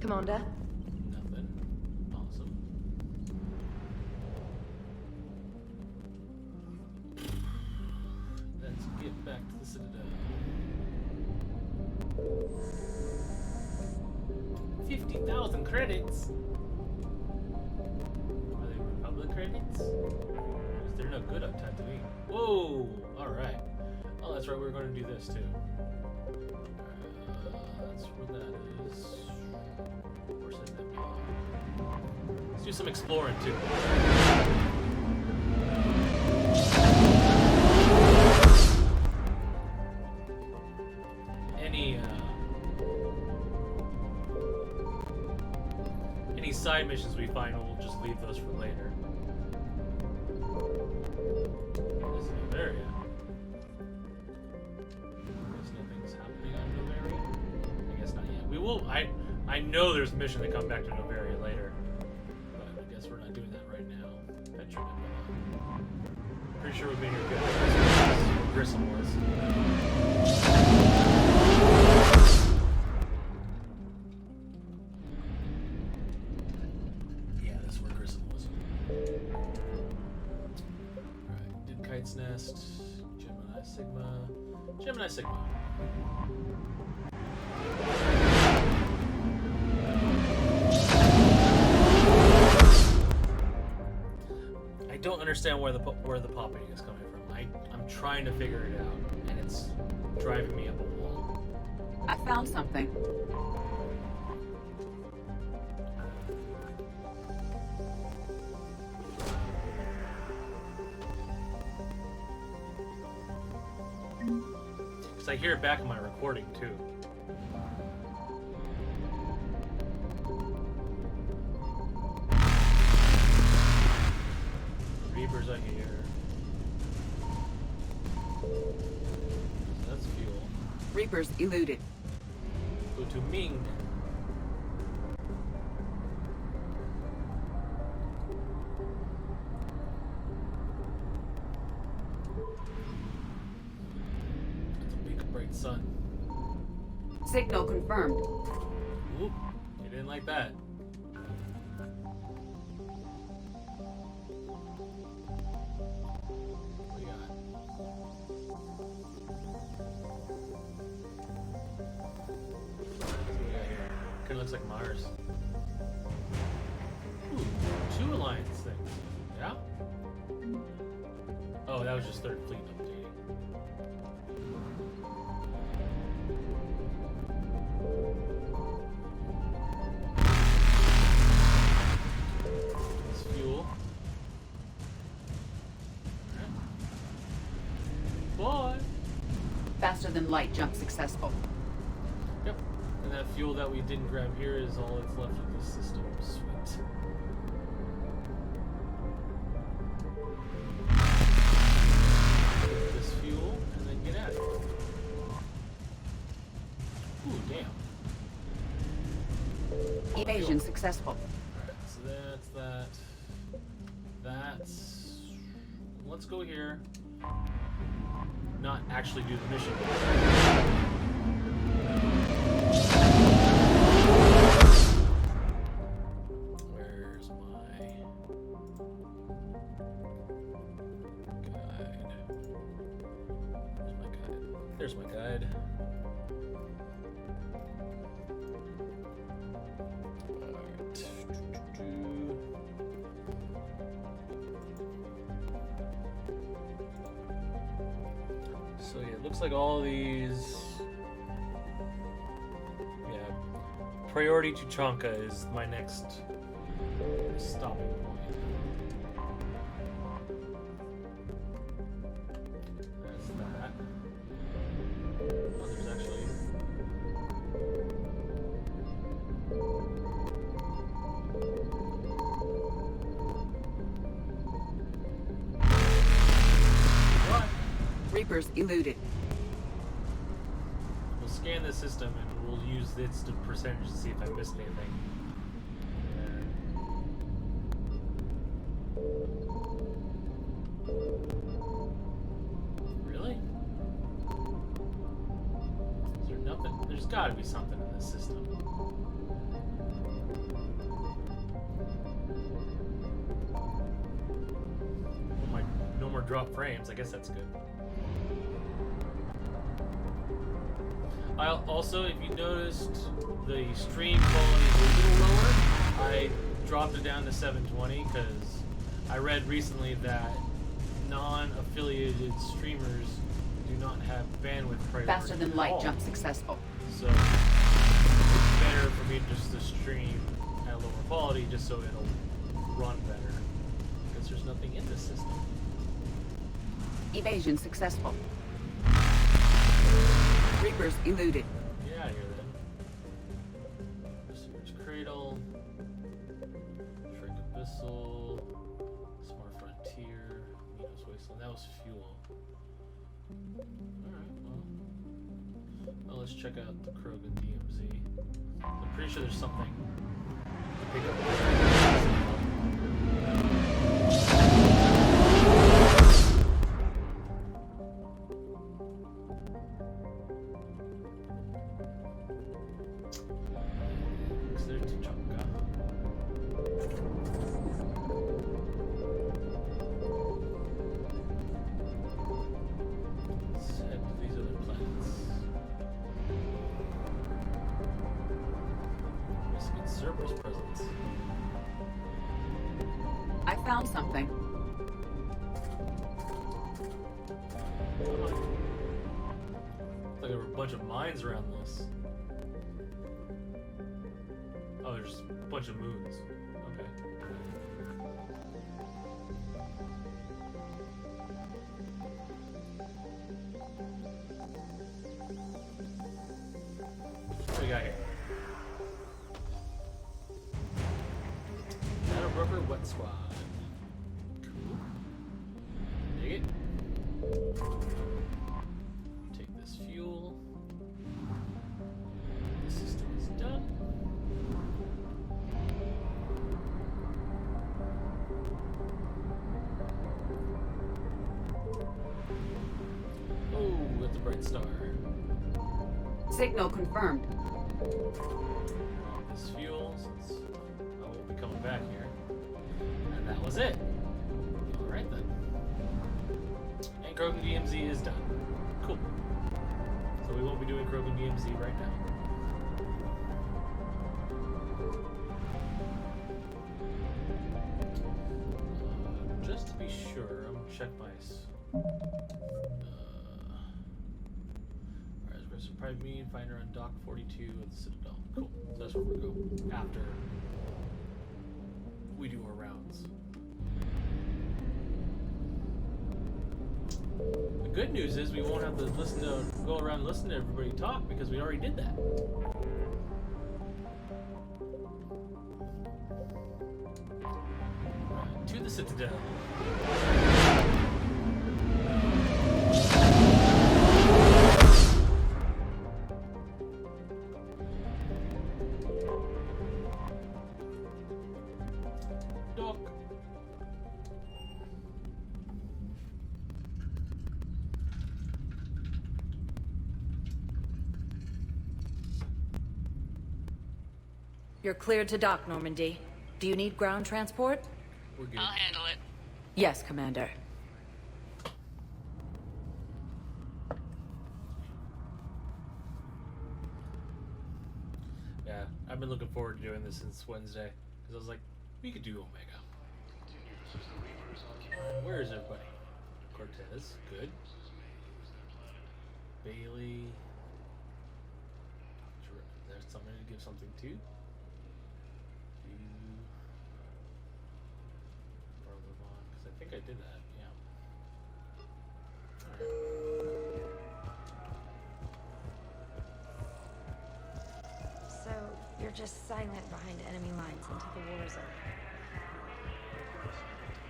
Commander? Nothing. Awesome. Let's get back to the Citadel. 50,000 credits? Are they Republic credits? Because they're no good on Tatooine. Whoa! Alright. Oh, that's right, we were going to do this too. That's where that is. Where's that? Let's do some exploring too. Any side missions we find, we'll just leave those for later. This is Novaria. Guess nothing's happening on Novaria. I guess not yet. We will. I know there's a mission to come back to Novaria later, but I guess we're not doing that right now. Pretty sure we've made her good. Where Grissom was. Nest, Gemini Sigma. I don't understand where the popping is coming from. I'm trying to figure it out, and it's driving me up a wall. I found something. I hear it back in my recording too. Reapers I hear. That's fuel. Reapers eluded. Go to Ming. Sun. Signal confirmed. Oop, you didn't like that. What do you got? What do we got here? Kinda looks like Mars. Ooh, 2 Alliance things. Yeah? Oh, that was just 3rd Fleet updating. Faster than light jump successful. Yep. And that fuel that we didn't grab here is all that's left of the system. Sweet. This fuel, and then get at it. Ooh, damn. Evasion successful. Alright, so that's that. That's... Let's go here. Not actually do the mission. Where's my guide? Where's my guide? There's my guide. So yeah, it looks like all these, yeah, priority Tuchanka is my next stopping point. That's that. Oh, there's actually... Reapers eluded. We'll scan the system and we'll use its percentage to see if I missed anything. Really? Is there nothing? There's gotta be something in this system. drop frames. I guess that's good. Also, if you noticed, the stream quality is a little lower. I dropped it down to 720 because I read recently that non-affiliated streamers do not have bandwidth priority. Faster than light jump successful. So it's better for me just to stream at a lower quality just so it'll run better. Because there's nothing in this system. Evasion successful. Reapers eluded. Get out of here then. Research Cradle. Shrink Abyssal. Smart Frontier. Minos Wasteland. That was fuel. Alright, well, let's check out the Krogan DMZ. I'm pretty sure there's something to pick up there. Cerberus presence. I found something. Like there were a bunch of mines around this. Oh, there's a bunch of moons. Okay. What do we got here? Rubber Wet Squad. Cool. Dig it. Take this fuel. The system is done. Oh, that's a bright star. Signal confirmed. This fuel, since I won't be coming back here. And that was it. Alright then. And Krogan DMZ is done. Cool. So we won't be doing Krogan DMZ right now. Just to be sure, I'm gonna check my... Alright, so private meeting, find her on Dock 42 of the Citadel. Cool. So that's where we're going after we do our rounds. The good news is we won't have to go around and listen to everybody talk because we already did that. Right, to the Citadel. You're cleared to dock, Normandy. Do you need ground transport? We're good. I'll handle it. Yes, Commander. Yeah, I've been looking forward to doing this since Wednesday. Because I was like, we could do Omega. Alright, where is everybody? Cortez, good. Bailey. There's somebody to give something to. Because I think I did that, yeah. Alright. So, you're just silent behind enemy lines until the war is over.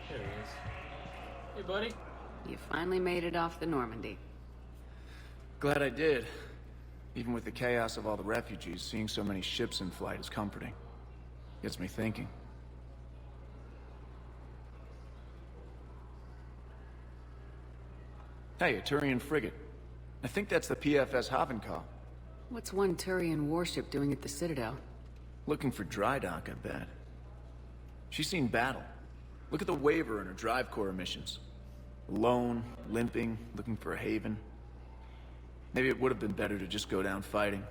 There he is. Hey, buddy. You finally made it off the Normandy. Glad I did. Even with the chaos of all the refugees, seeing so many ships in flight is comforting. Gets me thinking. Hey, a Turian frigate. I think that's the PFS Havenkal. What's one Turian warship doing at the Citadel? Looking for dry dock, I bet. She's seen battle. Look at the waiver in her drive core emissions. Alone, limping, looking for a haven. Maybe it would have been better to just go down fighting,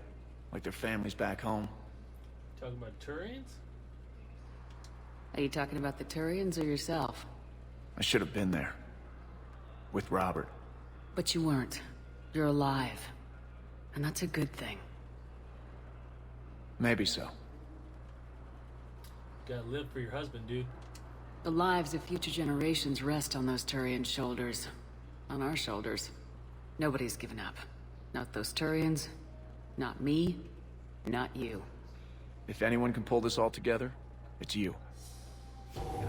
like their families back home. Talking about Turians? Are you talking about the Turians or yourself? I should have been there. With Robert. But you weren't. You're alive. And that's a good thing. Maybe so. Gotta live for your husband, dude. The lives of future generations rest on those Turian shoulders. On our shoulders. Nobody's given up. Not those Turians. Not me. Not you. If anyone can pull this all together, it's you.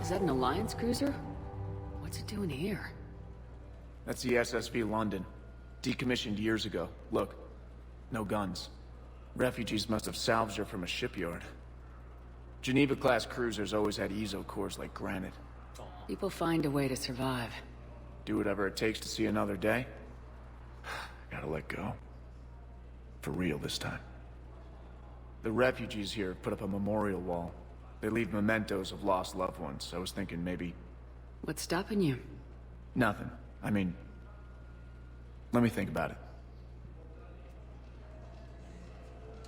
Is that an Alliance cruiser? What's it doing here? That's the SSV London. Decommissioned years ago. Look. No guns. Refugees must have salvaged her from a shipyard. Geneva-class cruisers always had eezo cores like granite. People find a way to survive. Do whatever it takes to see another day. Gotta let go. For real this time. The refugees here put up a memorial wall. They leave mementos of lost loved ones. I was thinking maybe... What's stopping you? Nothing. I mean... Let me think about it.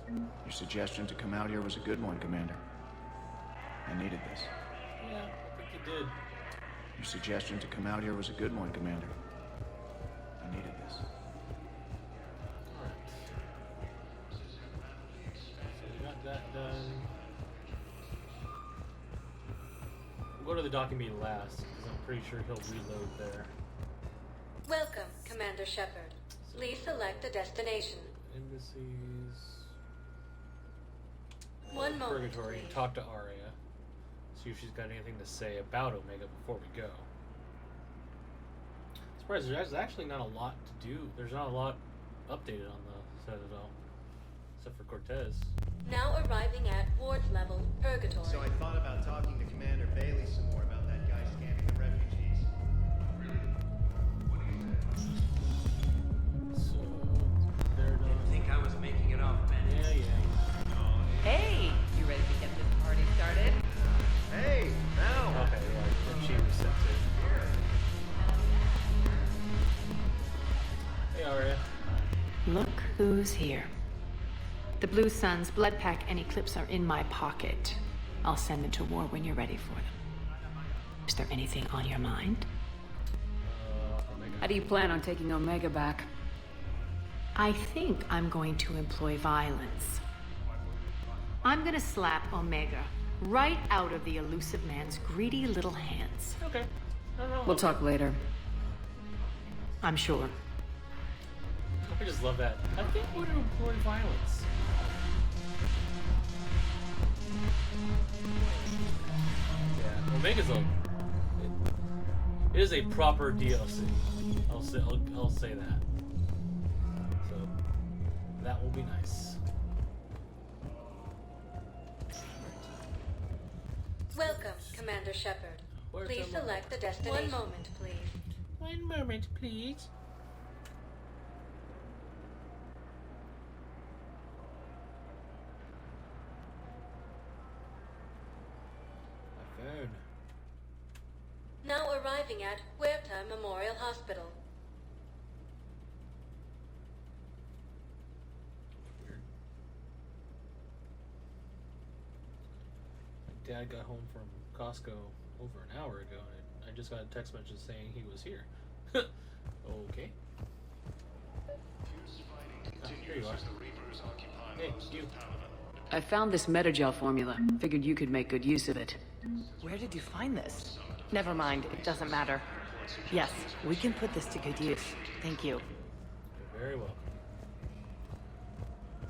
Your suggestion to come out here was a good one, Commander. I needed this. Yeah, I think you did. Your suggestion to come out here was a good one, Commander. I needed this. Alright. So we got that done. We'll go to the docking bay last, because I'm pretty sure he'll reload there. Welcome, Commander Shepard. Please select a destination. Embassies. One moment, Purgatory. please. Talk to Aria. See if she's got anything to say about Omega before we go. Surprised there's actually not a lot to do. There's not a lot updated on the Citadel. Except for Cortez. Now arriving at Ward's level, Purgatory. So I thought about talking to Commander Bailey some more about that guy scamming the refugees. So they're done. Didn't think I was making it off, man. Yeah. Hey, you ready to get this party started? Hey, now! Okay, yeah. And she resets it. Hey, Aria. Look who's here. The Blue Suns, Blood Pack, and Eclipse are in my pocket. I'll send them to war when you're ready for them. Is there anything on your mind? How do you plan on taking Omega back? I think I'm going to employ violence. I'm gonna slap Omega right out of the Illusive man's greedy little hands. Okay. We'll talk later. I'm sure. I just love that. I think we're to employ violence. Yeah, Omega's it is a proper DLC. I'll say that. So that will be nice. Welcome, Commander Shepard. Where's Please the select the destination. One moment, please. 1 moment, please. My phone. Now arriving at Huerta Memorial Hospital. Weird. My dad got home from Costco over an hour ago, and I just got a text message saying he was here. Okay. Ah, here you are. Hey, you. I found this metagel formula. Figured you could make good use of it. Where did you find this? Never mind, it doesn't matter. Yes, we can put this to good use. Thank you. You're very welcome.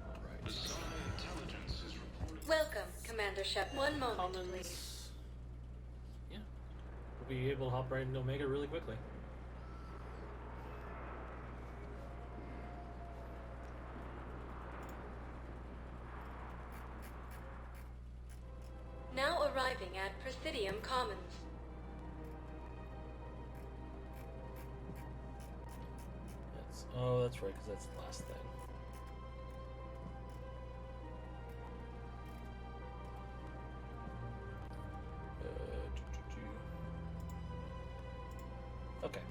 Alright. Welcome, Commander Shepard. One moment, please. Comments. Yeah. We'll be able to hop right into Omega really quickly. Now arriving at Presidium Commons. Oh, that's right, because that's the last thing. Okay.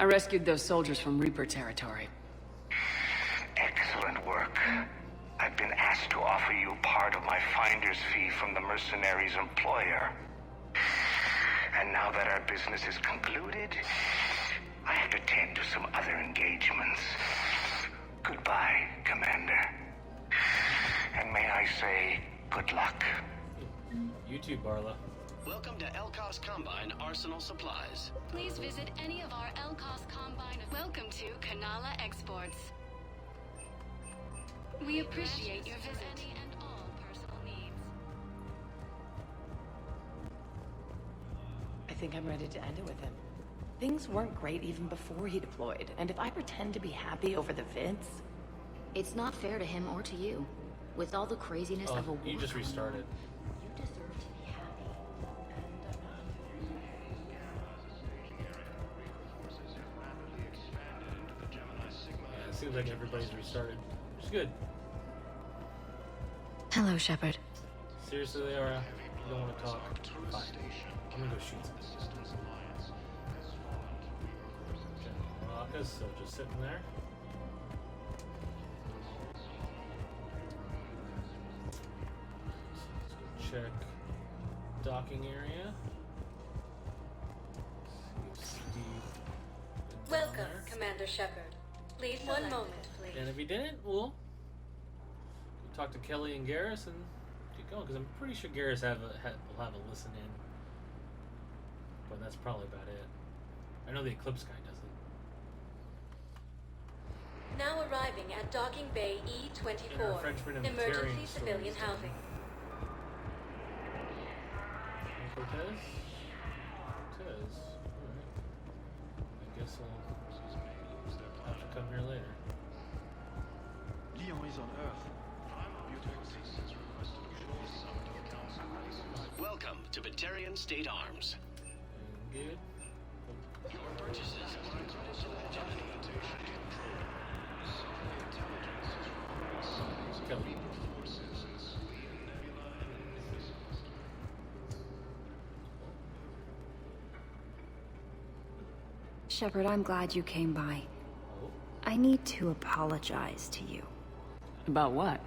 I rescued those soldiers from Reaper territory. Excellent work. I've been asked to offer you part of my finder's fee from the mercenary's employer. And now that our business is concluded, I have to tend to some other engagements. Goodbye, Commander. And may I say, good luck. You too, Barla. Welcome to Elkos Combine Arsenal Supplies. Please visit any of our Elkos Combine. Welcome to Kanala Exports. We appreciate your visit. Any and all personal needs. I think I'm ready to end it with him. Things weren't great even before he deployed, and if I pretend to be happy over the vids... It's not fair to him or to you. With all the craziness of a war... You just restarted. You deserve to be happy. Yeah, it seems like everybody's restarted, which is good. Hello, Shepard. Seriously, Aria, you don't want to talk? Fine. I'm gonna go shoot some. General Maracas, so just sitting there. Let's go check docking area. See if Steve is down Welcome, there. Commander Shepard. Please, one moment, please. And if he didn't, we'll talk to Kelly and Garrus and get going, because I'm pretty sure Garrus will have a listen in. But that's probably about it. I know the Eclipse guy doesn't. Now arriving at Docking Bay In our E-24, Frenchman and emergency Batarian civilian stories. housing. Cortez? Cortez. Alright. I guess I'll have to come here later. Leon is on Earth. Welcome to Batarian State Arms. Good. Your purchases are critical Kelly. Shepard, I'm glad you came by. I need to apologize to you. About what?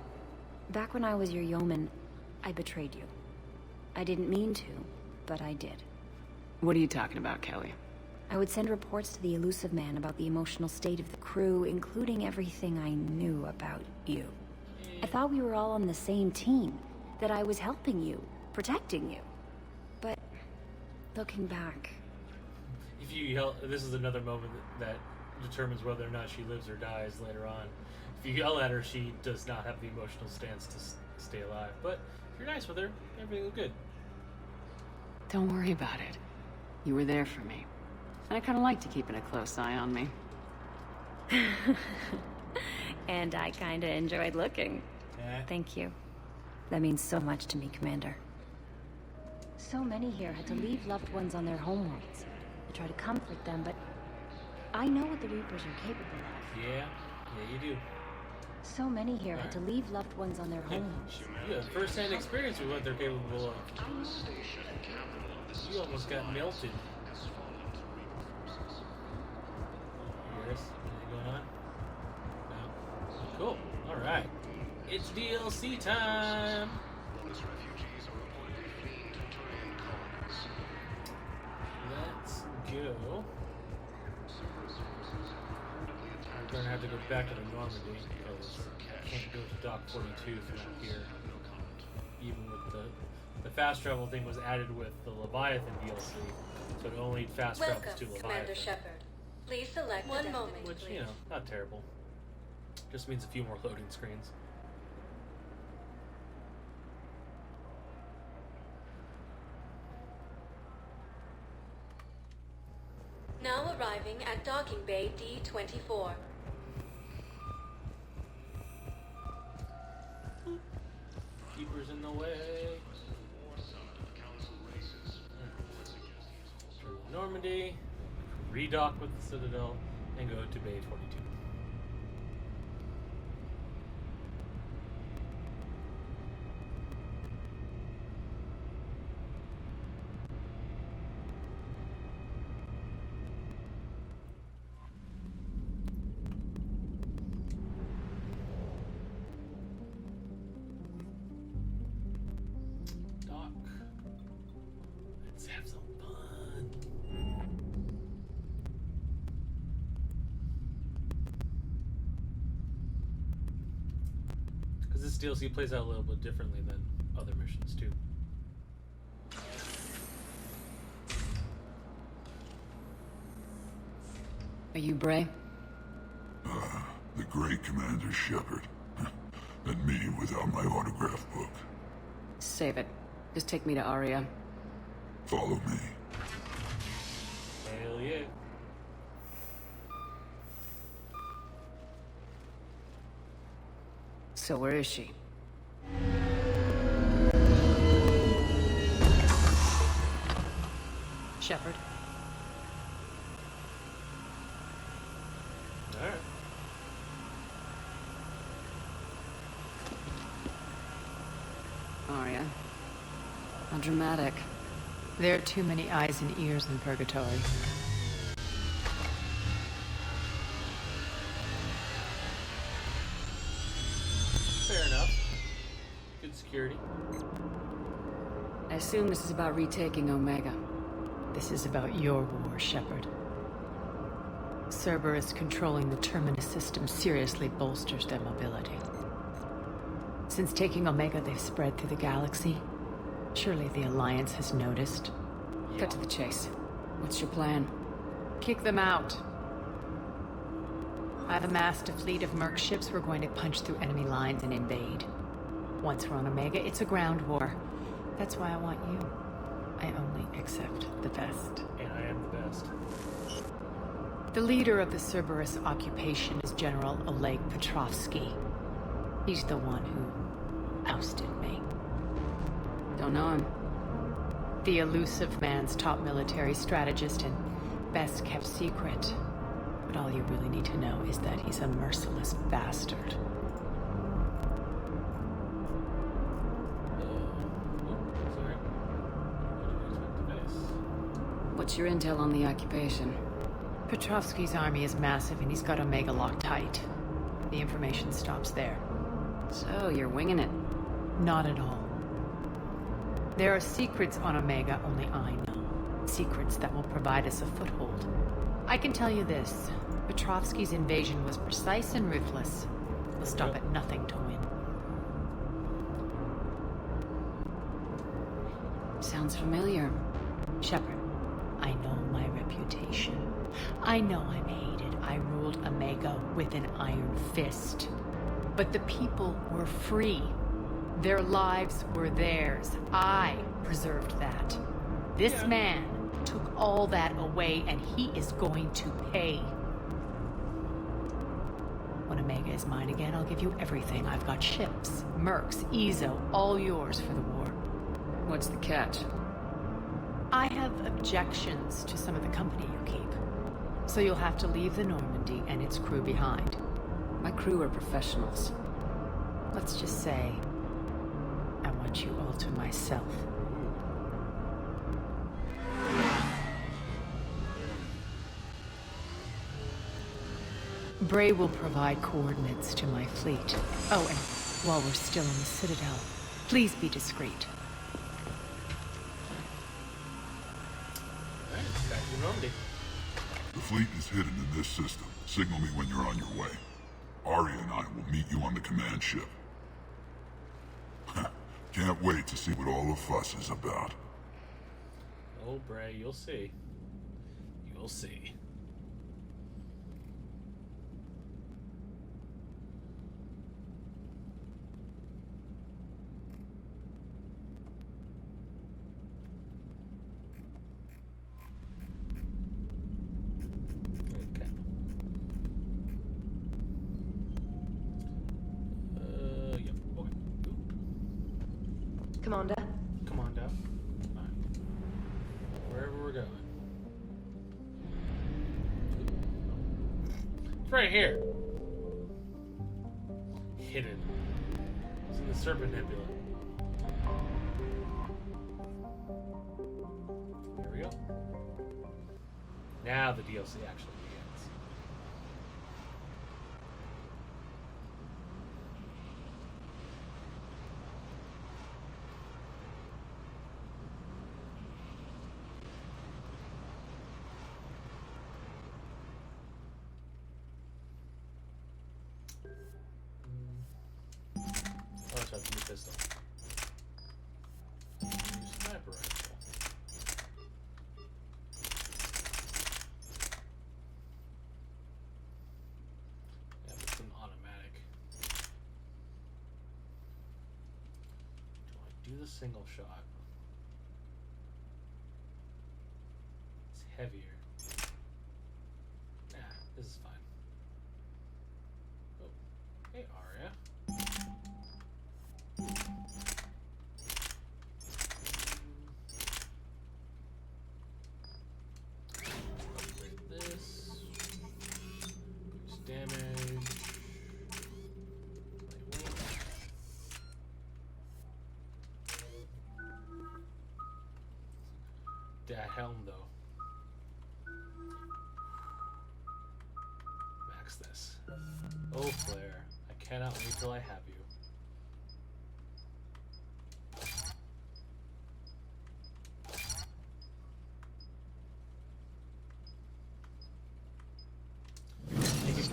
Back when I was your yeoman, I betrayed you. I didn't mean to, but I did. What are you talking about, Kelly? I would send reports to the Illusive Man about the emotional state of the crew, including everything I knew about you. I thought we were all on the same team, that I was helping you, protecting you. But, looking back... If you yell, this is another moment that determines whether or not she lives or dies later on. If you yell at her, she does not have the emotional stance to stay alive. But if you're nice with her, everything's good. Don't worry about it. You were there for me. And I kind of liked you keeping a close eye on me. And I kinda enjoyed looking. Thank you. That means so much to me, Commander. So many here had to leave loved ones on their homeworlds. I try to comfort them, but I know what the Reapers are capable of. Yeah, you do. So many here had to leave loved ones on their homeworlds. You have first-hand experience with what they're capable of. You almost got melted. Yes, anything going on? No. Cool. Alright. It's DLC time! Let's go. We're gonna have to go back to the Normandy because I can't go to Dock 42 from out here. Even with the fast travel thing was added with the Leviathan DLC, so it only fast travels to Leviathan. Commander Shepard. Please select one moment, Which, please. you know, not terrible. Just means a few more loading screens. Now arriving at Docking Bay D-24. Keepers in the way. Normandy, redock with the Citadel, and go to Bay 42. have some fun. Because this DLC plays out a little bit differently than other missions too. Are you Bray? The great Commander Shepard. And me without my autograph book. Save it. Just take me to Aria. Follow me. Hell yeah. So where is she? Shepard. Alright. Aria. How dramatic. There are too many eyes and ears in Purgatory. Fair enough. Good security. I assume this is about retaking Omega. This is about your war, Shepard. Cerberus controlling the Terminus system seriously bolsters their mobility. Since taking Omega, they've spread through the galaxy. Surely the Alliance has noticed. Cut to the chase. What's your plan? Kick them out. I've amassed a fleet of merc ships. We're going to punch through enemy lines and invade. Once we're on Omega, it's a ground war. That's why I want you. I only accept the best. And I am the best. The leader of the Cerberus occupation is General Oleg Petrovsky. He's the one who ousted me. Don't know him. The Illusive man's top military strategist and best kept secret. But all you really need to know is that he's a merciless bastard. What's your intel on the occupation? Petrovsky's army is massive and he's got Omega locked tight. The information stops there. So, you're winging it? Not at all. There are secrets on Omega only I know. Secrets that will provide us a foothold. I can tell you this. Petrovsky's invasion was precise and ruthless. He'll stop at nothing to win. Sounds familiar. Shepard, I know my reputation. I know I'm hated. I ruled Omega with an iron fist. But the people were free. Their lives were theirs. I preserved that. This man took all that away, and he is going to pay. When Omega is mine again, I'll give you everything. I've got ships, mercs, Ezo, all yours for the war. What's the catch? I have objections to some of the company you keep. So you'll have to leave the Normandy and its crew behind. My crew are professionals. Let's just say, I want you all to myself. Bray will provide coordinates to my fleet. Oh, and while we're still in the Citadel, please be discreet. Alright, back to Normandy. The fleet is hidden in this system. Signal me when you're on your way. Aria and I will meet you on the command ship. Can't wait to see what all the fuss is about. Oh, Bray, you'll see. You'll see. Commander? Commando. Alright. Wherever we're going. It's right here. Hidden. It's in the Serpent Nebula. Here we go. Now the DLC actually begins. shot's a new pistol. New sniper rifle. Yeah, but it's an automatic. Do I do the single shot? It's heavier. Nah, this is fine. Oh, hey Aria. Upgrade this. Increase damage. Lightweight. That helm though. Max this. Oh Claire, I cannot wait till I have you.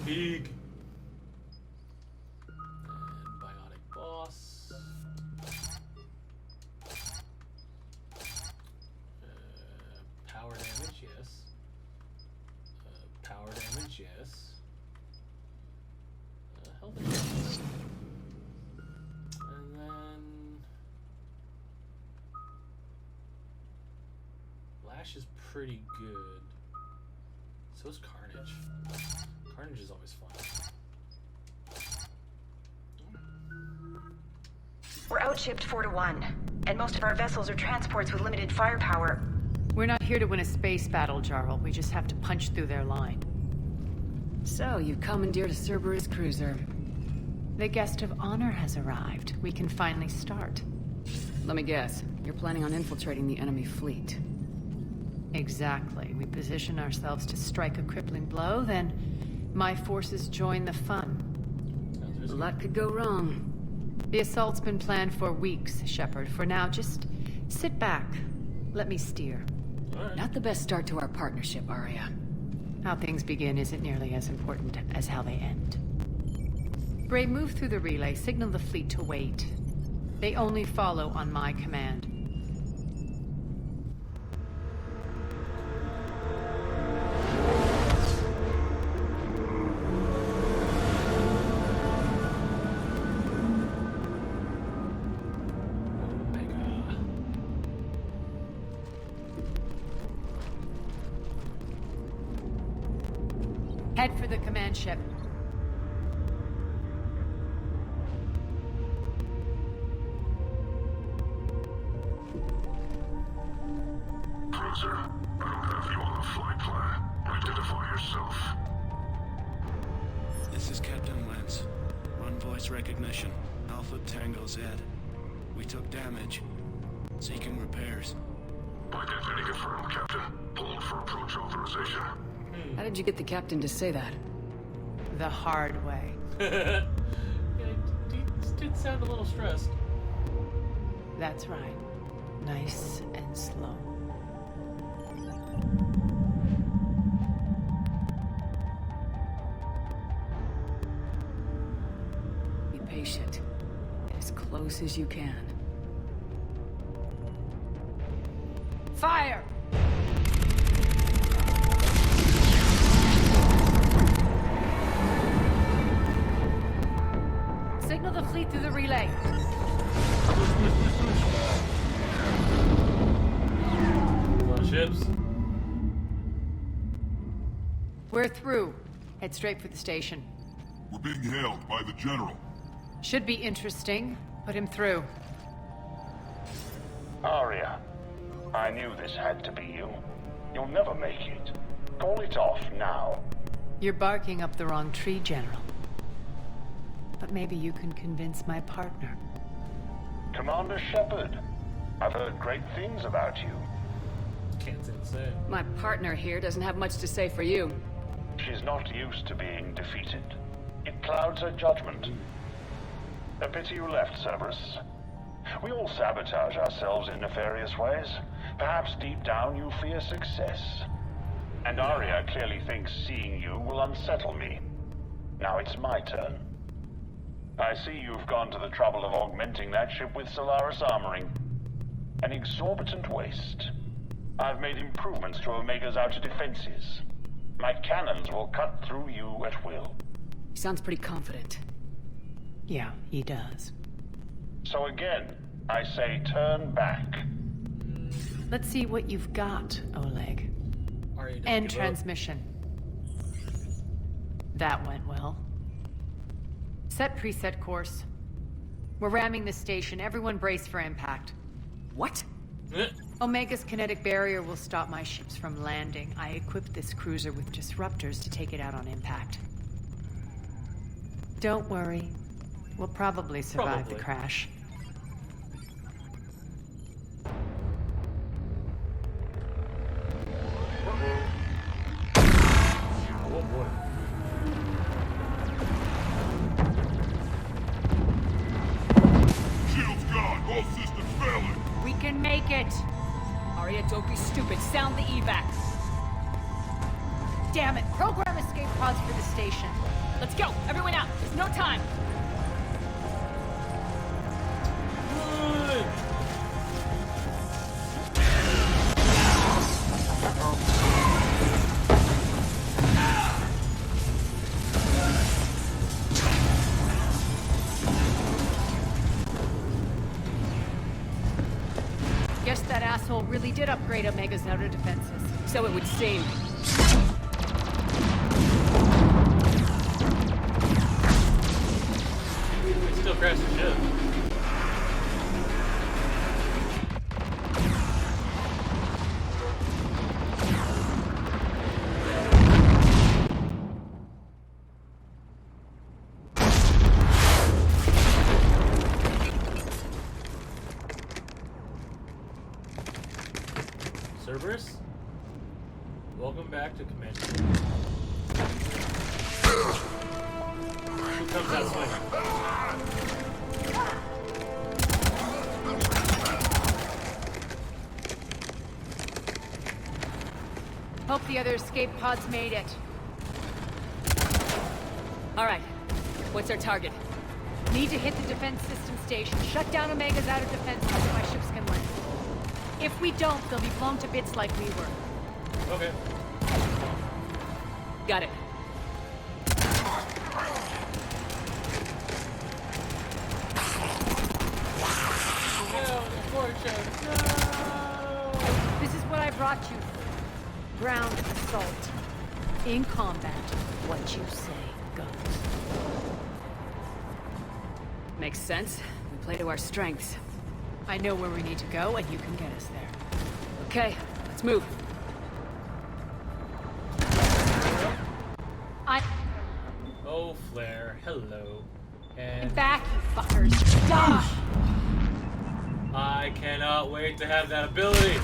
Big and bionic boss. Power damage, yes. Power damage, yes. Health damage. And then Lash is pretty good. So is Carnage. Carnage is always fun. We're outshipped 4-1, and most of our vessels are transports with limited firepower. We're not here to win a space battle, Jarl. We just have to punch through their line. So, you commandeered a Cerberus cruiser. The guest of honor has arrived. We can finally start. Let me guess. You're planning on infiltrating the enemy fleet. Exactly. We position ourselves to strike a crippling blow, then my forces join the fun. A lot could go wrong. The assault's been planned for weeks, Shepard. For now, just sit back. Let me steer. Right. Not the best start to our partnership, Aria. How things begin isn't nearly as important as how they end. Bray, move through the relay. Signal the fleet to wait. They only follow on my command. Head for the command ship. Cruiser, I don't have you on the flight plan. Identify yourself. This is Captain Wentz. Run voice recognition. Alpha Tango Z. We took damage. Seeking repairs. Identity confirmed, Captain. Hold for approach authorization. How did you get the captain to say that? The hard way. Yeah, he did sound a little stressed. That's right. Nice and slow. Be patient. Get as close as you can. Fire! Signal the fleet through the relay. Ships. We're through. Head straight for the station. We're being hailed by the General. Should be interesting. Put him through. Aria, I knew this had to be you. You'll never make it. Call it off now. You're barking up the wrong tree, General. But maybe you can convince my partner. Commander Shepard, I've heard great things about you. Can't say the same. My partner here doesn't have much to say for you. She's not used to being defeated. It clouds her judgment. A pity you left, Cerberus. We all sabotage ourselves in nefarious ways. Perhaps deep down you fear success. And Aria clearly thinks seeing you will unsettle me. Now it's my turn. I see you've gone to the trouble of augmenting that ship with Solaris armoring. An exorbitant waste. I've made improvements to Omega's outer defenses. My cannons will cut through you at will. He sounds pretty confident. Yeah, he does. So again, I say turn back. Let's see what you've got, Oleg. End transmission. That went well. Set preset course. We're ramming the station. Everyone brace for impact. What? Omega's kinetic barrier will stop my ships from landing. I equipped this cruiser with disruptors to take it out on impact. Don't worry. We'll probably survive the crash. Oh boy. Shields gone. All systems failing. We can make it! Aria, don't be stupid. Sound the evac. Damn it! Program escape pods for the station. Let's go! Everyone out! There's no time! Guess that asshole really did upgrade Omega's outer defenses. So it would seem. Still crashed the ship. Cerberus? Welcome back to Command. Who comes out swinging? Hope the other escape pods made it. All right. What's our target? Need to hit the defense system station. Shut down Omega's outer defenses so my ships can land. If we don't, they'll be blown to bits like we were. Okay. Got it. This is what I brought you for. Ground assault. In combat, what you say goes. Makes sense. We play to our strengths. I know where we need to go, and you can get us there. Okay, let's move. Oh, Flare. Hello. And back, you fuckers. Die! I cannot wait to have that ability.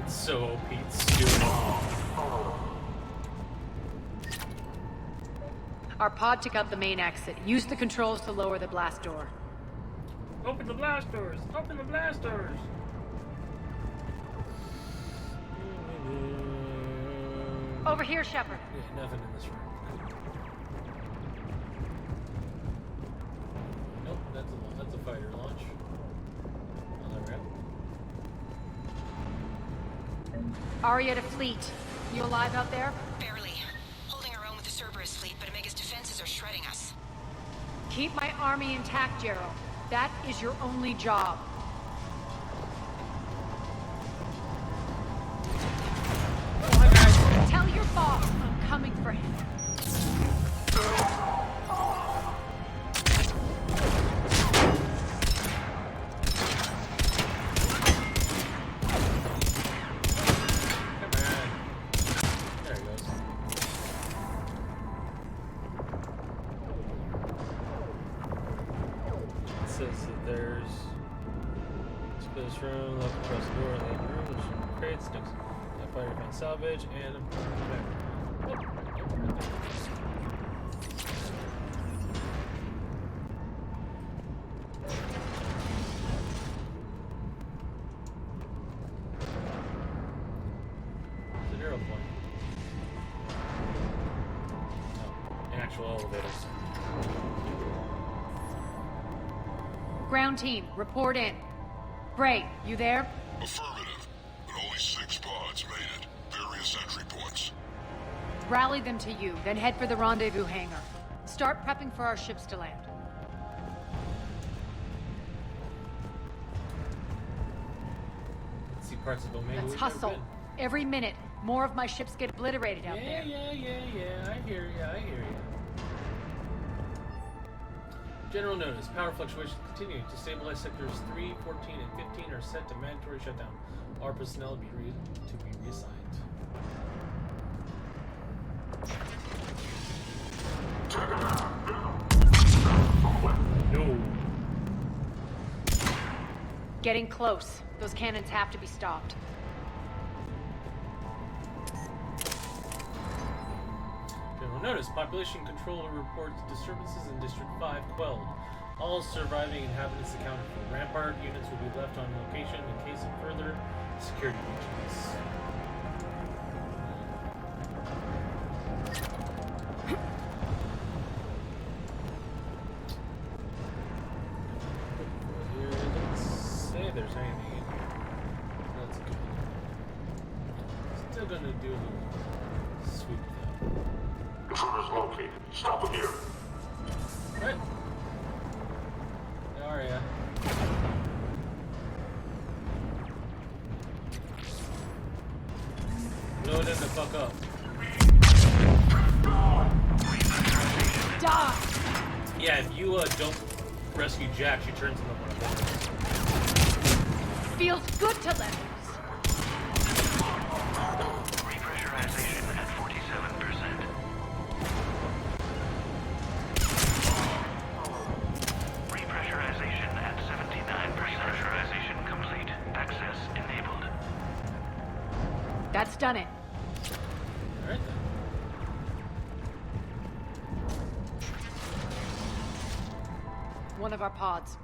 So OP, it's stupid. Our pod took out the main exit. Use the controls to lower the blast door. Open the blast doors! Open the blast doors! Over here, Shepard. Yeah, nothing in this room. Nope, that's a fighter launch. Another rep. Aria to fleet. You alive out there? Barely. Holding our own with the Cerberus fleet, but Omega's defenses are shredding us. Keep my army intact, Gerald. That is your only job. Tell your boss I'm coming for him. this room, look across the door of the room, there's some crates, sticks, fire find salvage, and the arrow point. No, an actual elevators. Ground team, report in. Bray, you there? Affirmative, but only 6 pods made it. Various entry points. Rally them to you, then head for the rendezvous hangar. Start prepping for our ships to land. Let's see parts of Omega. Let's we've hustle. never Every minute, more of my ships get obliterated out been. there. Yeah. I hear ya. General notice. Power fluctuations continue. To stabilize sectors 3, 14, and 15 are set to mandatory shutdown. Our personnel to be reassigned. No. Getting close. Those cannons have to be stopped. General notice. Population controller reports disturbances in District 5 quelled. All surviving inhabitants accounted for. Rampart units will be left on location in case of further security breaches. Here, let's say there's anything in here. That's good. Still gonna do a little sweep though. Intruders located. Stop them here. Right. Aria. Blow them the fuck up. Die! Yeah, if you don't rescue Jack, she turns into one of them. Feels good to let loose. Repressurization at 47%. Repressurization at 79%. Repressurization complete. Access enabled. That's done it. Alright then. One of our pods.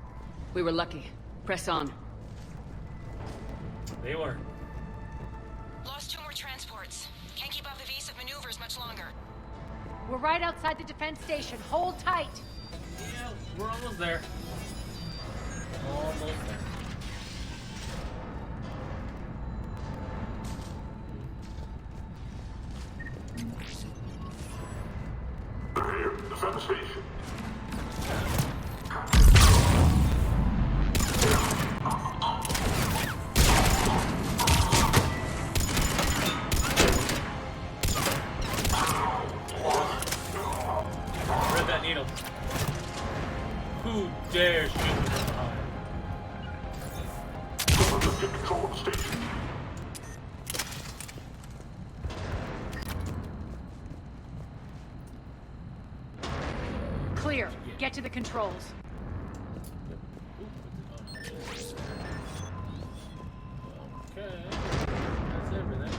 We were lucky. Press on. They were. Lost 2 more transports. Can't keep up evasive maneuvers much longer. We're right outside the defense station. Hold tight. Yeah, we're almost there. Almost there. They're here. Defend station. Read that needle. Who dares shoot me from behind? Let's get control of the station. Clear. Get to the controls. Okay. That's everything.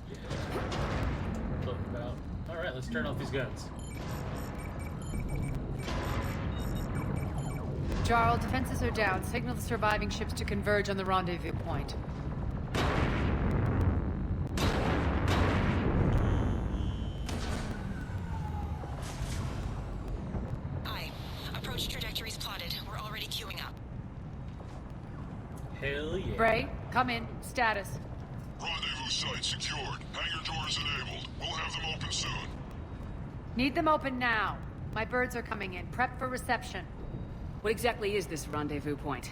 Yeah. Talking about. Alright, let's turn off these guns. Jarl, defenses are down. Signal the surviving ships to converge on the rendezvous point. Aye. Approach trajectories plotted. We're already queuing up. Hell yeah. Bray, come in. Status. Rendezvous site secured. Hangar doors enabled. We'll have them open soon. Need them open now. My birds are coming in. Prep for reception. What exactly is this rendezvous point?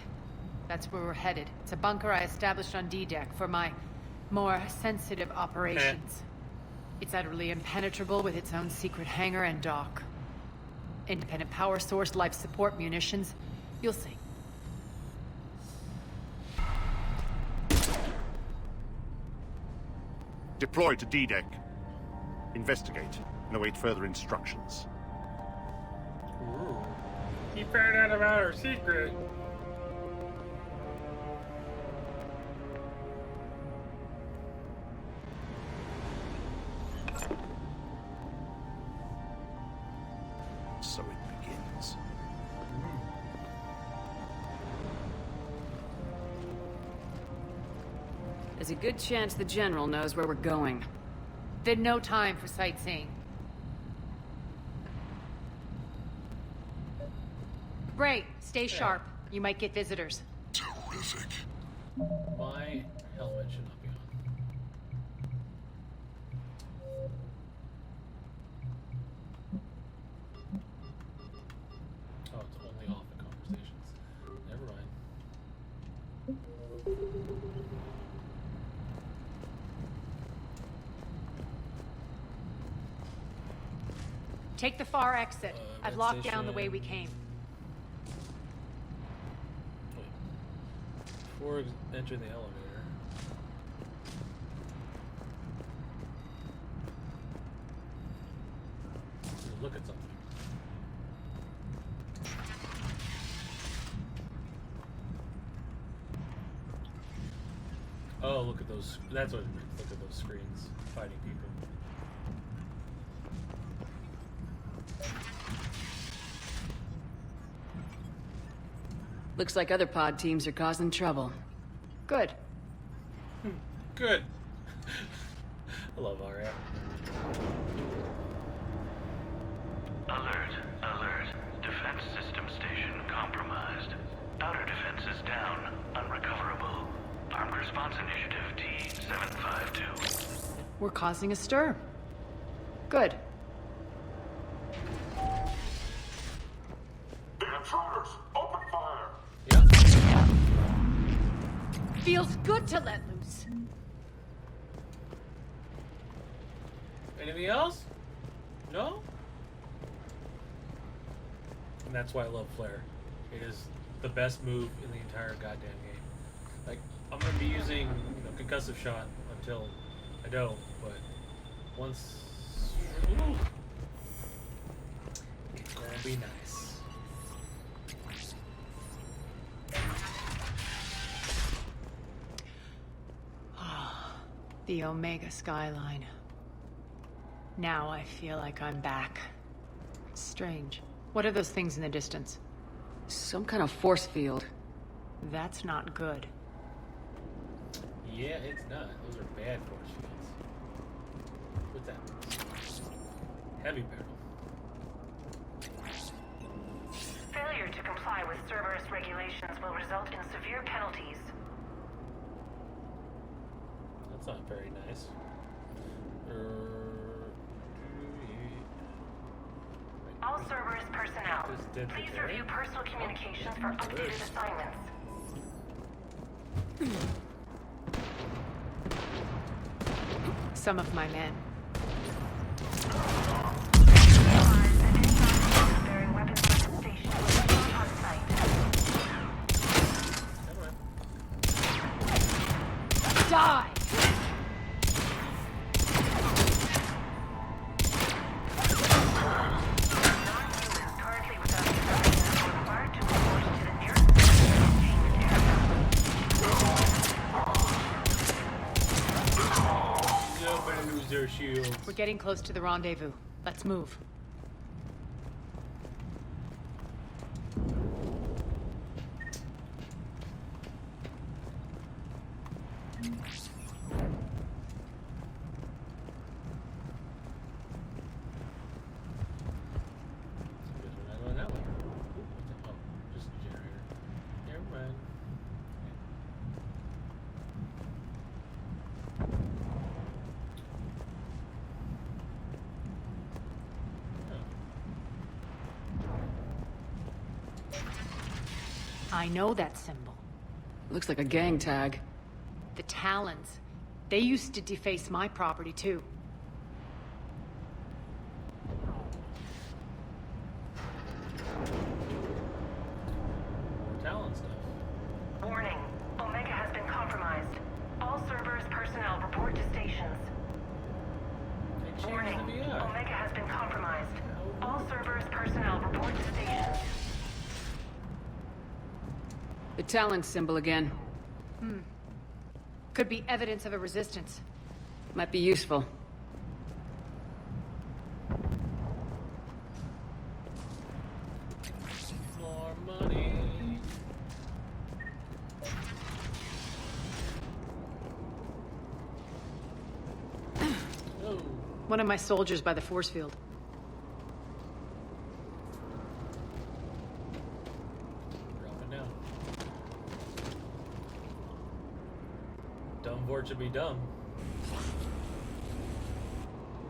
That's where we're headed. It's a bunker I established on D-Deck for my more sensitive operations. It's utterly impenetrable with its own secret hangar and dock. Independent power source, life support, munitions. You'll see. Deploy to D-Deck. Investigate and await further instructions. Ooh. He found out about our secret. so it begins. There's a good chance the General knows where we're going. Then no time for sightseeing. Bray, stay sharp. You might get visitors. Terrific. My helmet should not be on. Oh, it's only off in conversations. Never mind. Take the far exit. I've locked down the way we came. Before entering the elevator. Look at something. Oh, look at those. That's what it means. Look at those screens. Fighting people. Looks like other pod teams are causing trouble. Good. Good. I love Aria. Alert, alert. Defense system station compromised. Outer defenses down, unrecoverable. Armed Response Initiative T-752. We're causing a stir. Good. The intruders! Open fire! Feels good to let loose. Anything else? No? And that's why I love Flare. It is the best move in the entire goddamn game. Like, I'm gonna be using, concussive shot until I don't, but once... Ooh, it's gonna be nice. The Omega skyline. Now I feel like I'm back. Strange. What are those things in the distance? Some kind of force field. That's not good. Yeah, it's not. Those are bad force fields. What's that? Heavy barrel. Failure to comply with Cerberus regulations will result in severe penalties. That's not very nice. All Cerberus personnel, please review personal communications for updated assignments. Some of my men. Die! Their shields. We're getting close to the rendezvous. Let's move. I know that symbol. Looks like a gang tag. The Talons. They used to deface my property, too. Talon stuff. Warning. Omega has been compromised. All Cerberus personnel report to stations. Warning. Omega has been compromised. All Cerberus personnel report to stations. The Talon symbol again. Could be evidence of a resistance. Might be useful. One of my soldiers by the force field. Drop it down. Dumb Vort should be dumb.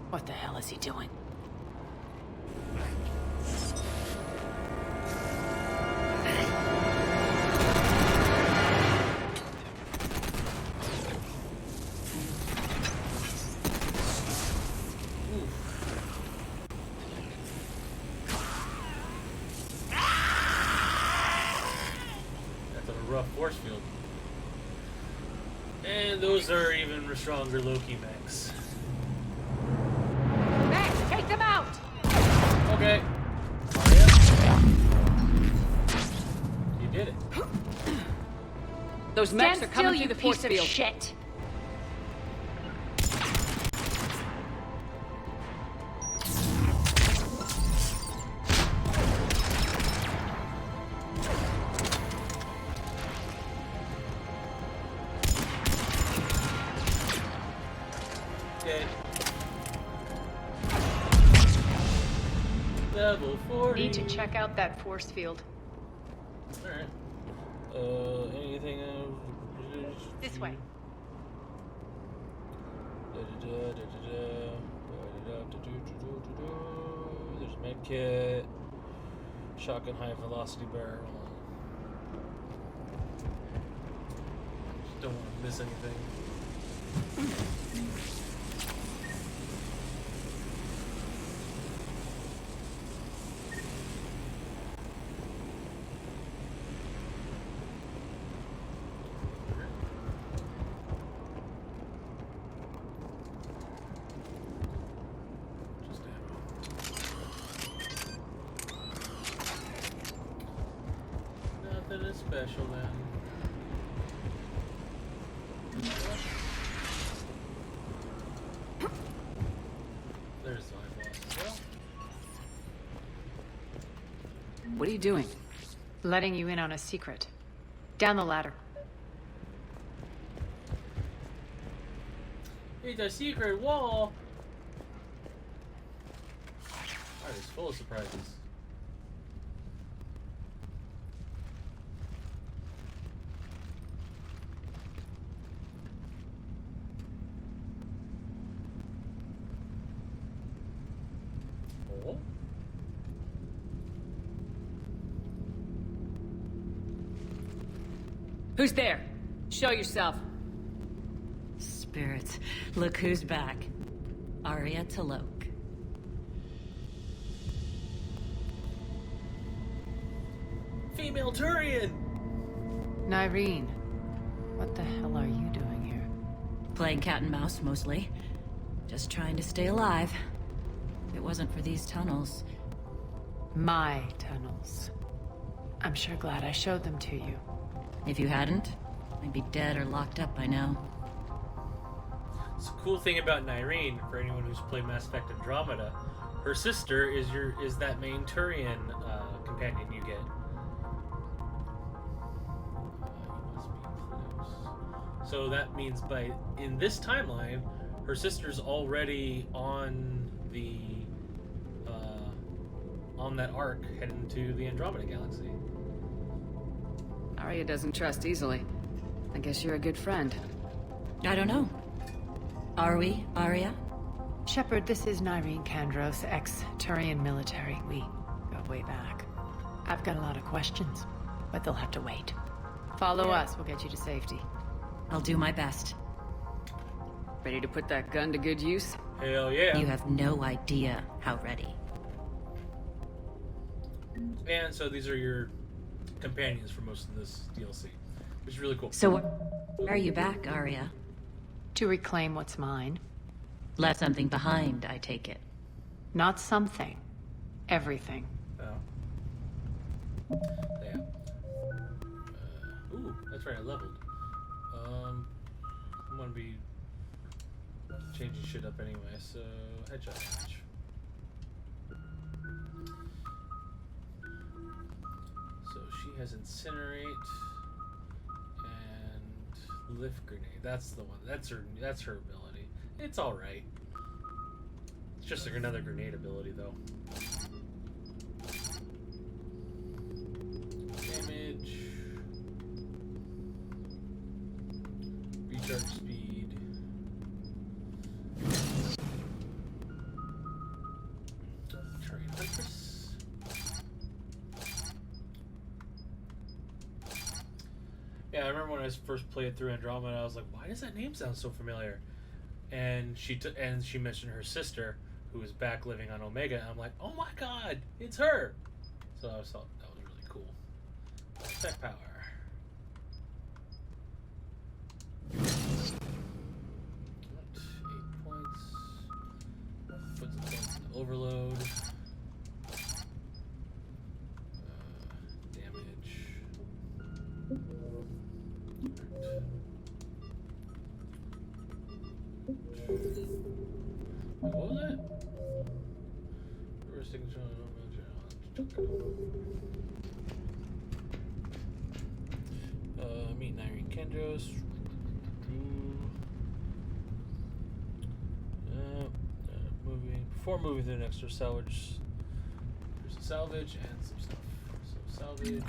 What the hell is he doing? Force field. And those are even stronger Loki mechs. Max, take them out! Okay. Aria. You did it. Those mechs are coming through the force field. Piece of shit. Level 40. Need to check out that force field. Alright. Anything This way. There's a med kit. Shotgun high velocity barrel. Just don't want to miss anything. Special then. There's the eyeballs as well. What are you doing? Letting you in on a secret. Down the ladder. It's a secret wall. Alright, it's full of surprises. Who's there? Show yourself. Spirits, look who's back. Aria T'Loak. Female Turian! Nyreen, what the hell are you doing here? Playing cat and mouse, mostly. Just trying to stay alive. If it wasn't for these tunnels. My tunnels. I'm sure glad I showed them to you. If you hadn't, I'd be dead or locked up by now. It's a cool thing about Nyreen, for anyone who's played Mass Effect Andromeda, her sister is that main Turian companion you get. Must be close. So that means in this timeline, her sister's already on the on that arc heading to the Andromeda Galaxy. Aria doesn't trust easily. I guess you're a good friend. I don't know. Are we, Aria? Shepard, this is Nyreen Kandros, ex-Turian military. We go way back. I've got a lot of questions, but they'll have to wait. Follow us, we'll get you to safety. I'll do my best. Ready to put that gun to good use? Hell yeah. You have no idea how ready. And so these are your companions for most of this DLC, which is really cool. So, are you back, Aria? To reclaim what's mine. Left something behind, I take it. Not something. Everything. Oh. Yeah. Ooh, that's right, I leveled. I'm gonna be changing shit up anyway, so headshot damage. So she has incinerate and lift grenade. That's the one. That's her ability. It's all right. It's just like another grenade ability, though. Damage. Recharge speed. Terrain Huntress. Yeah, I remember when I first played through Andromeda, I was like, why does that name sound so familiar? And she mentioned her sister, who was back living on Omega, and I'm like, oh my god, it's her! So I thought that was really cool. Attack power. 8 points. Put some points in the overload. Damage. What was it? First signature. Meet Irene Kendros. Before moving to the next door, salvage. There's a salvage and some stuff. So salvage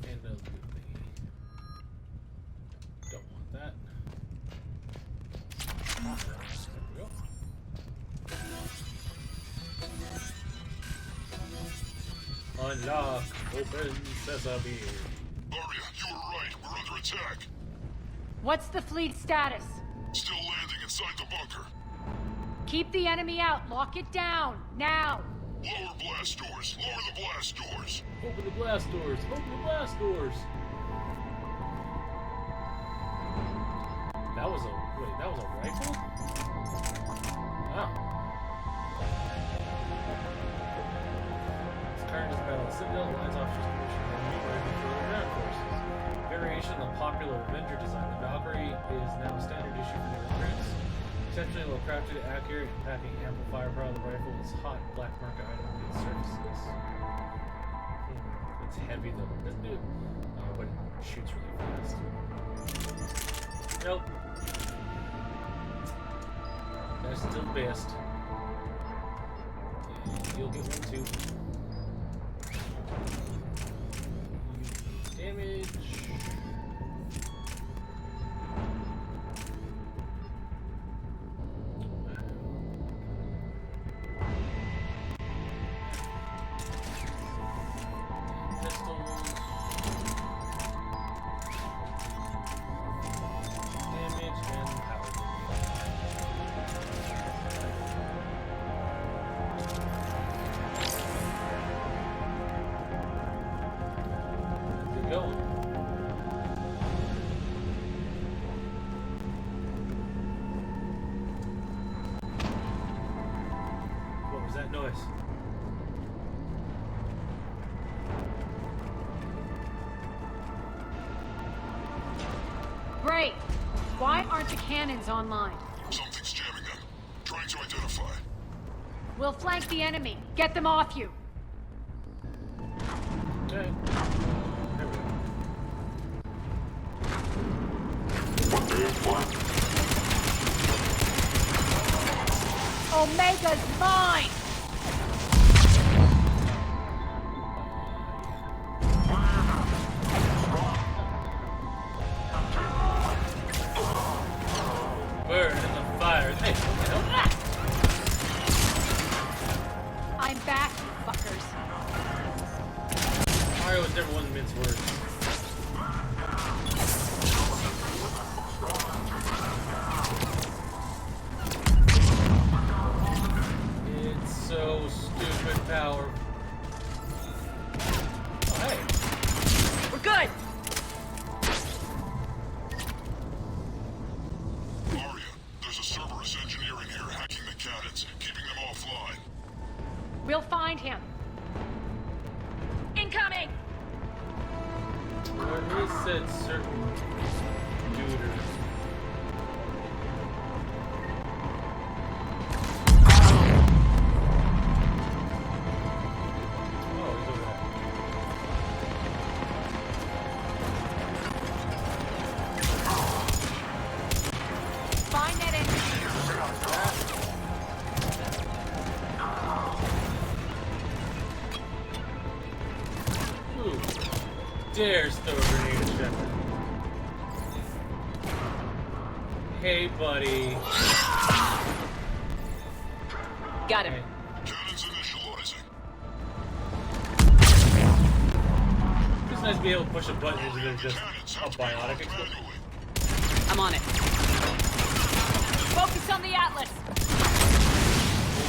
and a loot thingy. Don't want that. There we go. Unlock. Open sesame. Aria, you were right. We're under attack. What's the fleet status? Still landing inside the bunker. Keep the enemy out. Lock it down. Now. Lower blast doors. Lower the blast doors. Open the blast doors. Open the blast doors. That was a rifle? Wow. This current is battle Citadel lines off just mission and meet rifle for the ground forces. Variation of the popular Avenger design, the Valkyrie is now a standard issue for the recruits. Exceptionally well crafted, accurate, and packing ample firepower. The rifle is hot, black market item on its surfaces. It's heavy though, doesn't it? But it shoots really fast. Nope. That's still the best. And you'll get one too. Damage. Noise. Great. Why aren't the cannons online? Something's jamming them. Trying to identify. We'll flank the enemy. Get them off you. Okay. Omega's mine! Burn in the fire. Hey, what the hell? I'm back, you fuckers. Mario was never one to mince words. It's so stupid powerful. Oh, hey. We're good! Aria, there's a Cerberus engineer in here hacking the cannons, keeping them offline. We'll find him. Incoming! Or he said certain duders. dares throw a grenade at Shepard? Hey, buddy. Got him. Cannons initializing. It's nice to be able to push a button instead of just a biotic explosion. I'm on it. Focus on the Atlas.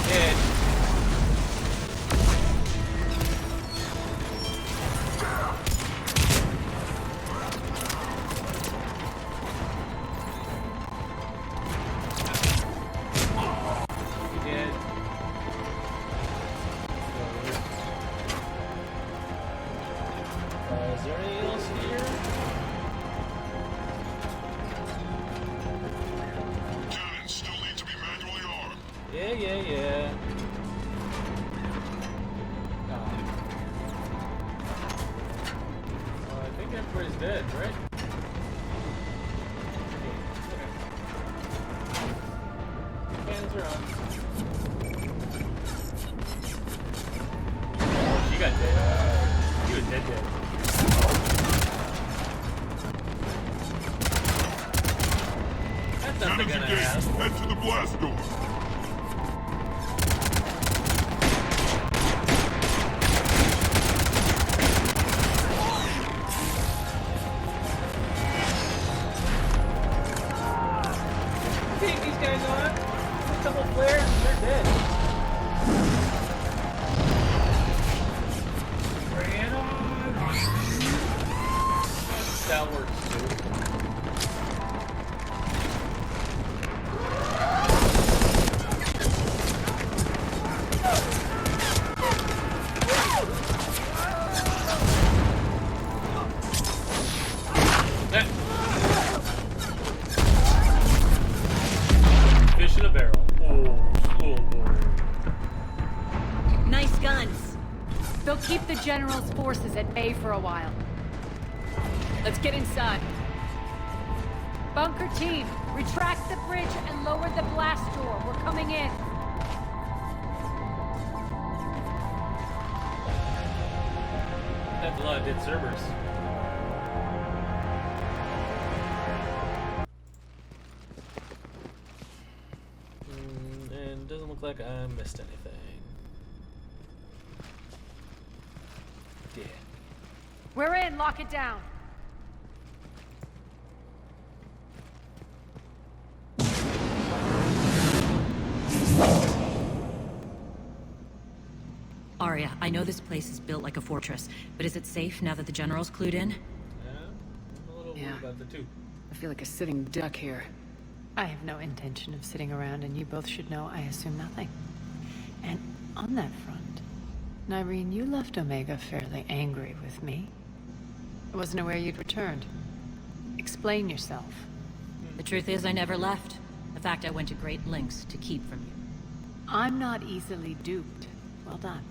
Dead. Is there anything else here? Cannons still need to be manually armed. Yeah. I think everybody's dead, right? Okay. Cannons are on. Oh, she got dead. She was dead. That's not Cannons gonna engaged. happen. Head to the blast door. Take these guys on. A couple flares and they're dead. Bring it on. That works too. Fish in a barrel. Oh, boy. Nice guns. They'll keep the General's forces at bay for a while. Let's get inside. Bunker team, retract the bridge and lower the blast door. We're coming in. That blood did Cerberus. And doesn't look like I missed anything. Yeah. We're in. Lock it down. Aria, I know this place is built like a fortress, but is it safe now that the General's clued in? Yeah, I'm a little worried about the two. I feel like a sitting duck here. I have no intention of sitting around, and you both should know I assume nothing. And on that front, Nyreen, you left Omega fairly angry with me. I wasn't aware you'd returned. Explain yourself. The truth is, I never left. In fact, I went to great lengths to keep from you. I'm not easily duped. Well done.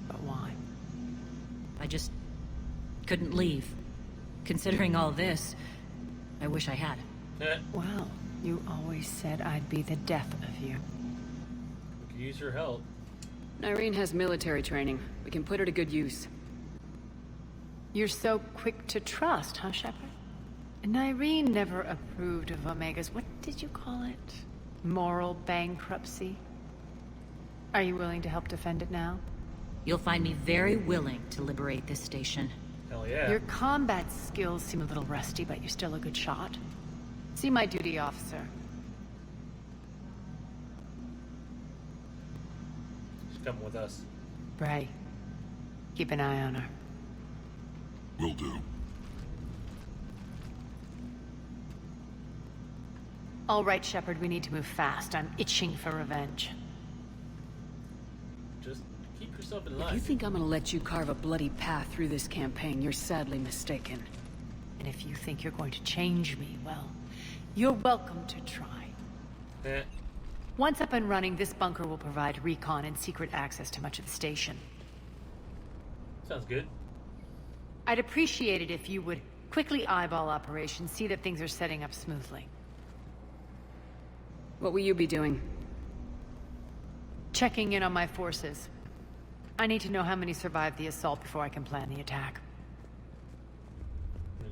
But why? I just couldn't leave. Considering all this, I wish I had. Well, you always said I'd be the death of you. We could use your help. Nyreen has military training. We can put her to good use. You're so quick to trust, huh, Shepard? Nyreen never approved of Omega's, what did you call it? Moral bankruptcy? Are you willing to help defend it now? You'll find me very willing to liberate this station. Hell yeah. Your combat skills seem a little rusty, but you're still a good shot. See my duty officer. She's coming with us. Bray, keep an eye on her. Will do. All right, Shepard, we need to move fast. I'm itching for revenge. Just keep yourself in If line. you think I'm gonna let you carve a bloody path through this campaign, you're sadly mistaken. And if you think you're going to change me, well, you're welcome to try. Once up and running, this bunker will provide recon and secret access to much of the station. Sounds good. I'd appreciate it if you would quickly eyeball operations, see that things are setting up smoothly. What will you be doing? Checking in on my forces. I need to know how many survived the assault before I can plan the attack.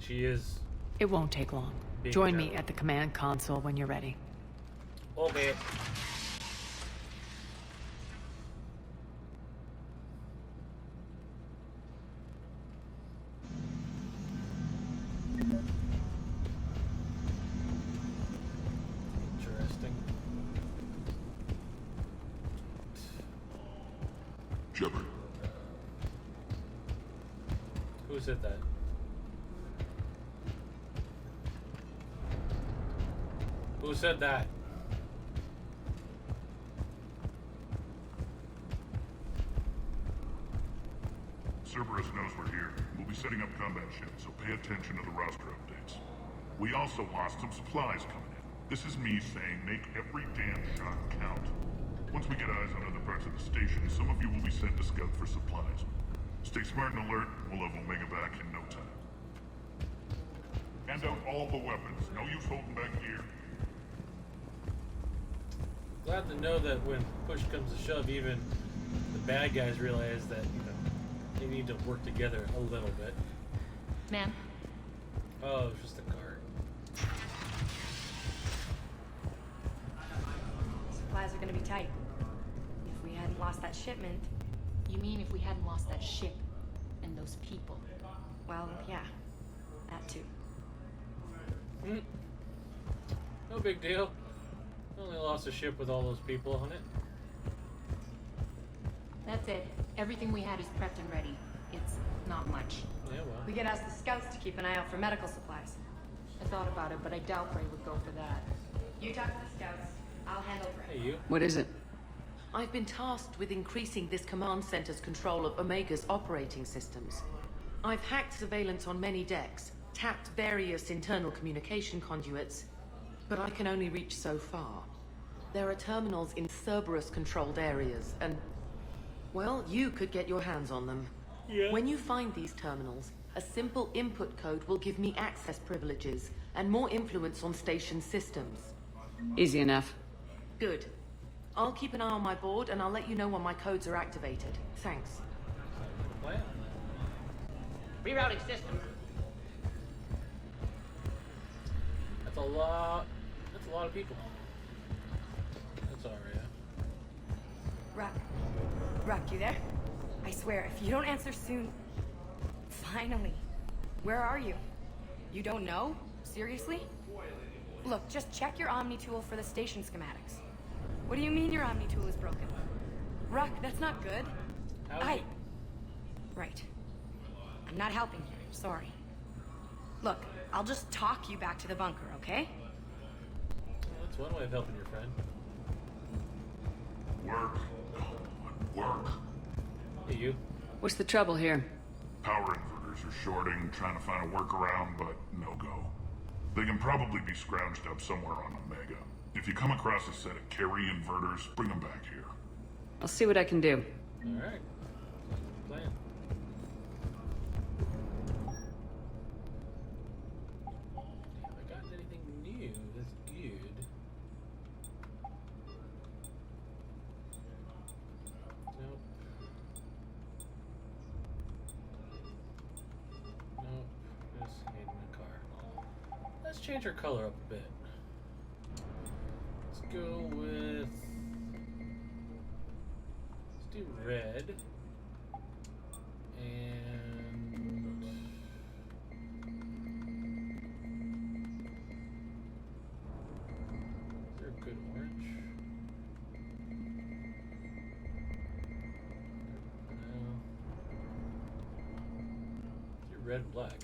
she is. It won't take long. Being Join me general. at the command console when you're ready. Okay. Interesting. Shepard, Who said that? Who said that? Cerberus knows we're here. We'll be setting up combat ships, so pay attention to the roster updates. We also lost some supplies coming in. This is me saying make every damn shot count. Once we get eyes on other parts of the station, some of you will be sent to scout for supplies. Stay smart and alert, and we'll have Omega back in no time. Hand out all the weapons. No use holding back here. Glad to know that when push comes to shove, even the bad guys realize that, you know, they need to work together a little bit. Ma'am? Oh, it's just a cart. Supplies are gonna be tight. If we hadn't lost that shipment... You mean if we hadn't lost that ship and those people? Well, yeah. That too. No big deal. Only lost a ship with all those people on it. That's it. Everything we had is prepped and ready. It's not much. Yeah, well. We could ask the scouts to keep an eye out for medical supplies. I thought about it, but I doubt Ray would go for that. You talk to the scouts. I'll handle Ray. Hey, you. What is it? I've been tasked with increasing this command center's control of Omega's operating systems. I've hacked surveillance on many decks, tapped various internal communication conduits, but I can only reach so far. There are terminals in Cerberus-controlled areas, and, well, you could get your hands on them. Yeah. When you find these terminals, a simple input code will give me access privileges and more influence on station systems. Easy enough. Good. I'll keep an eye on my board, and I'll let you know when my codes are activated. Thanks. Plan. Rerouting system. That's a lot. That's a lot of people. That's Aria. Rock, you there? I swear, if you don't answer soon... Finally. Where are you? You don't know? Seriously? Look, just check your Omni tool for the station schematics. What do you mean your Omni tool is broken? Rock, that's not good. Right. I'm not helping here, sorry. Look, I'll just talk you back to the bunker, okay? Well, that's one way of helping your friend. Work. Work. Hey, you. What's the trouble here? Power inverters are shorting, trying to find a workaround, but no go. They can probably be scrounged up somewhere on Omega. If you come across a set of carry inverters, bring them back here. I'll see what I can do. Alright. Plan. Have I gotten anything new that's good? Nope. Nope. Just hiding a car. Let's change her color up a bit. Let's go with... Let's do red. And... Is there a good orange? No. Let's do red and black.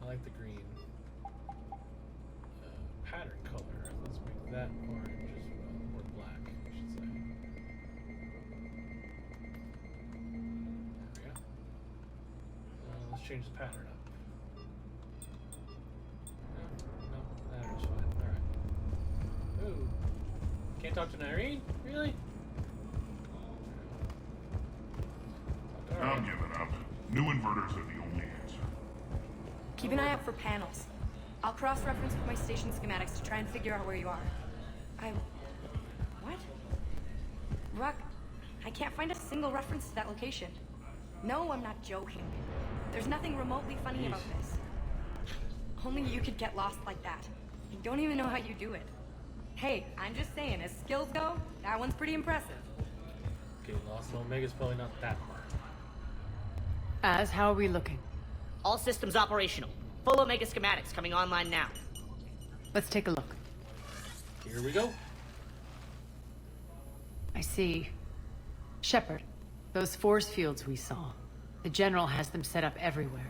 I like the green. Pattern color. Let's make that orange as well. Or black, I should say. There we go. Let's change the pattern up. No, pattern's fine. Alright. Ooh. Can't talk to Nyreen? Really? I'm giving up. New inverters are the only answer. Keep an eye out for panels. I'll cross-reference with my station schematics to try and figure out where you are. What? Rock, I can't find a single reference to that location. No, I'm not joking. There's nothing remotely funny about this. Only you could get lost like that. I don't even know how you do it. Hey, I'm just saying, as skills go, that one's pretty impressive. Getting lost in Omega's probably not that hard. How are we looking? All systems operational. Full Omega schematics coming online now. Let's take a look. Here we go. I see. Shepard, those force fields we saw. The General has them set up everywhere.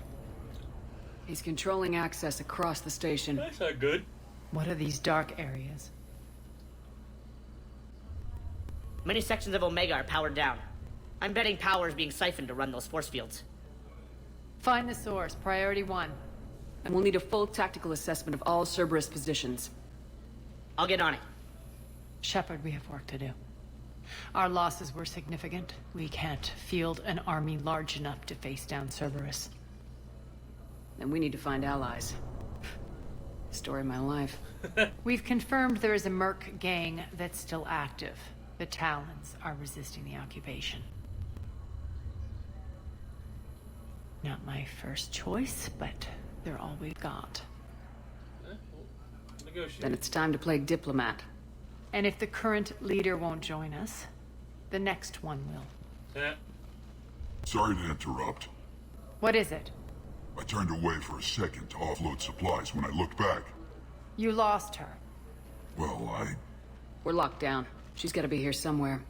He's controlling access across the station. That's not good. What are these dark areas? Many sections of Omega are powered down. I'm betting power is being siphoned to run those force fields. Find the source, priority 1. And we'll need a full tactical assessment of all Cerberus positions. I'll get on it. Shepard, we have work to do. Our losses were significant. We can't field an army large enough to face down Cerberus. And we need to find allies. Story of my life. We've confirmed there is a merc gang that's still active. The Talons are resisting the occupation. Not my first choice, but they're all we've got. Then it's time to play diplomat. And if the current leader won't join us, the next one will. Yeah. Sorry to interrupt. What is it? I turned away for a second to offload supplies. When I looked back, You lost her. well, We're locked down. She's got to be here somewhere.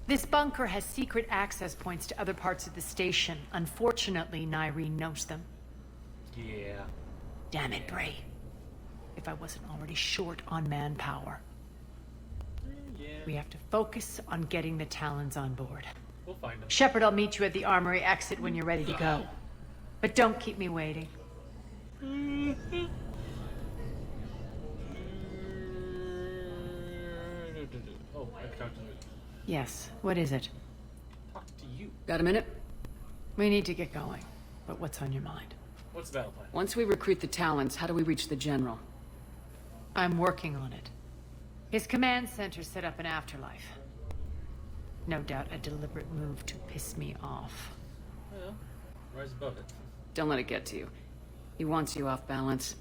This bunker has secret access points to other parts of the station. Unfortunately, Nyreen knows them. Yeah. Damn it, Bray. If I wasn't already short on manpower. Yeah. We have to focus on getting the Talons on board. We'll find them. Shepard, I'll meet you at the armory exit when you're ready to go. But don't keep me waiting. Oh, I can talk to you. Yes, what is it? Talk to you. Got a minute? We need to get going. But what's on your mind? What's the battle plan? Once we recruit the Talons, how do we reach the General? I'm working on it. His command center set up an afterlife. No doubt a deliberate move to piss me off. Well, rise above it. Don't let it get to you. He wants you off balance.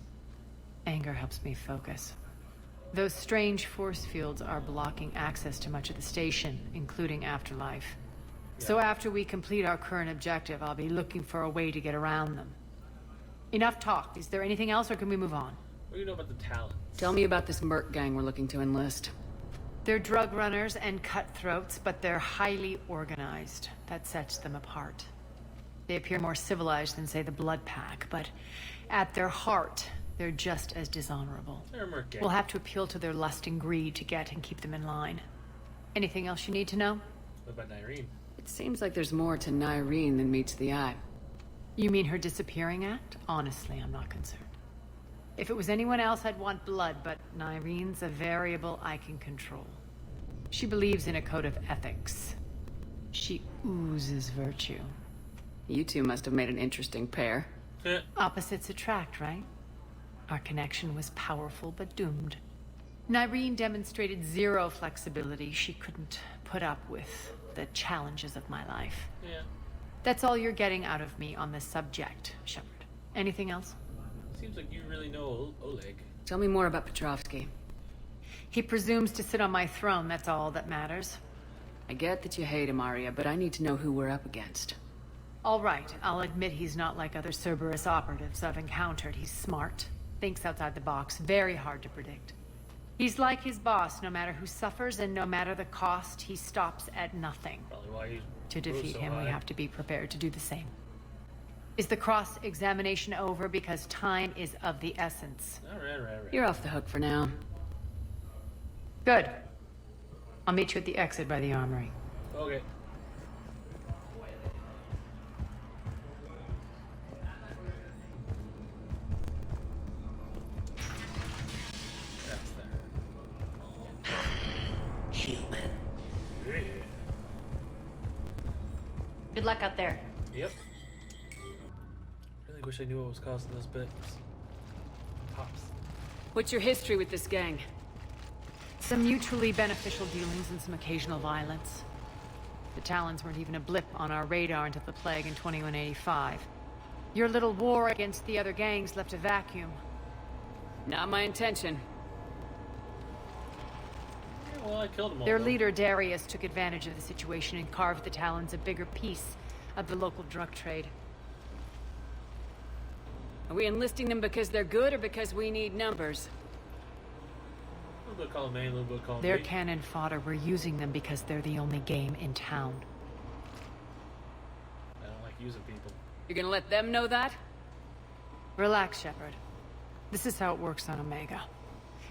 Anger helps me focus. Those strange force fields are blocking access to much of the station, including Afterlife. Yeah. So after we complete our current objective, I'll be looking for a way to get around them. Enough talk. Is there anything else, or can we move on? What do you know about the Talons? Tell me about this merc gang we're looking to enlist. They're drug runners and cutthroats, but they're highly organized. That sets them apart. They appear more civilized than, say, the Blood Pack, but at their heart, they're just as dishonorable. They're a merc gang. We'll have to appeal to their lust and greed to get and keep them in line. Anything else you need to know? What about Nyreen? It seems like there's more to Nyreen than meets the eye. You mean her disappearing act? Honestly, I'm not concerned. If it was anyone else, I'd want blood, but Nyreen's a variable I can control. She believes in a code of ethics. She oozes virtue. You two must have made an interesting pair. Opposites attract, right? Our connection was powerful but doomed. Nyreen demonstrated zero flexibility. She couldn't put up with the challenges of my life. Yeah. That's all you're getting out of me on this subject, Shepard. Anything else? Seems like you really know Oleg. Tell me more about Petrovsky. He presumes to sit on my throne, that's all that matters. I get that you hate him, Aria, but I need to know who we're up against. All right, I'll admit he's not like other Cerberus operatives I've encountered. He's smart, thinks outside the box, very hard to predict. He's like his boss, no matter who suffers and no matter the cost, he stops at nothing. Probably why he To defeat so him, high. we have to be prepared to do the same. Is the cross-examination over? Because time is of the essence. Right. You're off the hook for now. Good. I'll meet you at the exit by the armory. Okay. That's that. Human. Yeah. Good luck out there. Yep. Really wish I knew what was causing those bits. Pops. What's your history with this gang? Some mutually beneficial dealings and some occasional violence. The Talons weren't even a blip on our radar until the plague in 2185. Your little war against the other gangs left a vacuum. Not my intention. Yeah, well, I killed them all. Their leader, Darius, took advantage of the situation and carved the Talons a bigger piece of the local drug trade. Are we enlisting them because they're good or because we need numbers? A little bit of column A, a little bit of column B. They're cannon fodder. We're using them because they're the only game in town. I don't like using people. You're gonna let them know that? Relax, Shepard. This is how it works on Omega.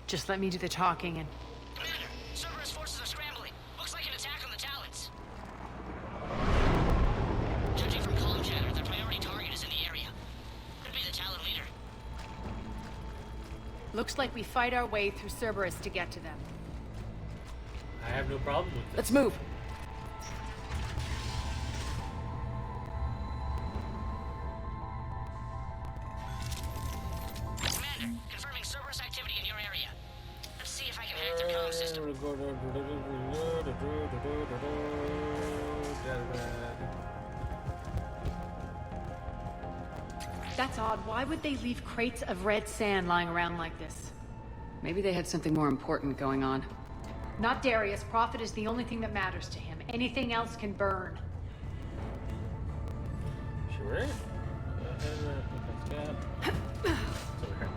Just let me do the talking and... Commander, Cerberus forces are scrambling. Looks like an attack on the Talons. Judging from column chatter, their priority target is in the area. Could be the Talon leader. Looks like we fight our way through Cerberus to get to them. I have no problem with this. Let's move. Commander, confirming Cerberus activity in your area. Let's see if I can hack their comm system. That's odd. Why would they leave crates of red sand lying around like this? Maybe they had something more important going on. Not Darius. Profit is the only thing that matters to him. Anything else can burn. Sure. It's over here.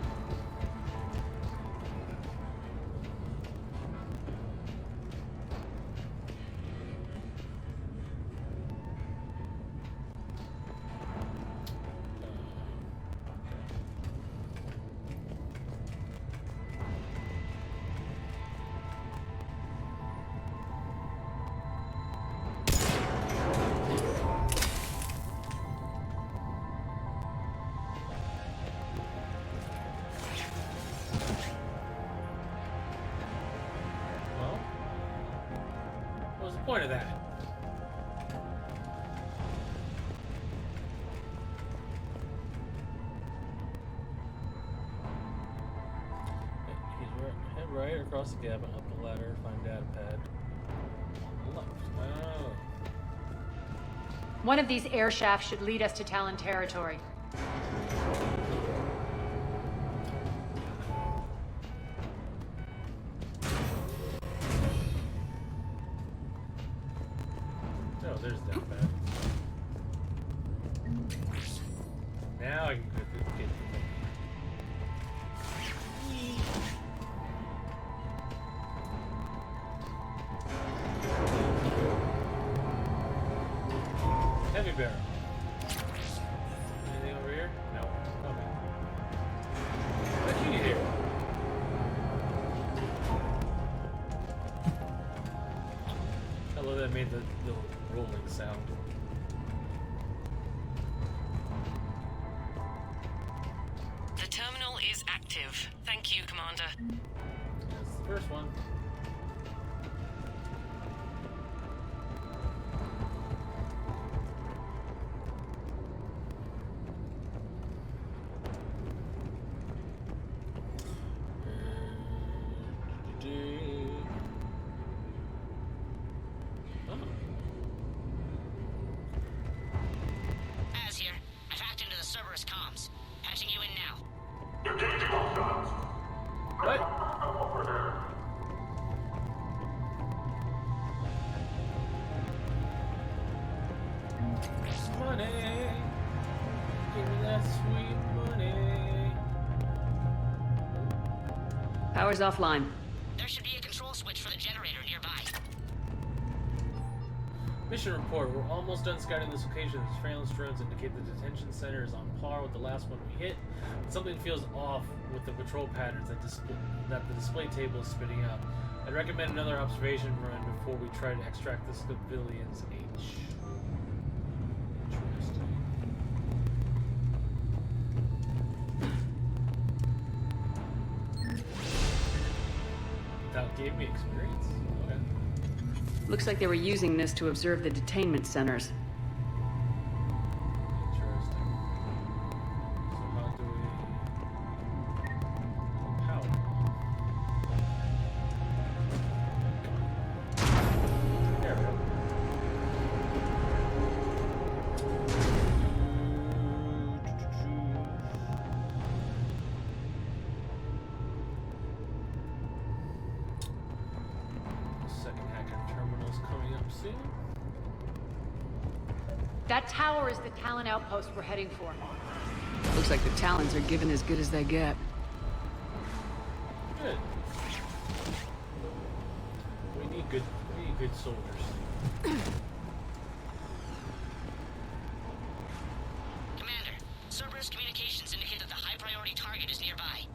Point of that. Head right across the cabin, up the ladder, find data pad. Left. Oh. One of these air shafts should lead us to Talon territory. There's that bad. Now I can get the thing. Heavy barrel. Anything over here? No. Okay. What'd you hear? I love that made the rolling sound. The terminal is active. Thank you, Commander. That's the first one. Power's offline. There should be a control switch for the generator nearby. Mission report. We're almost done scouting this location. The surveillance drones indicate the detention center is on par with the last one we hit. But something feels off with the patrol patterns that the display table is spitting out. I'd recommend another observation run before we try to extract the civilian's H. Interesting. That gave me experience. Okay. Looks like they were using this to observe the detainment centers. Interesting. So how do we... How? There we go. Terminal's coming up soon. That tower is the Talon outpost we're heading for. Looks like the Talons are giving as good as they get. Good. We need good soldiers. Commander, Cerberus communications indicate that the high-priority target is nearby.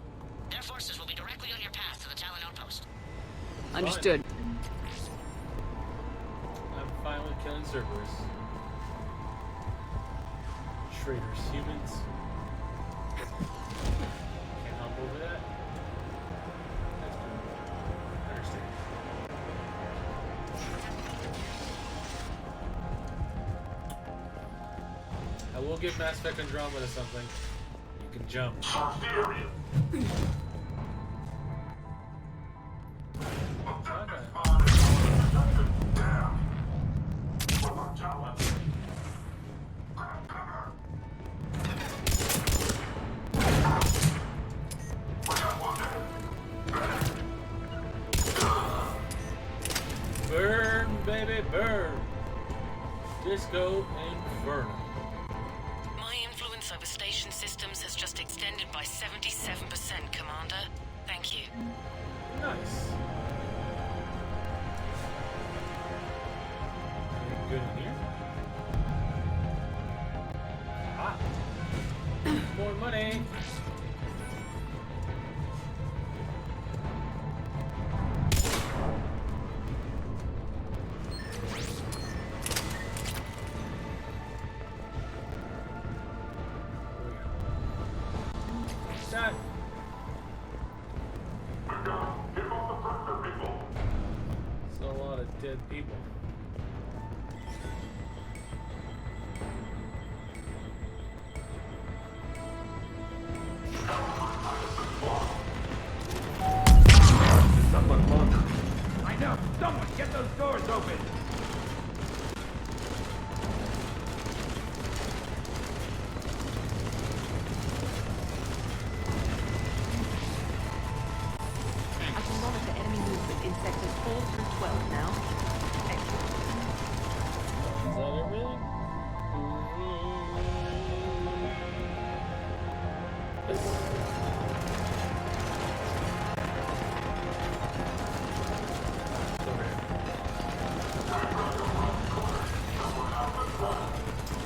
Their forces will be directly on your path to the Talon outpost. Understood. I'm fine with killing Cerberus. Traitors, humans. Can't hop over that. That's good. I understand. I will give Mass Effect Andromeda something. You can jump. Burn, baby, burn. Disco Inferno. My influence over station systems has just extended by 77%, Commander. Thank you. Nice. Anything good in here? Ah. More money. That. It's a lot of dead people. Someone look. I know. Someone get those doors open. I can monitor enemy movement in sectors 4 through 12 now. Excellent. Is that it, really?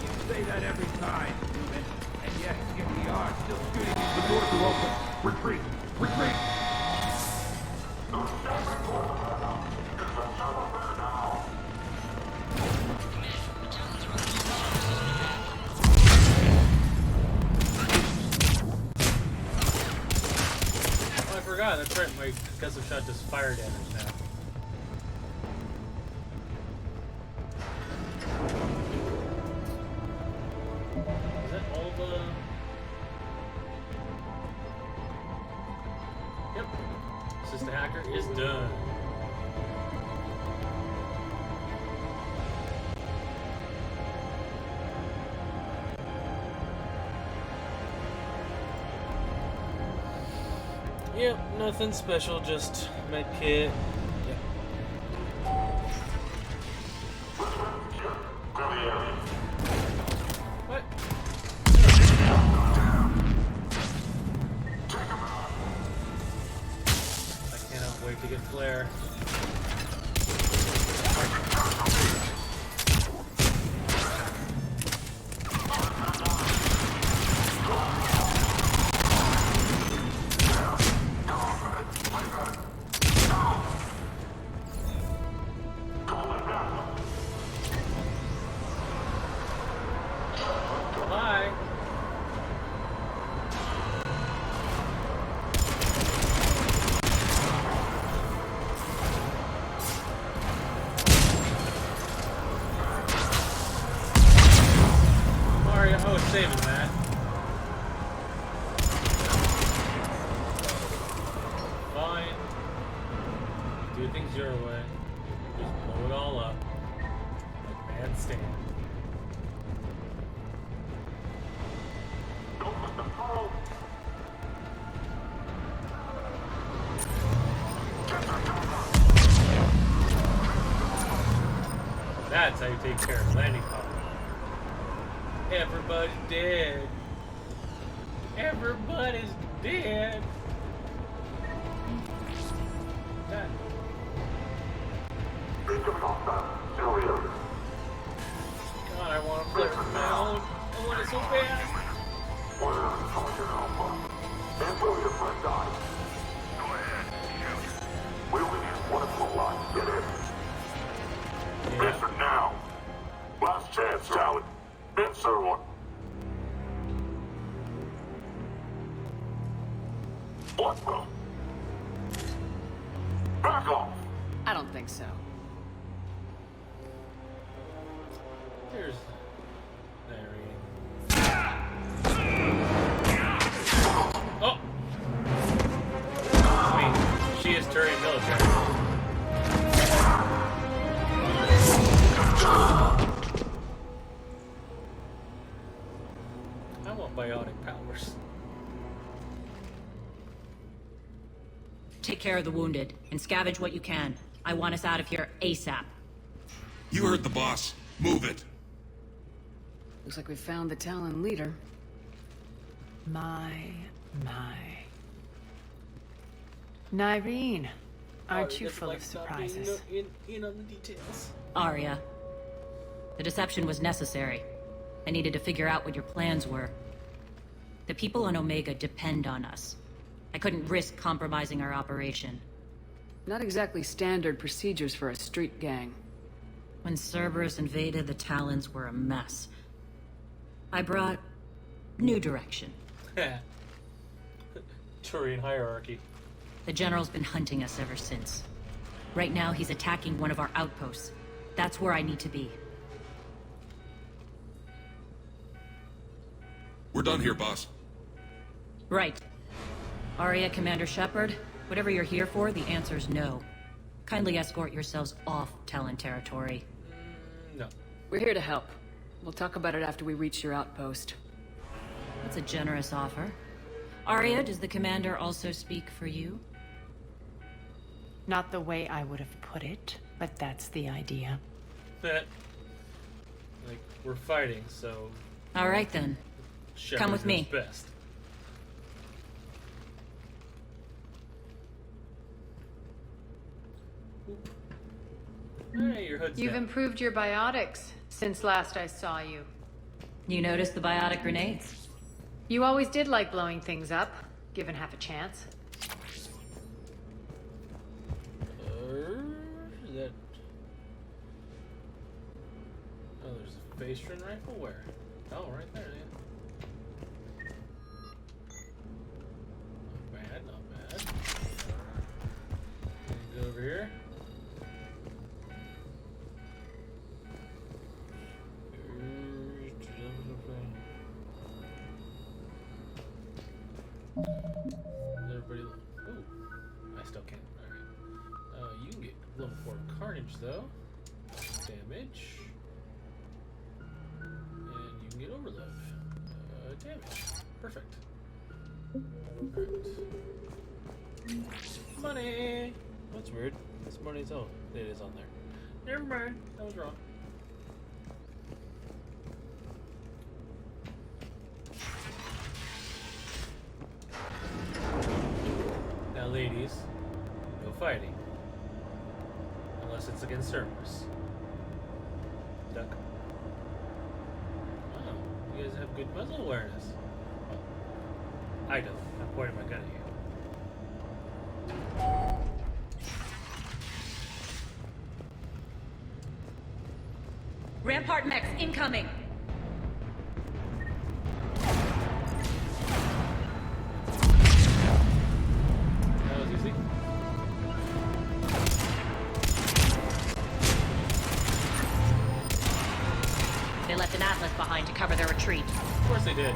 You say that every time, human. And yet, here we are, still shooting. The doors are open. Retreat! Retreat! Oh, I forgot. That's right. My concussive shot does fire damage now. Is that all the... Yep. Assist the hacker is done. Yep, nothing special, just med kit. Yep. What? I cannot wait to get flare. Bye. Aria, I was saving that. Fine. Do things your way. Just blow it all up. Like Mad Stan. take care of landing pod. Everybody's dead. Everybody's dead. Done. God, I want to play with my own. I want it so bad. We only need one of the lot. Get in. Answer now. Last chance, Talon. Answer one. What the? Back off. I don't think so. There's... There Oh! I mean, she is Turian military. I want biotic powers. Take care of the wounded, and scavenge what you can. I want us out of here ASAP. You heard the boss. Move it. Looks like we found the Talon leader. My. Nyreen, aren't you full of surprises? In on the details. Aria. The deception was necessary. I needed to figure out what your plans were. The people on Omega depend on us. I couldn't risk compromising our operation. Not exactly standard procedures for a street gang. When Cerberus invaded, the Talons were a mess. I brought new direction. Turian hierarchy. The General's been hunting us ever since. Right now, he's attacking one of our outposts. That's where I need to be. We're done here, boss. Right. Aria, Commander Shepard, whatever you're here for, the answer's no. Kindly escort yourselves off Talon territory. No. We're here to help. We'll talk about it after we reach your outpost. That's a generous offer. Aria, does the Commander also speak for you? Not the way I would have put it, but that's the idea. Like, we're fighting, so... All right, then. Shepard Come with me. knows best. Hey, your hood's You've down. improved your biotics since last I saw you. You noticed the biotic grenades? You always did like blowing things up, given half a chance. Is that... Oh, there's a Phastron rifle? Where? Oh, right there, yeah. Not bad, not bad. Go over here. Everybody, ooh, I still can't. Alright. You can get level 4 carnage though. Damage. And you can get overload. Damage. Perfect. Alright. Money! That's weird. This money's oh, it is on there. Never mind. I was wrong. Now, ladies, no fighting. Unless it's against Cerberus. Duck. Oh, you guys have good muzzle awareness. Well, I don't. I'm pointing my gun at you. Rampart mechs incoming! That was easy. They left an Atlas behind to cover their retreat. Of course they did.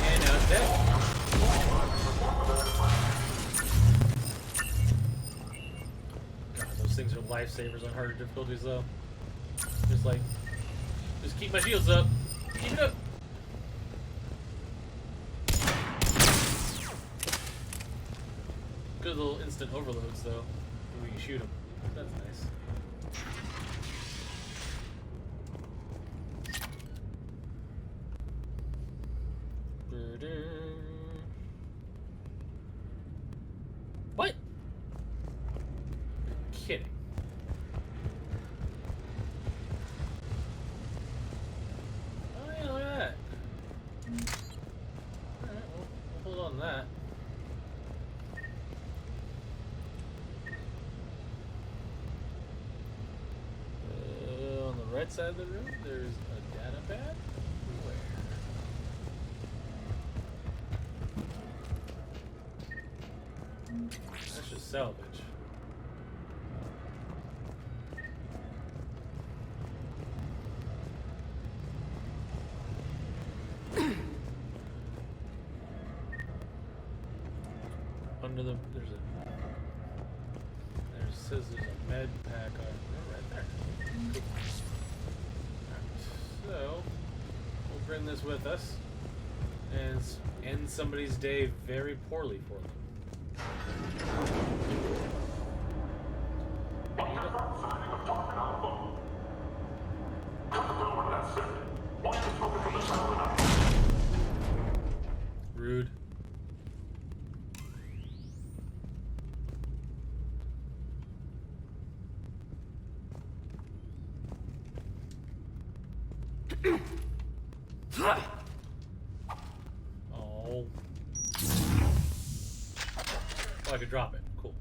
And now it's dead. God, those things are lifesavers on harder difficulties, though. Just like, just keep my shields up. Keep it up. Good little instant overloads, though. We can shoot him. That's nice. What? You're kidding. Oh yeah, look at that. Alright, we'll hold on to that. On the right side of the room, there's a data pad. Where? That's just salvage. Under the says there's a med pack right there. Cool. Right, so we'll bring this with us and end somebody's day very poorly for them. Rude. Oh. Oh, I could drop it. Cool.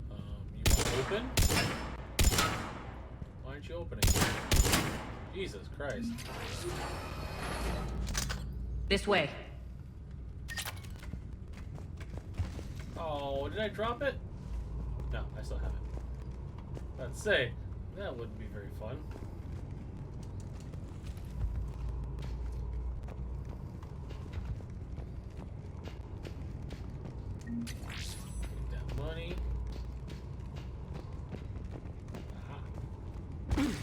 You want to open? Why aren't you opening? Jesus Christ. This way. Oh, did I drop it? No, I still have it. I'd say that wouldn't be very fun. Take that money. Aha. Oof.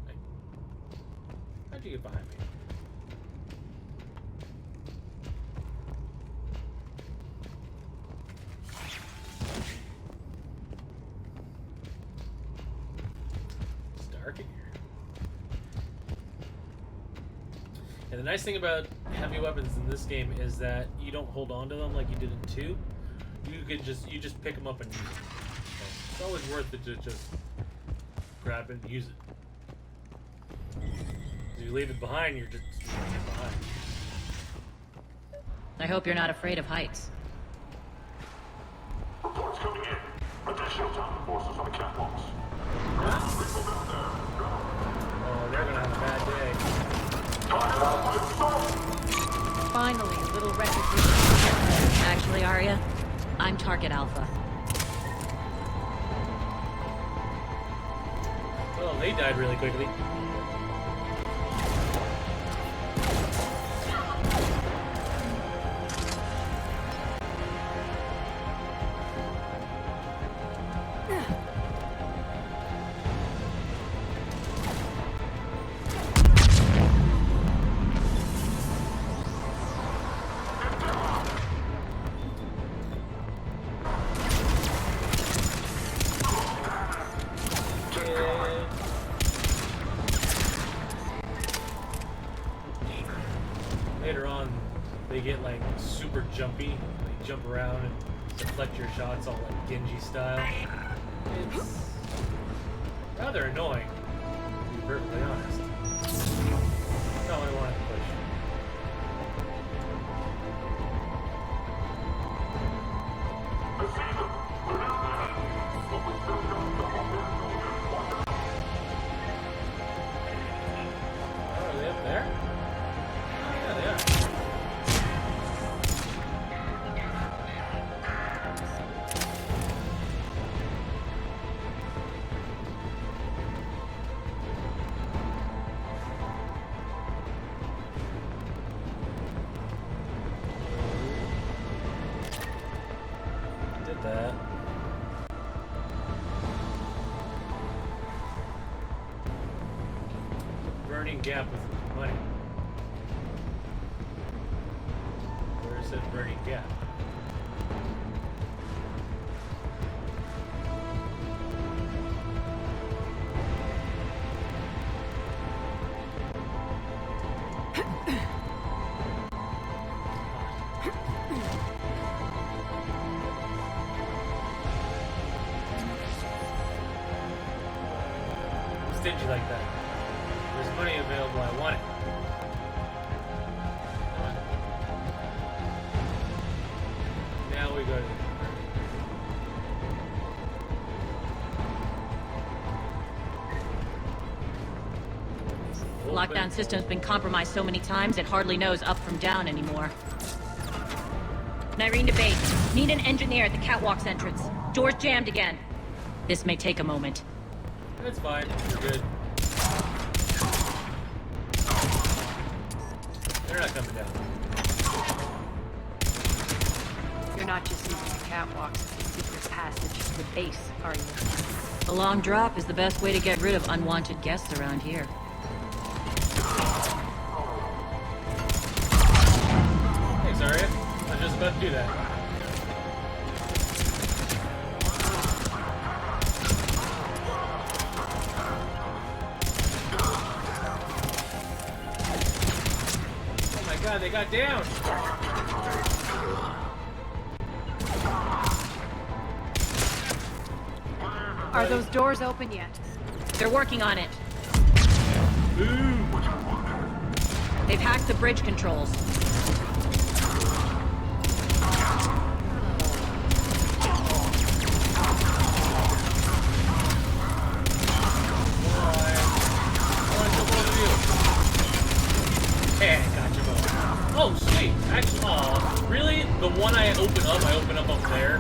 Hey. How'd you get behind me? And the nice thing about heavy weapons in this game is that you don't hold on to them like you did in 2. You just pick them up and use them. So it's always worth it to just grab it and use it. If you leave it behind, you're just behind. I hope you're not afraid of heights. Reports coming in. Additional task forces on the catwalks. Oh, they're gonna have a bad day. Finally, a little recognition. Actually, Aria, I'm Target Alpha. Well, they died really quickly. Later on, they get like super jumpy. They jump around and deflect your shots all like Genji style. It's rather annoying, to be perfectly honest. That's all I wanted to push. Oh, are they up there? Oh, yeah, they are. Did that. Burning gap with money. said burning gap. Stingy like that. There's money available, I want it. Come on. Now we go to the lockdown system's been compromised so many times it hardly knows up from down anymore. Nyreen to base. Need an engineer at the catwalk's entrance. Door's jammed again. This may take a moment. That's fine. We're good. They're not coming down. You're not just using the catwalks as a secret passage to the base, are you? A long drop is the best way to get rid of unwanted guests around here. Thanks, Aria. I was just about to do that. They got down. Are those doors open yet? They're working on it. Ooh. They've hacked the bridge controls. Oh, sweet. Actually, aw, really? The one I open up there?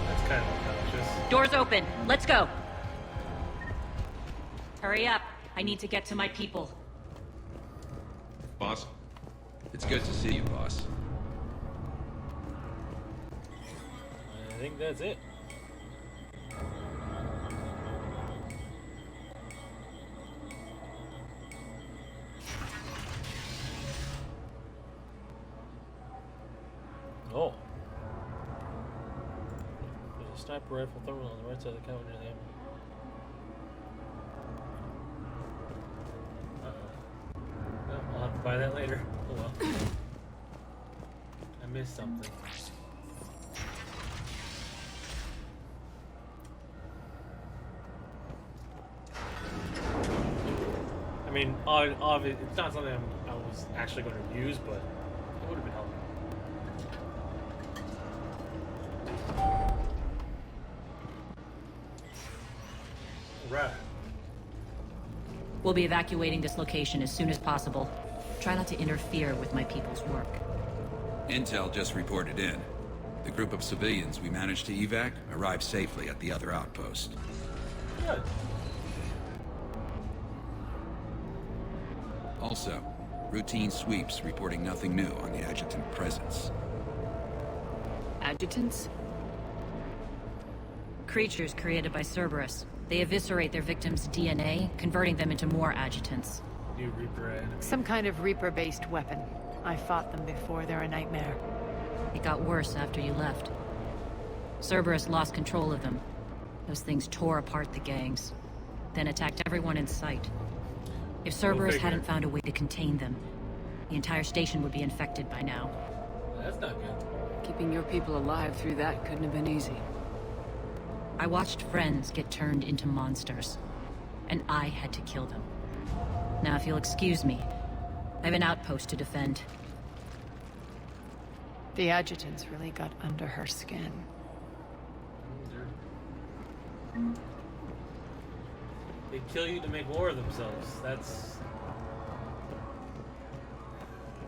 That's kind of obnoxious. Doors open. Let's go. Hurry up. I need to get to my people. Boss? It's good to see you, boss. I think that's it. Oh. There's a sniper rifle thermal on the right side of the counter near the ammo. Uh-oh. No, I'll have to buy that later. Oh well. I missed something. I mean, obviously, it's not something I was actually going to use, but it would have been helpful. Right. We'll be evacuating this location as soon as possible. Try not to interfere with my people's work. Intel just reported in. The group of civilians we managed to evac arrived safely at the other outpost. Good. Also, routine sweeps reporting nothing new on the adjutant presence. Adjutants? Creatures created by Cerberus. They eviscerate their victims' DNA, converting them into more adjutants. New Reaper ad. Some kind of Reaper-based weapon. I fought them before. They're a nightmare. It got worse after you left. Cerberus lost control of them. Those things tore apart the gangs, then attacked everyone in sight. If Cerberus hadn't found a way to contain them, the entire station would be infected by now. That's not good. Keeping your people alive through that couldn't have been easy. I watched friends get turned into monsters, and I had to kill them. Now, if you'll excuse me, I have an outpost to defend. The adjutants really got under her skin. They kill you to make more of themselves. That's...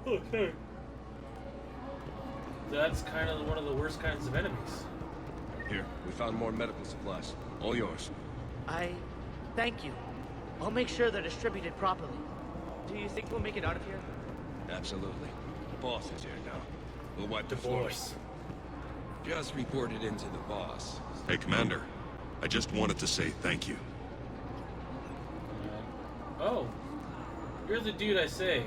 Oh, sorry. That's kind of one of the worst kinds of enemies. Here, we found more medical supplies. All yours. Thank you. I'll make sure they're distributed properly. Do you think we'll make it out of here? Absolutely. The boss is here now. We'll wipe the Divorce. Just reported into the boss. Hey, Commander. I just wanted to say thank you. Oh. You're the dude I saved.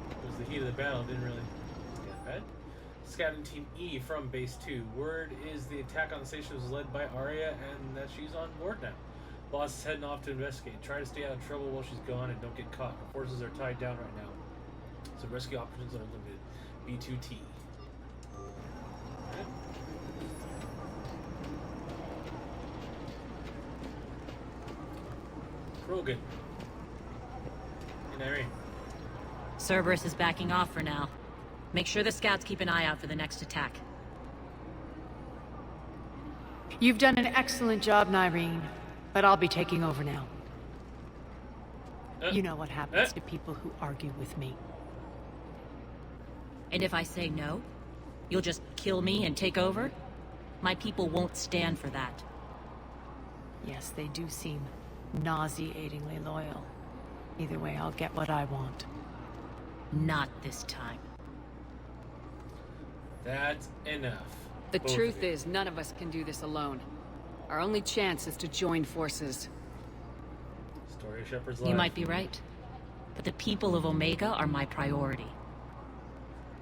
It was the heat of the battle, didn't really get bad. Scouting Team E from Base 2. Word is the attack on the station was led by Aria and that she's on board now. Boss is heading off to investigate. Try to stay out of trouble while she's gone and don't get caught. Her forces are tied down right now, so rescue options are limited. B2T. Okay. Krogan. And Irene. Cerberus is backing off for now. Make sure the scouts keep an eye out for the next attack. You've done an excellent job, Nyreen, but I'll be taking over now. You know what happens to people who argue with me. And if I say no, you'll just kill me and take over? My people won't stand for that. Yes, they do seem nauseatingly loyal. Either way, I'll get what I want. Not this time. That's enough. The truth is, none of us can do this alone. Our only chance is to join forces. Story of Shepherd's life. You might be right. But the people of Omega are my priority.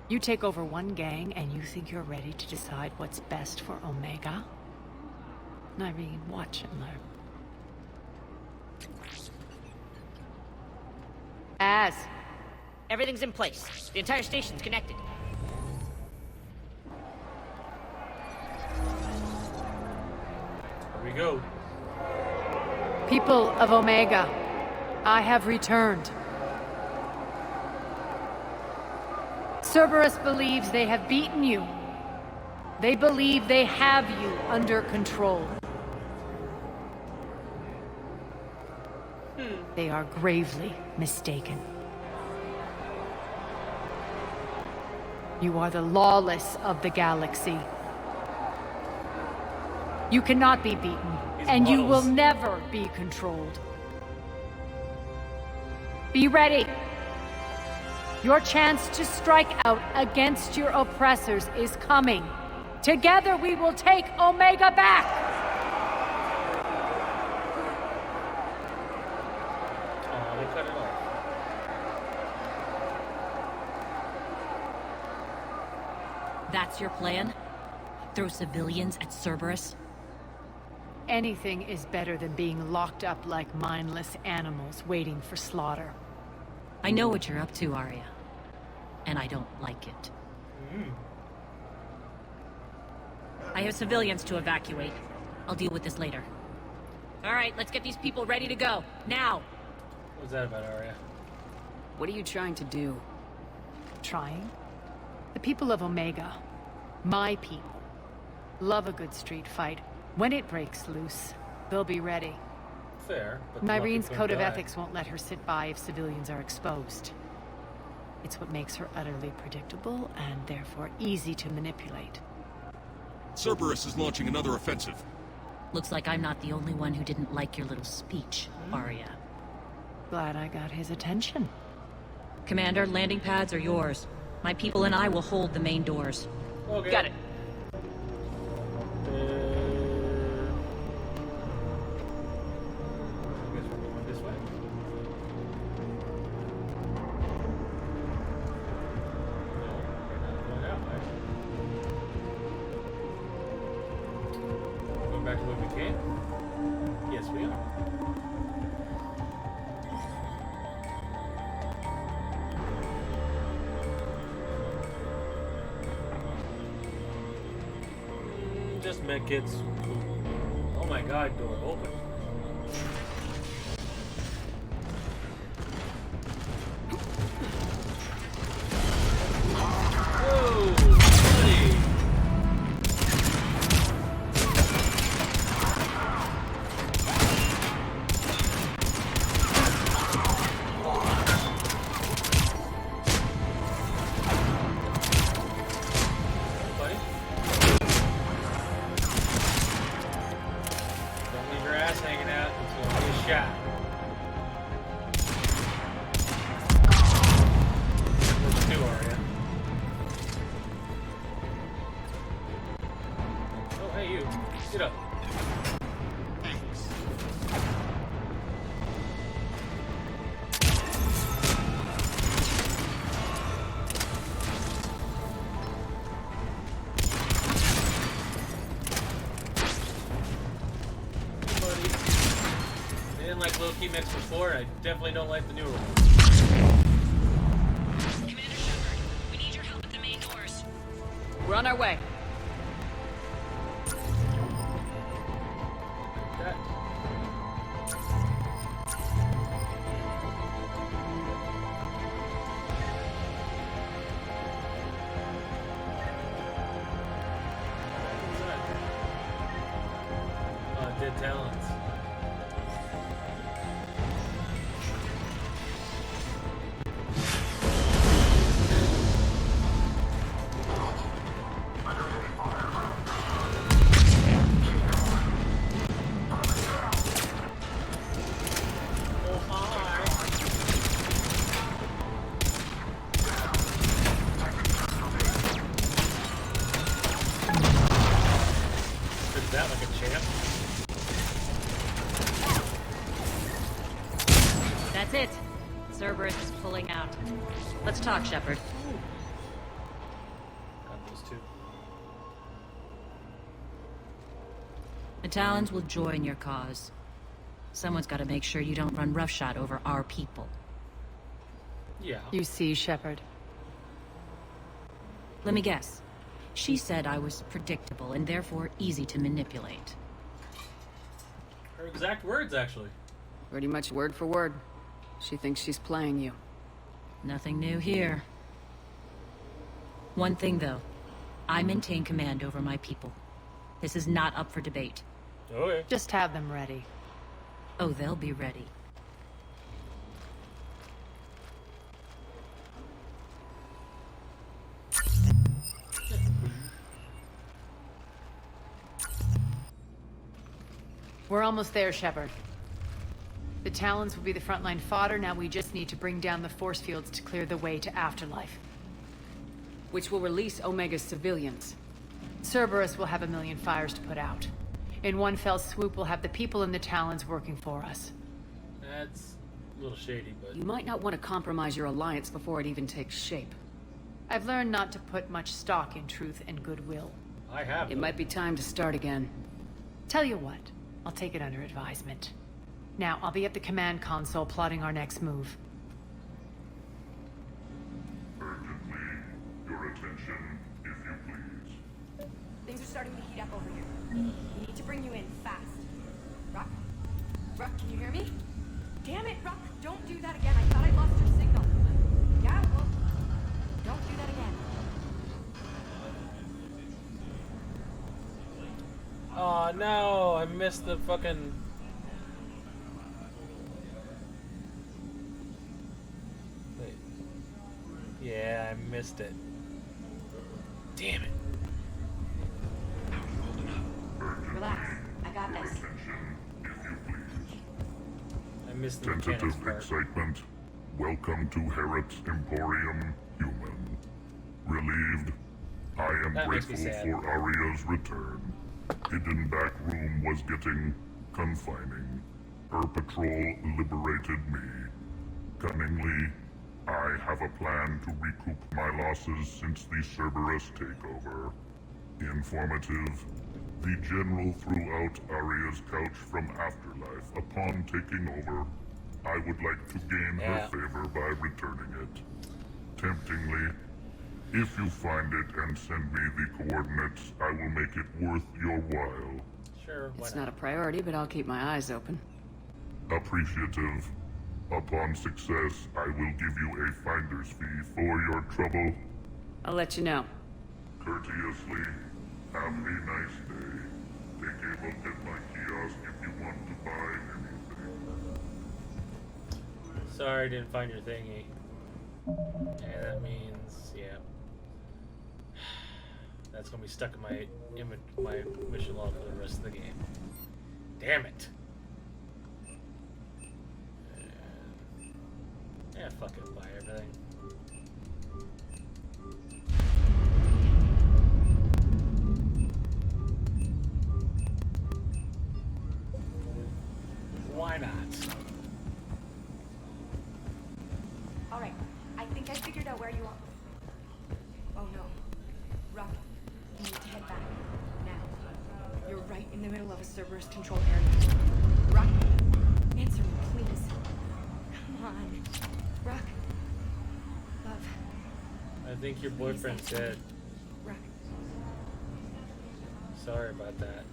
You take over one gang and you think you're ready to decide what's best for Omega? Nyreen, watch and learn. Everything's in place. The entire station's connected. Here we go. People of Omega, I have returned. Cerberus believes they have beaten you. They believe they have you under control. They are gravely mistaken. You are the lawless of the galaxy. You cannot be beaten, and you will never be controlled. Be ready. Your chance to strike out against your oppressors is coming. Together we will take Omega back! Oh, they cut it off. That's your plan? Throw civilians at Cerberus? Anything is better than being locked up like mindless animals waiting for slaughter. I know what you're up to, Aria. And I don't like it. I have civilians to evacuate. I'll deal with this later. Alright, let's get these people ready to go. Now! What was that about, Aria? What are you trying to do? Trying? The people of Omega, my people, love a good street fight. When it breaks loose, they'll be ready. Fair, but Nyreen's code of ethics won't let her sit by if civilians are exposed. It's what makes her utterly predictable and therefore easy to manipulate. Cerberus is launching another offensive. Looks like I'm not the only one who didn't like your little speech, Aria. Glad I got his attention. Commander, landing pads are yours. My people and I will hold the main doors. Okay. Got it. Back to where we came? Yes, we are. Just medkits. Oh my god, door open. Whoa, buddy. Get up. Like low-key mix before, I definitely don't like the newer one. Commander Shepard, we need your help at the main doors. We're on our way. Dead talents. That like a champ. That's it. Cerberus is pulling out. Let's talk, Shepard. Got those two. The Talons will join your cause. Someone's got to make sure you don't run roughshod over our people. Yeah. You see, Shepard. Let me guess. She said I was predictable and therefore easy to manipulate. Her exact words, actually. Pretty much word for word. She thinks she's playing you. Nothing new here. One thing, though. I maintain command over my people. This is not up for debate. Okay. Just have them ready. Oh, they'll be ready. We're almost there, Shepard. The Talons will be the frontline fodder. Now we just need to bring down the force fields to clear the way to Afterlife. Which will release Omega's civilians. Cerberus will have 1,000,000 fires to put out. In one fell swoop, we'll have the people in the Talons working for us. That's a little shady, but... You might not want to compromise your alliance before it even takes shape. I've learned not to put much stock in truth and goodwill. I have. It might be time to start again. Tell you what, I'll take it under advisement. Now, I'll be at the command console plotting our next move. Urgently, your attention, if you please. Things are starting to heat up over here. We need to bring you in fast. Rock? Rock, can you hear me? Damn it, Rock! Don't do that again. I thought I lost your signal. Yeah, well, don't do that again. Oh no, I missed the fucking... Wait. Yeah, I missed it. Damn it. Relax. I got this. I missed the mechanics Tentative part. excitement. Welcome to Herod's Emporium, human. Relieved, I am That makes me grateful sad. for Aria's return. Hidden back room was getting confining. Her patrol liberated me. Cunningly, I have a plan to recoup my losses since the Cerberus takeover. Informative. The General threw out Aria's couch from Afterlife. Upon taking over, I would like to gain her favor by returning it. Temptingly, if you find it and send me the coordinates, I will make it worth your while. Sure, why It's not a priority, but I'll keep my eyes open. Appreciative. Upon success, I will give you a finder's fee for your trouble. I'll let you know. Courteously, have a nice day. Take a look at my kiosk if you want to buy anything. Sorry, I didn't find your thingy. Yeah, that means, yeah. That's gonna be stuck in my mission log for the rest of the game. Damn it. Yeah, fuck it, buy everything. Why not? Alright, I think I figured out where you are. Oh no. Rock, you need to head back. Now. You're right in the middle of a Cerberus control area. Rock, answer me, please. Come on. Rock. Love. I think your boyfriend's dead. Rock. Sorry about that.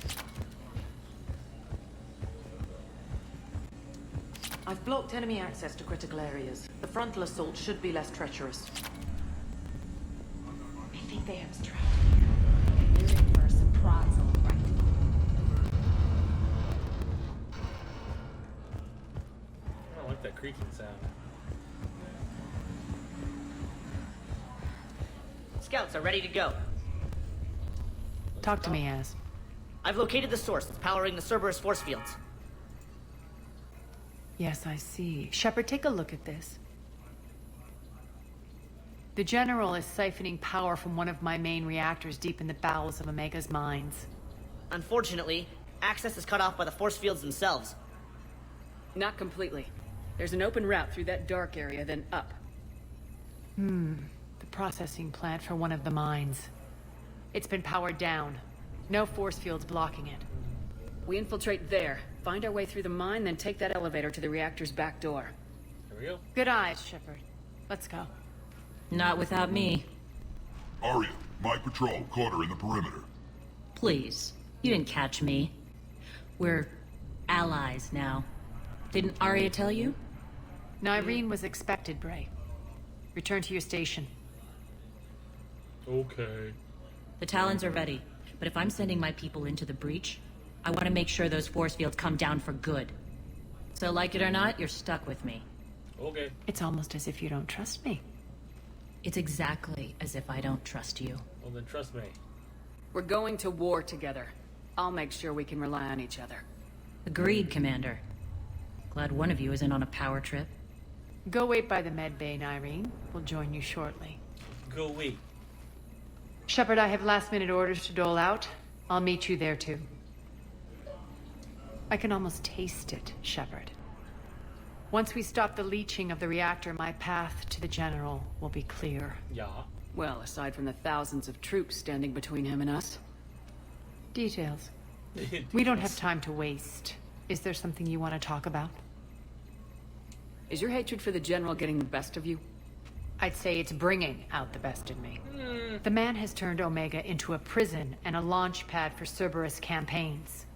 I've blocked enemy access to critical areas. The frontal assault should be less treacherous. I think they have us trapped here. They're in for a surprise, all right. I don't like that creaking sound. Scouts are ready to go. Talk to me, Az. I've located the source that's powering the Cerberus force fields. Yes, I see. Shepard, take a look at this. The General is siphoning power from one of my main reactors deep in the bowels of Omega's mines. Unfortunately, access is cut off by the force fields themselves. Not completely. There's an open route through that dark area, then up. The processing plant for one of the mines. It's been powered down. No force fields blocking it. We infiltrate there, find our way through the mine, then take that elevator to the reactor's back door. Here we go. Good eyes, Shepard. Let's go. Not without me. Aria, my patrol caught her in the perimeter. Please. You didn't catch me. We're allies now. Didn't Aria tell you? Nyreen was expected, Bray. Return to your station. Okay. The Talons are ready, but if I'm sending my people into the breach, I want to make sure those force fields come down for good. So like it or not, you're stuck with me. Okay. It's almost as if you don't trust me. It's exactly as if I don't trust you. Well then trust me. We're going to war together. I'll make sure we can rely on each other. Agreed, Commander. Glad one of you isn't on a power trip. Go wait by the med bay, Nyreen. We'll join you shortly. Go wait. Shepard, I have last-minute orders to dole out. I'll meet you there, too. I can almost taste it, Shepard. Once we stop the leaching of the reactor, my path to the General will be clear. Yeah. Well, aside from the thousands of troops standing between him and us. Details. We don't have time to waste. Is there something you want to talk about? Is your hatred for the General getting the best of you? I'd say it's bringing out the best in me. The man has turned Omega into a prison and a launch pad for Cerberus campaigns.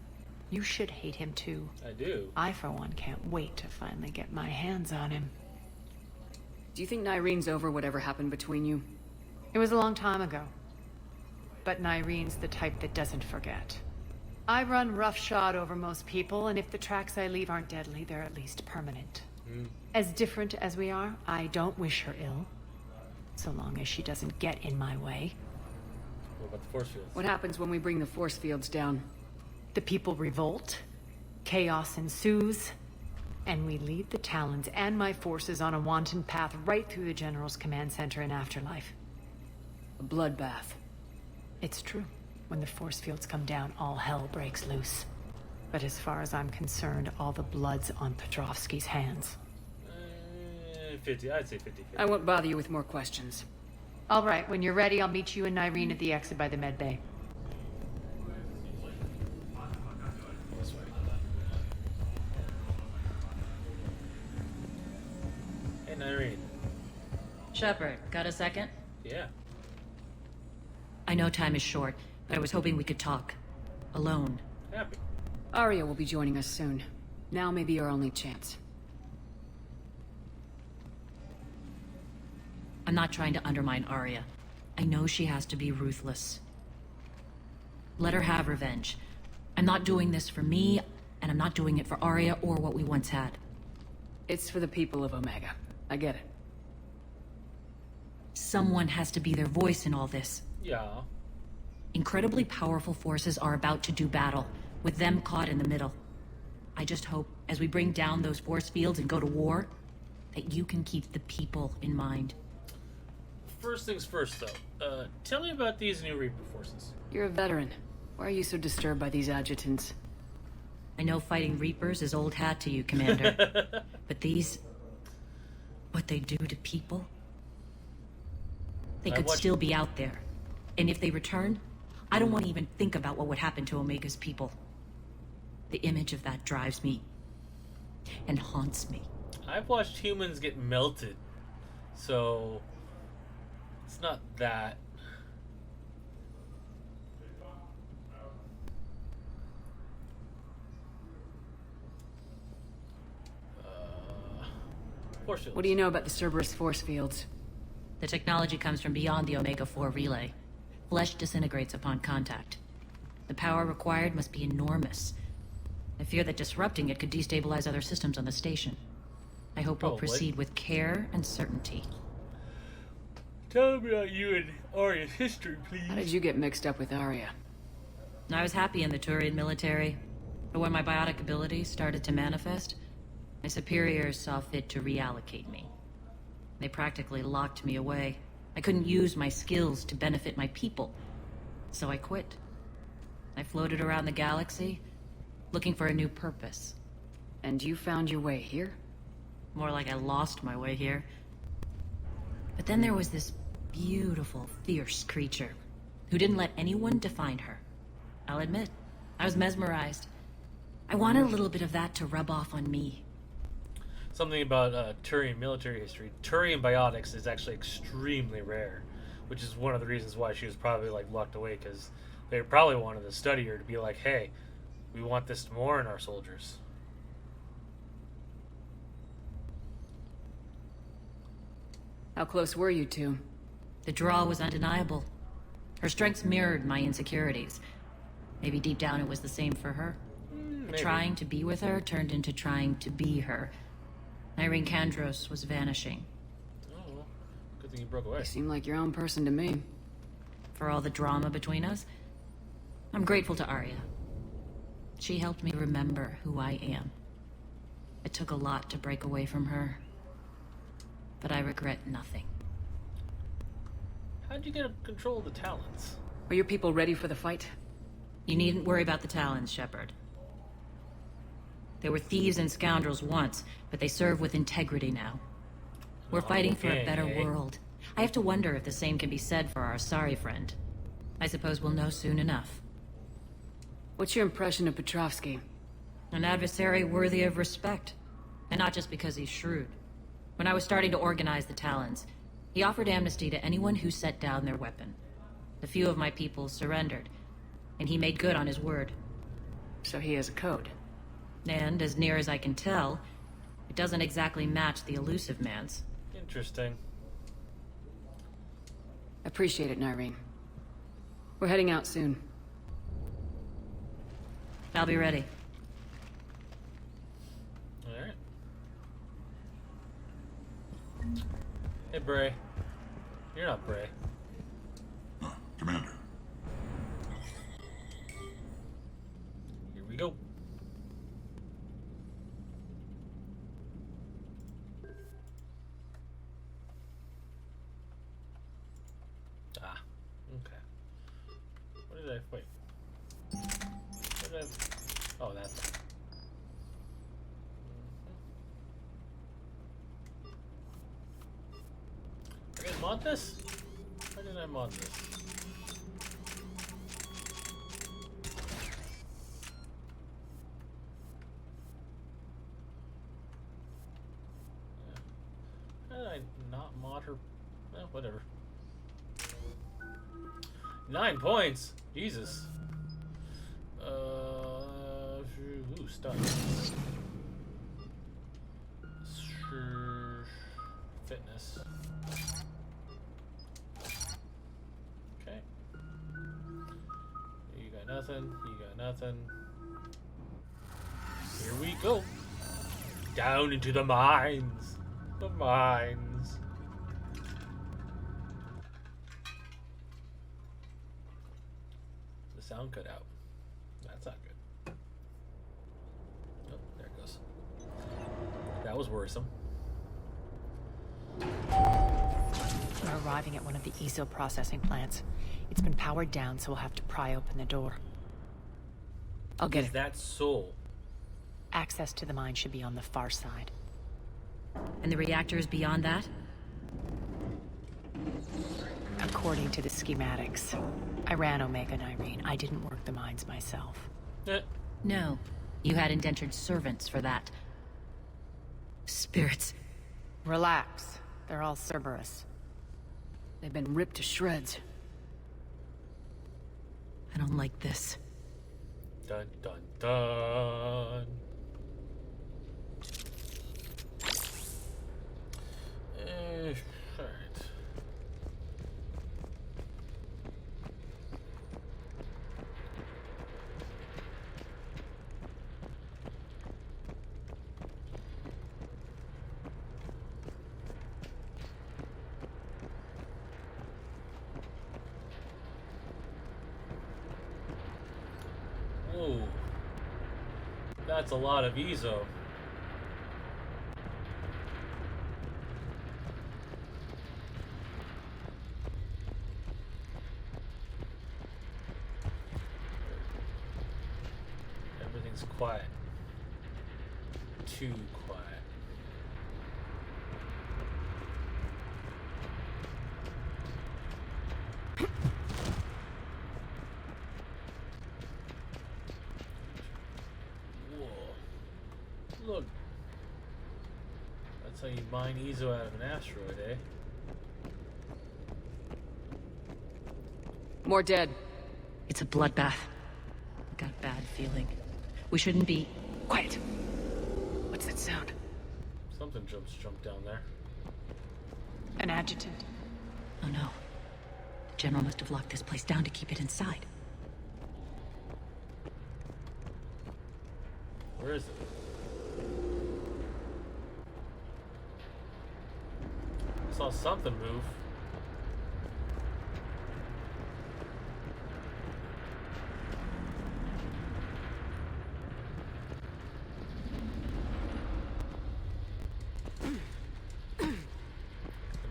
You should hate him too. I do. I, for one, can't wait to finally get my hands on him. Do you think Nyreen's over whatever happened between you? It was a long time ago. But Nyreen's the type that doesn't forget. I run roughshod over most people, and if the tracks I leave aren't deadly, they're at least permanent. As different as we are, I don't wish her ill. So long as she doesn't get in my way. What about the force fields? What happens when we bring the force fields down? The people revolt, chaos ensues, and we lead the Talons and my forces on a wanton path right through the General's command center and afterlife. A bloodbath. It's true. When the force fields come down, all hell breaks loose. But as far as I'm concerned, all the blood's on Petrovsky's hands. 50. I'd say 50-50. I won't bother you with more questions. All right, when you're ready, I'll meet you and Nyreen at the exit by the med bay. Hey, Nyreen. Shepard, got a second? Yeah. I know time is short, but I was hoping we could talk. Alone. Happy. Aria will be joining us soon. Now may be our only chance. I'm not trying to undermine Aria. I know she has to be ruthless. Let her have revenge. I'm not doing this for me, and I'm not doing it for Aria or what we once had. It's for the people of Omega. I get it. Someone has to be their voice in all this. Yeah. Incredibly powerful forces are about to do battle, with them caught in the middle. I just hope, as we bring down those force fields and go to war, that you can keep the people in mind. First things first, though. Tell me about these new Reaper forces. You're a veteran. Why are you so disturbed by these adjutants? I know fighting Reapers is old hat to you, Commander. But these... what they do to people? They could still be out there. And if they return, I don't want to even think about what would happen to Omega's people. The image of that drives me and haunts me. I've watched humans get melted, so it's not that. What do you know about the Cerberus force fields? The technology comes from beyond the Omega-4 relay. Flesh disintegrates upon contact. The power required must be enormous. I fear that disrupting it could destabilize other systems on the station. I hope we'll proceed with care and certainty. Tell me about you and Aria's history, please. How did you get mixed up with Aria? I was happy in the Turian military, but when my biotic abilities started to manifest, my superiors saw fit to reallocate me. They practically locked me away. I couldn't use my skills to benefit my people, so I quit. I floated around the galaxy, looking for a new purpose. And you found your way here? More like I lost my way here. But then there was this beautiful, fierce creature who didn't let anyone define her. I'll admit, I was mesmerized. I wanted a little bit of that to rub off on me. Something about Turian military history. Turian biotics is actually extremely rare, which is one of the reasons why she was probably like locked away, because they probably wanted to study her to be like, hey, we want this more in our soldiers. How close were you two? The draw was undeniable. Her strengths mirrored my insecurities. Maybe deep down it was the same for her. But trying to be with her turned into trying to be her. Irene Kandros was vanishing. Oh, good thing you broke away. You seem like your own person to me. For all the drama between us, I'm grateful to Aria. She helped me remember who I am. It took a lot to break away from her, but I regret nothing. How'd you get control of the Talons? Are your people ready for the fight? You needn't worry about the Talons, Shepard. They were thieves and scoundrels once, but they serve with integrity now. We're fighting for a better world. I have to wonder if the same can be said for our Asari friend. I suppose we'll know soon enough. What's your impression of Petrovsky? An adversary worthy of respect. And not just because he's shrewd. When I was starting to organize the Talons, he offered amnesty to anyone who set down their weapon. A few of my people surrendered, and he made good on his word. So he has a code. And, as near as I can tell, it doesn't exactly match the Illusive man's. Interesting. Appreciate it, Nyreen. We're heading out soon. I'll be ready. Alright. Hey, Bray. You're not Bray. Commander. Here we go. Ah, okay. What did I... wait. What did I... oh, that's... Did I mod this? Why did I mod this? How did I not mod her? Eh, whatever. 9 points! Jesus. Ooh, stun. Fitness. Okay. You got nothing. You got nothing. Here we go. Down into the mines. The mines. The sound cut out. That's not good. Oh, there it goes. That was worrisome. We're arriving at one of the ESO processing plants. It's been powered down, so we'll have to pry open the door. I'll get it. Is that Soul? Access to the mine should be on the far side. And the reactors beyond that? According to the schematics. I ran Omega and Irene. I didn't work the mines myself. No. You had indentured servants for that. Spirits. Relax. They're all Cerberus. They've been ripped to shreds. I don't like this. Dun dun dun. Alright. Whoa. That's a lot of EZO. Everything's quiet. Too quiet. Look, that's how you mine EZO out of an asteroid, eh? More dead. It's a bloodbath. I got a bad feeling. We shouldn't be... Quiet. What's that sound? Something jumped down there. An adjutant. Oh no. The General must have locked this place down to keep it inside. Where is it? I saw something move. Can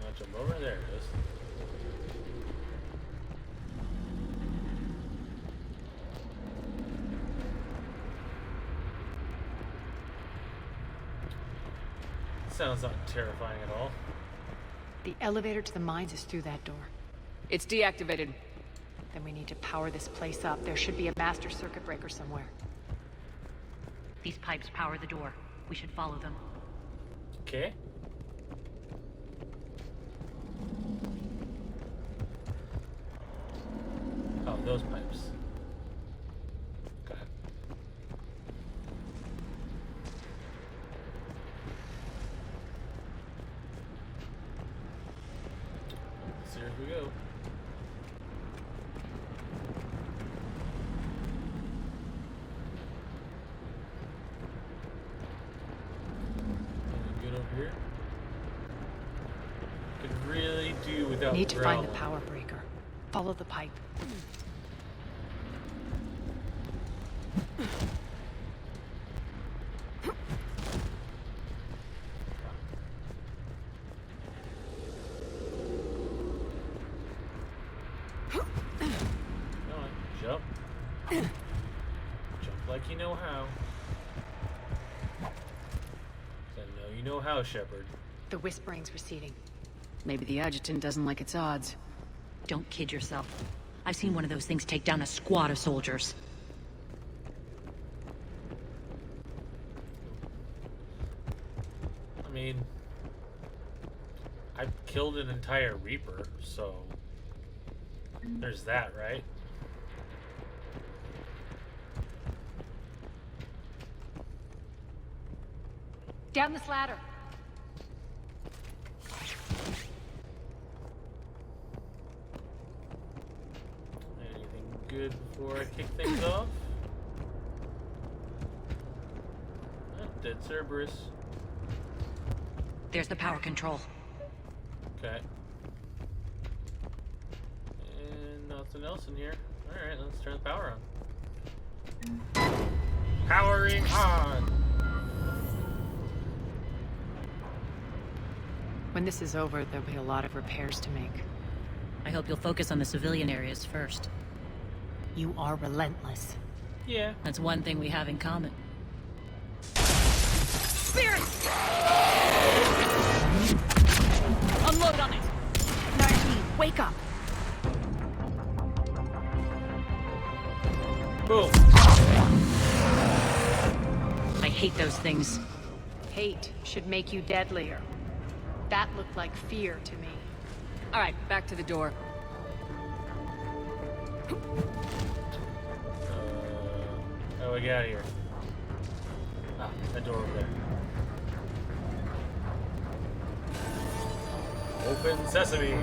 I jump over? There it is. Sounds not terrifying at all. The elevator to the mines is through that door. It's deactivated. Then we need to power this place up. There should be a master circuit breaker somewhere. These pipes power the door. We should follow them. Okay. Oh, those pipes. Okay. So here we go. Anything good over here? Could really do without Need to find the growling. power breaker. Follow the pipe. Come on, jump. Jump like you know how. 'Cause I know you know how, Shepard. The whispering's receding. Maybe the adjutant doesn't like its odds. Don't kid yourself. I've seen one of those things take down a squad of soldiers. I mean, I've killed an entire Reaper, so there's that, right? Down this ladder. Anything good before I kick things off? Oh, dead Cerberus. There's the power control. Okay. And nothing else in here. Alright, let's turn the power on. Powering on! When this is over, there'll be a lot of repairs to make. I hope you'll focus on the civilian areas first. You are relentless. Yeah. That's one thing we have in common. Spears! Unload on it! 19, wake up! Boom. I hate those things. Hate should make you deadlier. That looked like fear to me. All right, back to the door. How do we get out of here? Ah, that door over there. Open sesame.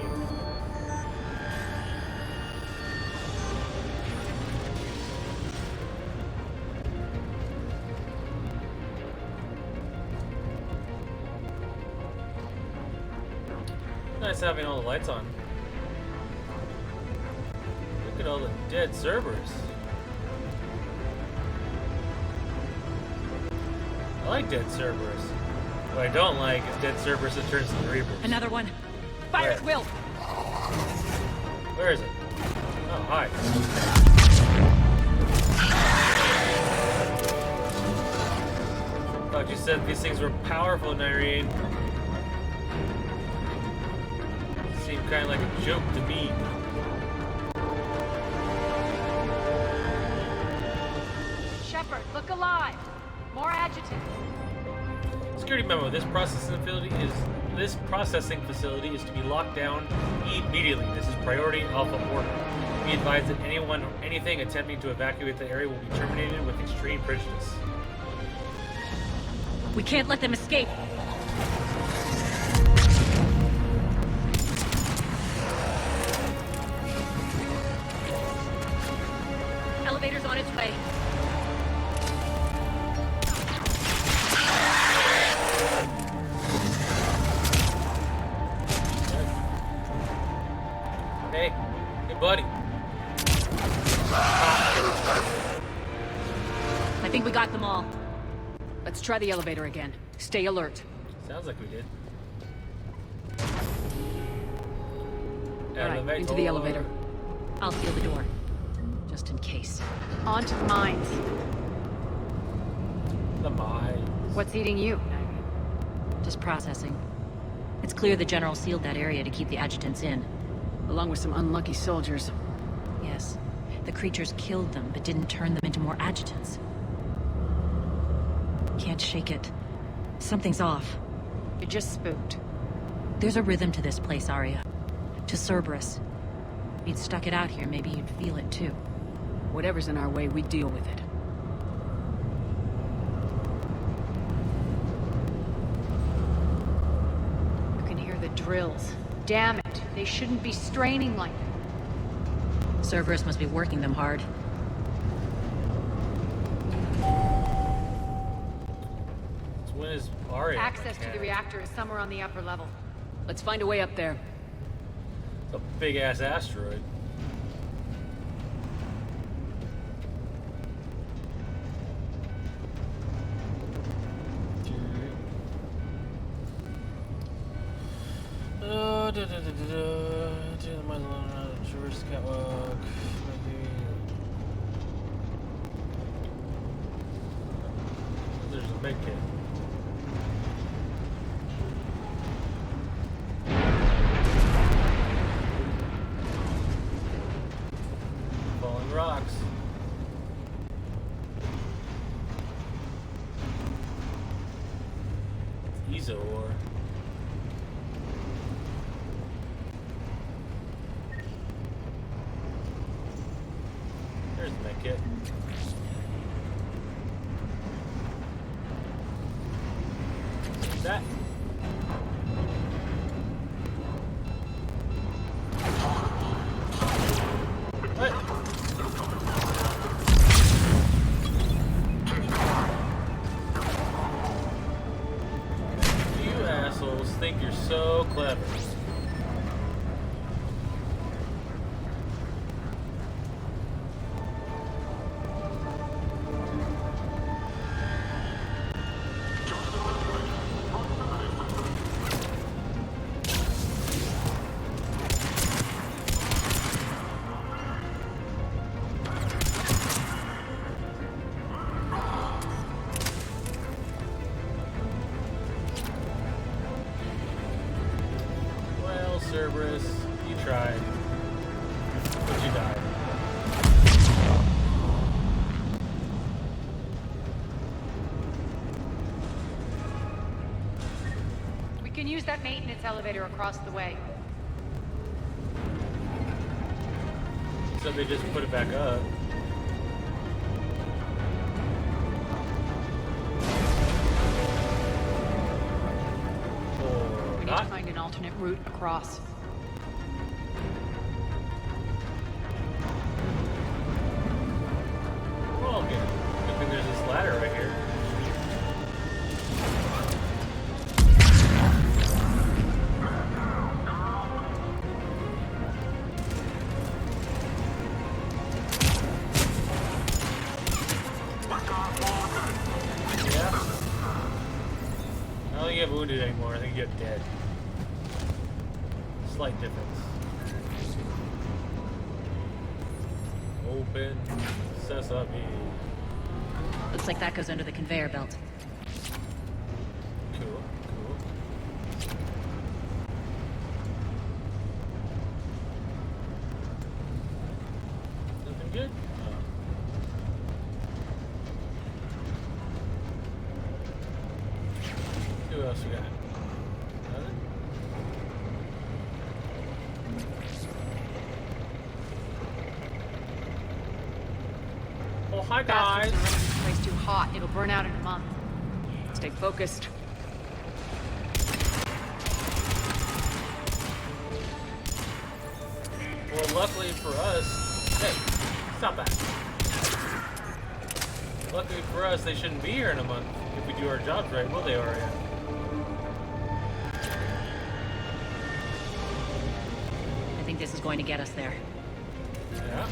Nice having all the lights on. Look at all the dead Cerberus. I like dead Cerberus. What I don't like is dead Cerberus that turns to the Reapers. Another one. Fire at will. Where is it? Oh, hi. Thought you said these things were powerful, Nyreen. Seemed kind of like a joke to me. Shepard, look alive. More adjutants. Security memo. This processing facility is to be locked down immediately. This is priority alpha order. Be advised that anyone or anything attempting to evacuate the area will be terminated with extreme prejudice. We can't let them escape. Elevator's on its way. Hey, buddy. I think we got them all. Let's try the elevator again. Stay alert. Sounds like we did. All right, into the elevator. I'll seal the door, just in case. On to the mines. The mines. What's eating you? Just processing. It's clear the General sealed that area to keep the adjutants in. Along with some unlucky soldiers. Yes. The creatures killed them, but didn't turn them into more adjutants. Can't shake it. Something's off. You're just spooked. There's a rhythm to this place, Aria. To Cerberus. If you'd stuck it out here, maybe you'd feel it too. Whatever's in our way, we deal with it. You can hear the drills. Damn it. They shouldn't be straining like that. Cerberus must be working them hard. When is Aria? Access to the reactor is somewhere on the upper level. Let's find a way up there. It's a big-ass asteroid. Traverse the catwalk. There's a med kit. Falling rocks. It's Ezo ore. There's the med kit. That. What? You assholes think you're so clever. tried. But you died. We can use that maintenance elevator across the way. So they just put it back up. We need to find an alternate route across. Well, good thing there's this ladder right here. I don't think you have wounded anymore. I think you have dead. Slight difference. Open sesame. Looks like that goes under the conveyor belt. Cool, cool. Nothing good? Who else we got? Nothing? Oh, hi guys! Bastards are running this place too hot. It'll burn out in a month. Stay focused. Well, luckily for us... Hey, stop that. Luckily for us, they shouldn't be here in a month. If we do our jobs right, will they, Aria? I think this is going to get us there. Yeah?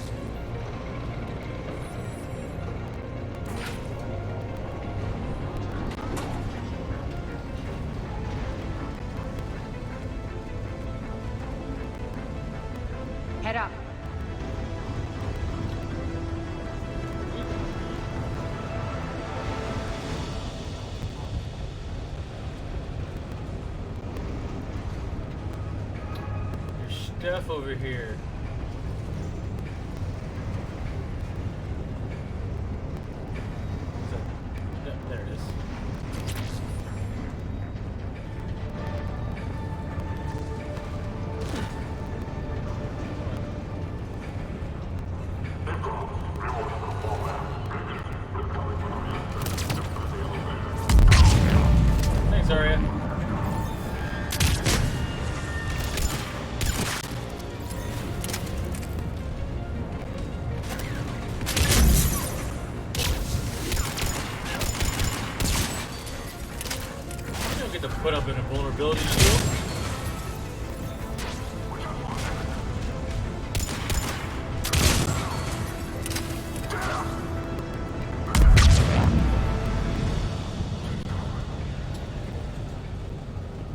Head up. There's stuff over here. There it is. Thanks, Aria. You don't get to put up an invulnerability shield.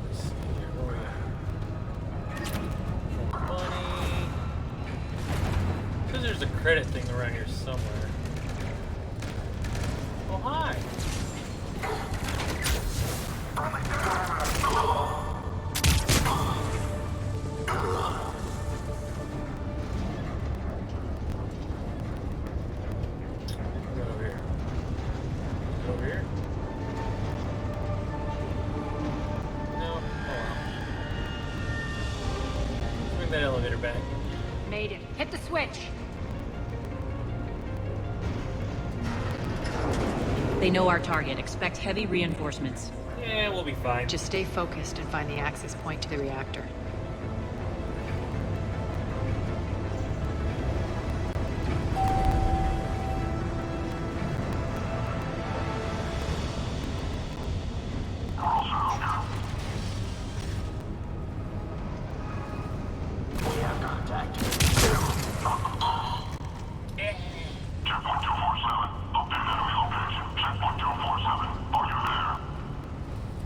Let's see here, where we at? Money. Says there's a credit thing around here somewhere. Oh, hi. Go over here. Go over here. No. Oh well. Bring that elevator back. Made it. Hit the switch. They know our target. Expect heavy reinforcements. Yeah, we'll be fine. Just stay focused and find the access point to the reactor.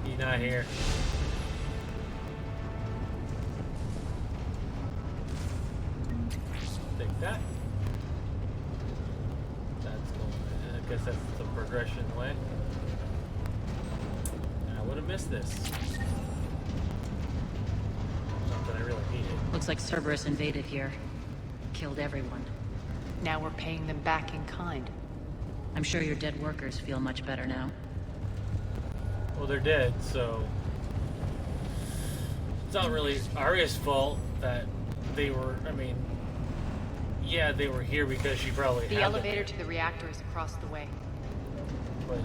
He's not here. Take that. That's going. I guess that's the progression way. I would have missed this. Not when I really need it. Looks like Cerberus invaded here. Killed everyone. Now we're paying them back in kind. I'm sure your dead workers feel much better now. Well, they're dead, so... It's not really Aria's fault that they were, I mean... Yeah, they were here because she probably The had elevator to the reactor is across the way. But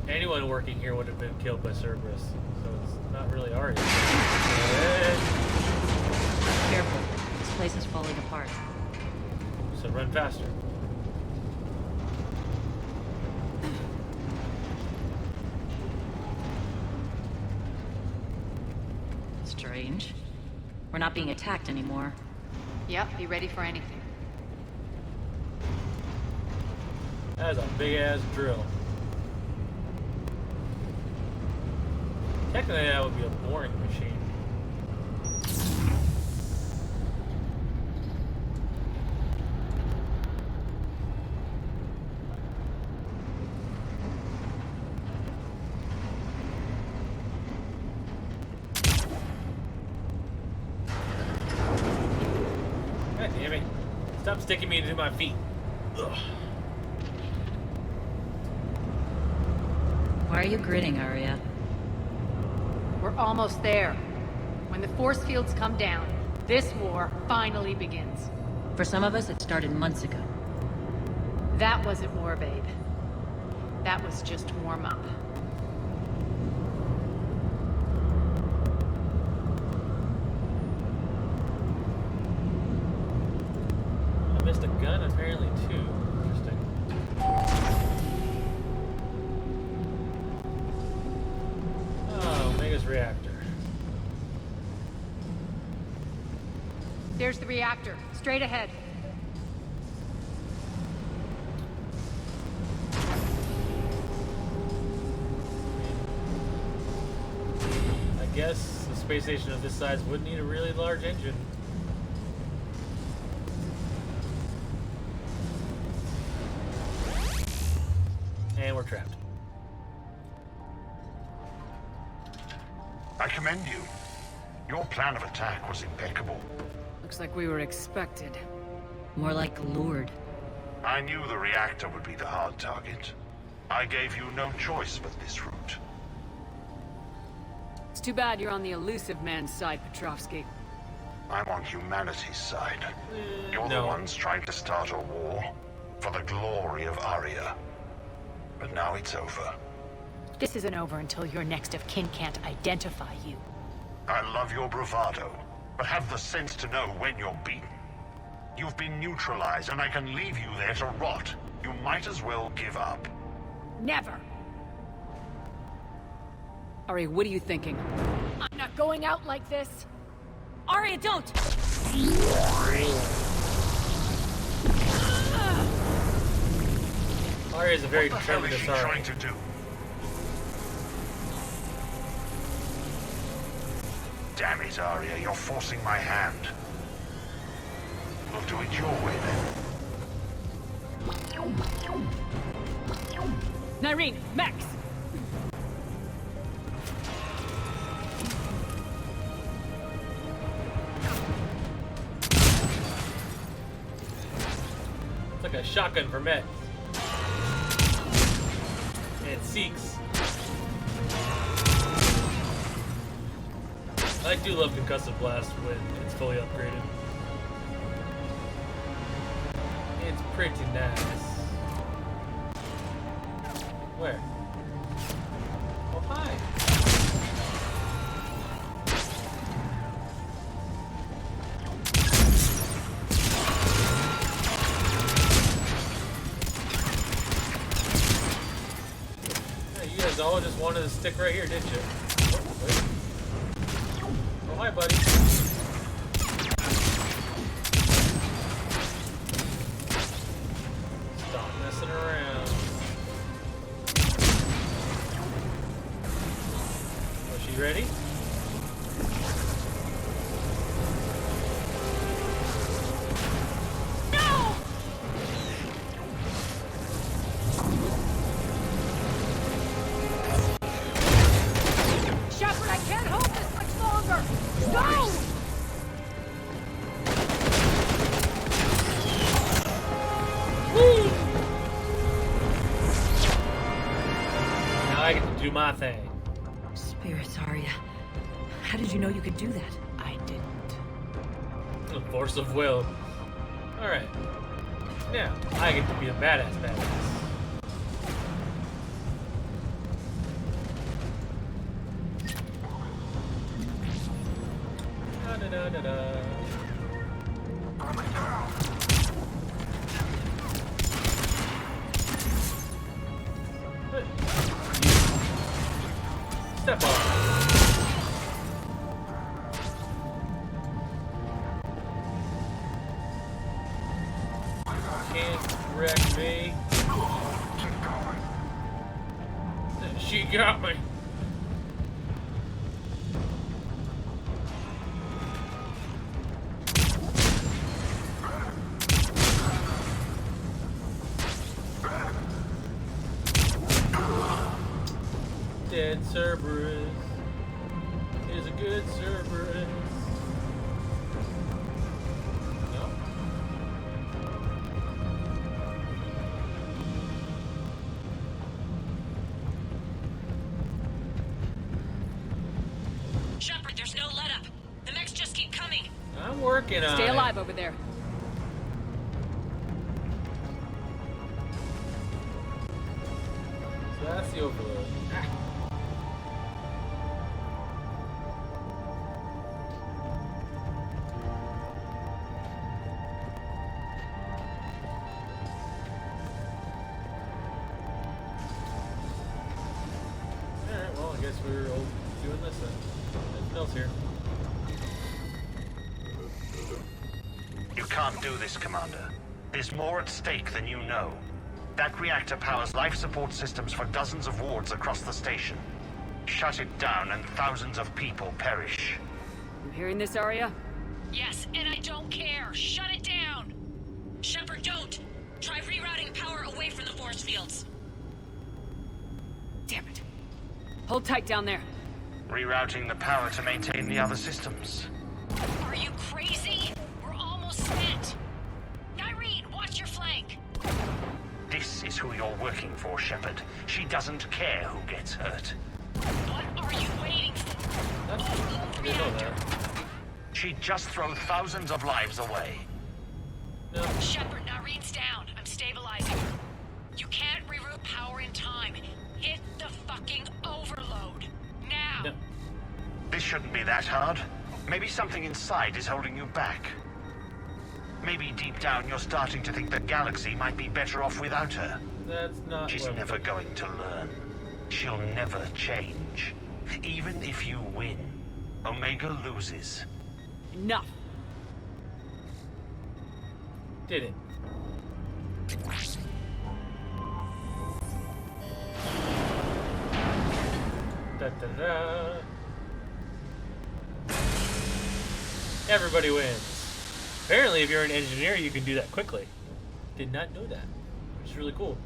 anyone working here would have been killed by Cerberus, so it's not really Aria. Careful, this place is falling apart. So run faster. Strange. We're not being attacked anymore. Yep, be ready for anything. That is a big-ass drill. Technically, that would be a boring machine. God damn it. Stop sticking me into my feet. Ugh. Why are you grinning, Aria? We're almost there. When the force fields come down, this war finally begins. For some of us, it started months ago. That wasn't war, babe. That was just warm-up. I missed a gun apparently too. Interesting. Oh, Omega's reactor. There's the reactor, straight ahead. I guess a space station of this size would need a really large engine. And we're trapped. I commend you. Your plan of attack was impeccable. Looks like we were expected. More like lured. I knew the reactor would be the hard target. I gave you no choice but this route. It's too bad you're on the Illusive man's side, Petrovsky. I'm on humanity's side. You're the ones trying to start a war for the glory of Aria. But now it's over. This isn't over until your next of kin can't identify you. I love your bravado, but have the sense to know when you're beaten. You've been neutralized, and I can leave you there to rot. You might as well give up. Never! Aria, what are you thinking? I'm not going out like this! Aria, don't! Aria is a very what the hell is determined she Aria. trying to do? Damn it, Aria, you're forcing my hand. We'll do it your way then. Nyreen, Max! It's like a shotgun for meds. And Seeks. I do love Concussive Blast when it's fully upgraded. It's pretty nice. Where? Oh, hi. Yeah, you guys all just wanted to stick right here, didn't you? Oh, wait. Oh, hi, buddy. Stop messing around. Was she ready? No! Shepard, I can't hold this much longer! No! I get to do my thing. Spirits, Aria. How did you know you could do that? I didn't. The force of will. Alright. Now, I get to be a badass. Da-da-da-da-da. Step on. Can't wreck me. She got me. Dead Cerberus is a good Cerberus. No? Shepard, there's no let up. The mechs just keep coming. I'm working on it. Stay alive over there. So that's the overload. Alright, well, I guess we're all doing this then. Nothing else here. You can't do this, Commander. There's more at stake than you know. That reactor powers life support systems for dozens of wards across the station. Shut it down and thousands of people perish. You hearing this, Aria? Yes, and I don't care. Shut it down. Shepard, don't. Try rerouting power away from the force fields. Damn it. Hold tight down there. Rerouting the power to maintain the other systems. Are you crazy? We're almost spent. Irene, watch your flank. This is who you're working for, Shepard. She doesn't care who gets hurt. What are you waiting for? Overload the reactor. She'd just throw thousands of lives away. No. Shepard, Irene's down. I'm stabilizing her. You can't reroute power in time. Hit the fucking overload. Now. No. This shouldn't be that hard. Maybe something inside is holding you back. Maybe deep down you're starting to think the galaxy might be better off without her. That's not. She's never going to learn. She'll never change. Even if you win, Omega loses. Enough. Did it. Da-da-da. Everybody wins. Apparently, if you're an engineer, you can do that quickly. Did not know that. It's really cool.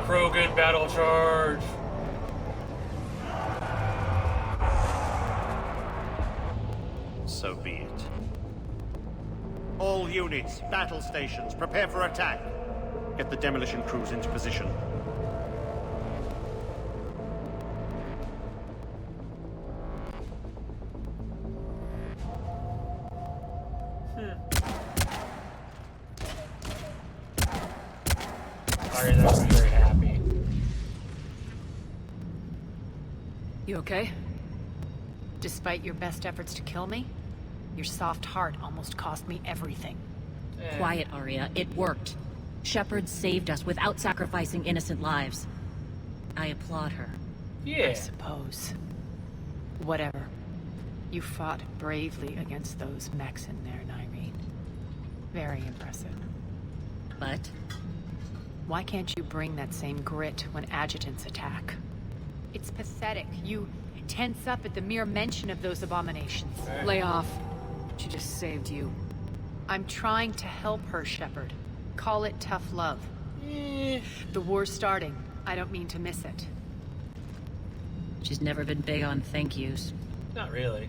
Krogan battle charge. So be it. All units, battle stations, prepare for attack. Get the demolition crews into position. Aria's very happy. You okay? Despite your best efforts to kill me, your soft heart almost cost me everything. Quiet, Aria. It worked. Shepards saved us without sacrificing innocent lives. I applaud her. Yeah. I suppose. Whatever. You fought bravely against those mechs in there, Irene. Very impressive. But? Why can't you bring that same grit when adjutants attack? It's pathetic. You tense up at the mere mention of those abominations. Lay off. She just saved you. I'm trying to help her, Shepard. Call it tough love. The war's starting. I don't mean to miss it. She's never been big on thank yous. Not really.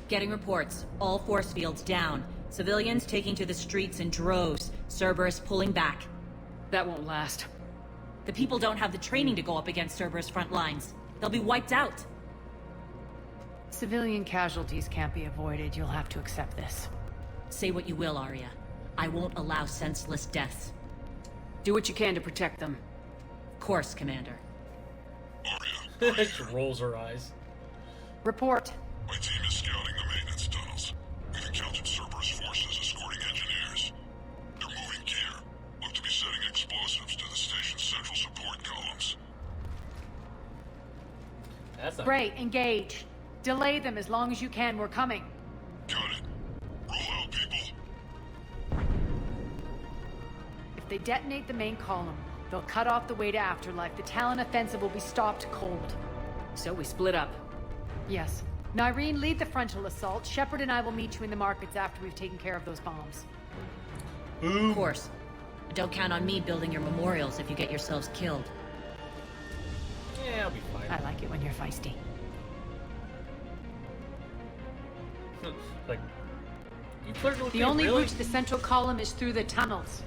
Getting reports. All force fields down. Civilians taking to the streets in droves. Cerberus pulling back. That won't last. The people don't have the training to go up against Cerberus front lines. They'll be wiped out. Civilian casualties can't be avoided. You'll have to accept this. Say what you will, Aria. I won't allow senseless deaths. Do what you can to protect them. Of course, Commander. She rolls her eyes. Report. My team is scouting the maintenance tunnels. We've encountered Cerberus forces escorting engineers. They're moving gear. Look to be setting explosives to the station's central support columns. That's not... Great, engage. Delay them as long as you can. We're coming. Got it. Roll out, people. If they detonate the main column, they'll cut off the way to Afterlife. The Talon offensive will be stopped cold. So we split up. Yes. Nyreen, lead the frontal assault. Shepard and I will meet you in the markets after we've taken care of those bombs. Of course. But don't count on me building your memorials if you get yourselves killed. Yeah, I'll be fine. I like it when you're feisty. Like, you flirted with the me, only really? route to the central column is through the tunnels.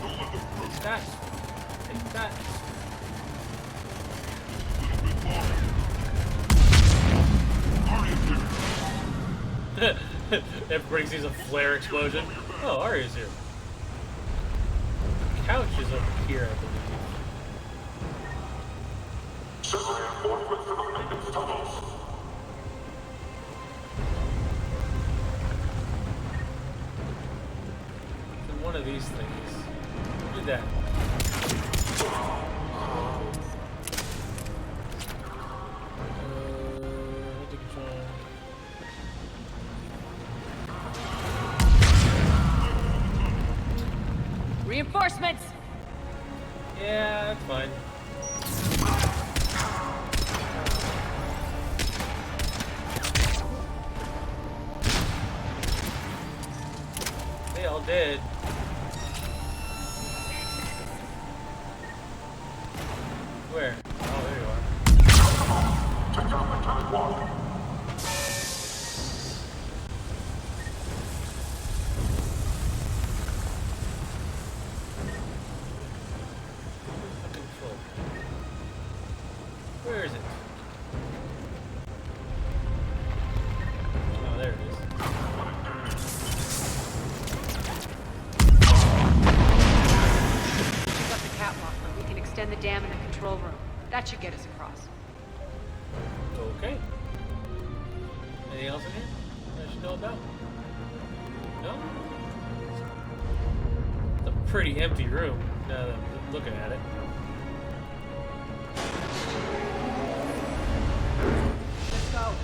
Take that. Take that. Everybody sees a flare explosion. Oh, Aria's here. The couch is over here, I believe. And one of these things. Do that. Reinforcements! Yeah, that's fine. They all did. Where? Oh, there you are. Check out my time walk. Where is it? Oh, there it is. We've got the catwalk, but we can extend the dam in the control room. That should get us across. Okay. Anything else in here I should know about? No? It's a pretty empty room, now that I'm looking at it. Let's go.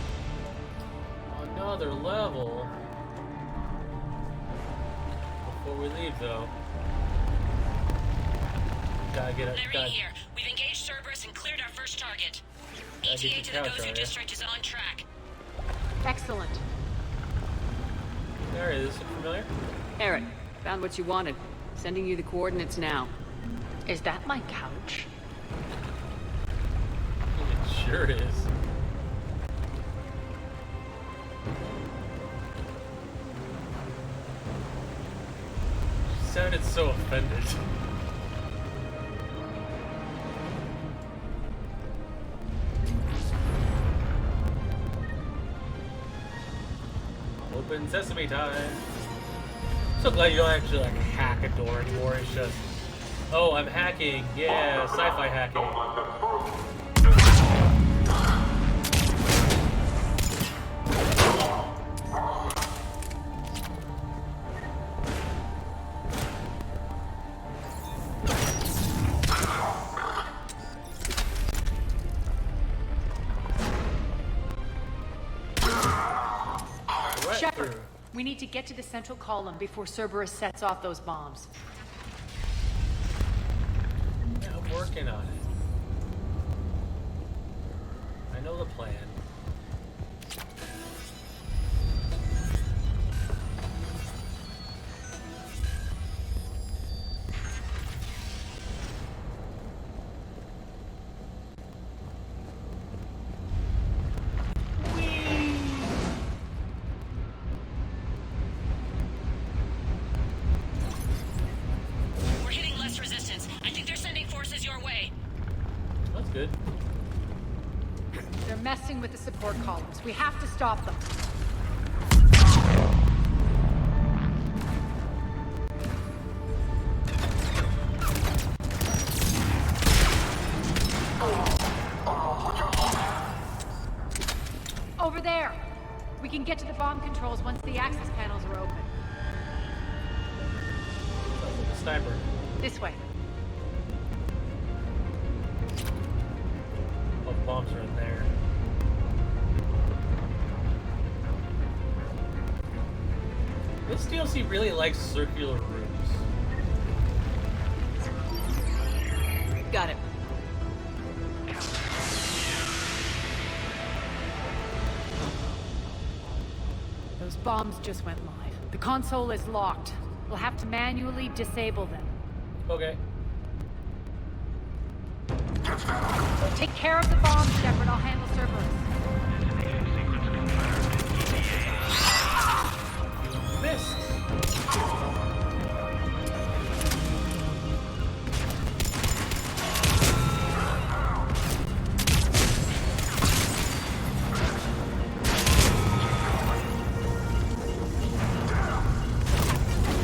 Another level. Before we leave, though. Gotta get it. Nyreen here. We've engaged Cerberus and cleared our first target. ETA to the Gozer district is on track. Excellent. There it is. Look familiar? Eric, found what you wanted. Sending you the coordinates now. Is that my couch? It sure is. She sounded so offended. Open sesame time. So glad you don't actually like hack a door anymore. It's just, oh, I'm hacking. Yeah, sci-fi hacking. Shepard, we need to get to the central column before Cerberus sets off those bombs. Yeah, I'm working on it. I know the plan. We're hitting less resistance. I think they're sending forces your way. That's good. They're messing with the support columns. We have to stop them. Over there! We can get to the bomb controls once the access panels are open. Sounds like a sniper. This way. Oh, the bombs are in there. This DLC really likes circular rooms. Got it. Those bombs just went live. The console is locked. We'll have to manually disable them. Okay. Take care of the bombs, Shepard. I'll handle Cerberus. Missed.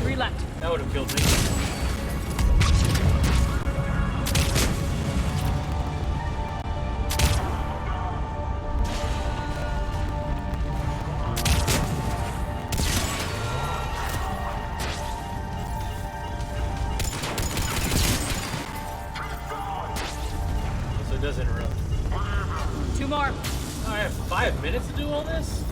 Three left. That would have killed me. So it does interrupt. Two more. Oh, I have 5 minutes to do all this?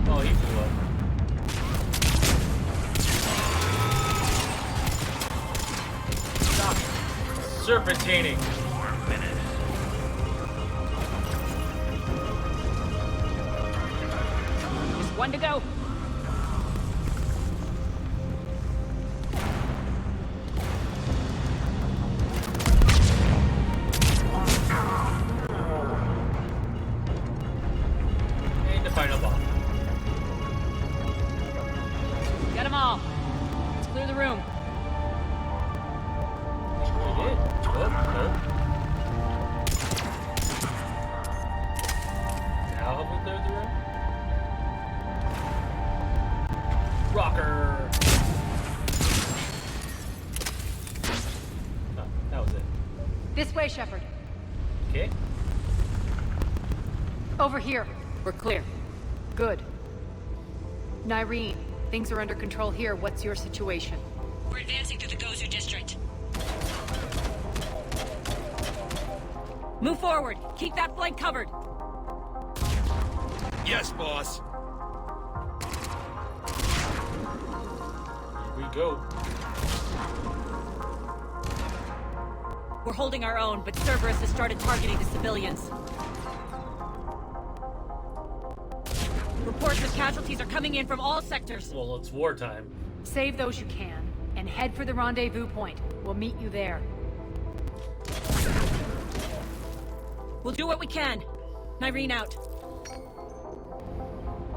Oh, he blew up. Stop serpentining. Just one to go. And the final bomb. Get them all. Let's clear the room. We did. Oh, no. Now have we cleared the room? Rocker! Oh, that was it. This way, Shepard. Okay. Over here. We're clear. Good. Nyreen, things are under control here. What's your situation? We're advancing through the Gozu district. Move forward. Keep that flank covered. Yes, boss. Here we go. We're holding our own, but Cerberus has started targeting the civilians. Reports of casualties are coming in from all sectors. Well, it's wartime. Save those you can, and head for the rendezvous point. We'll meet you there. We'll do what we can. Nyreen out.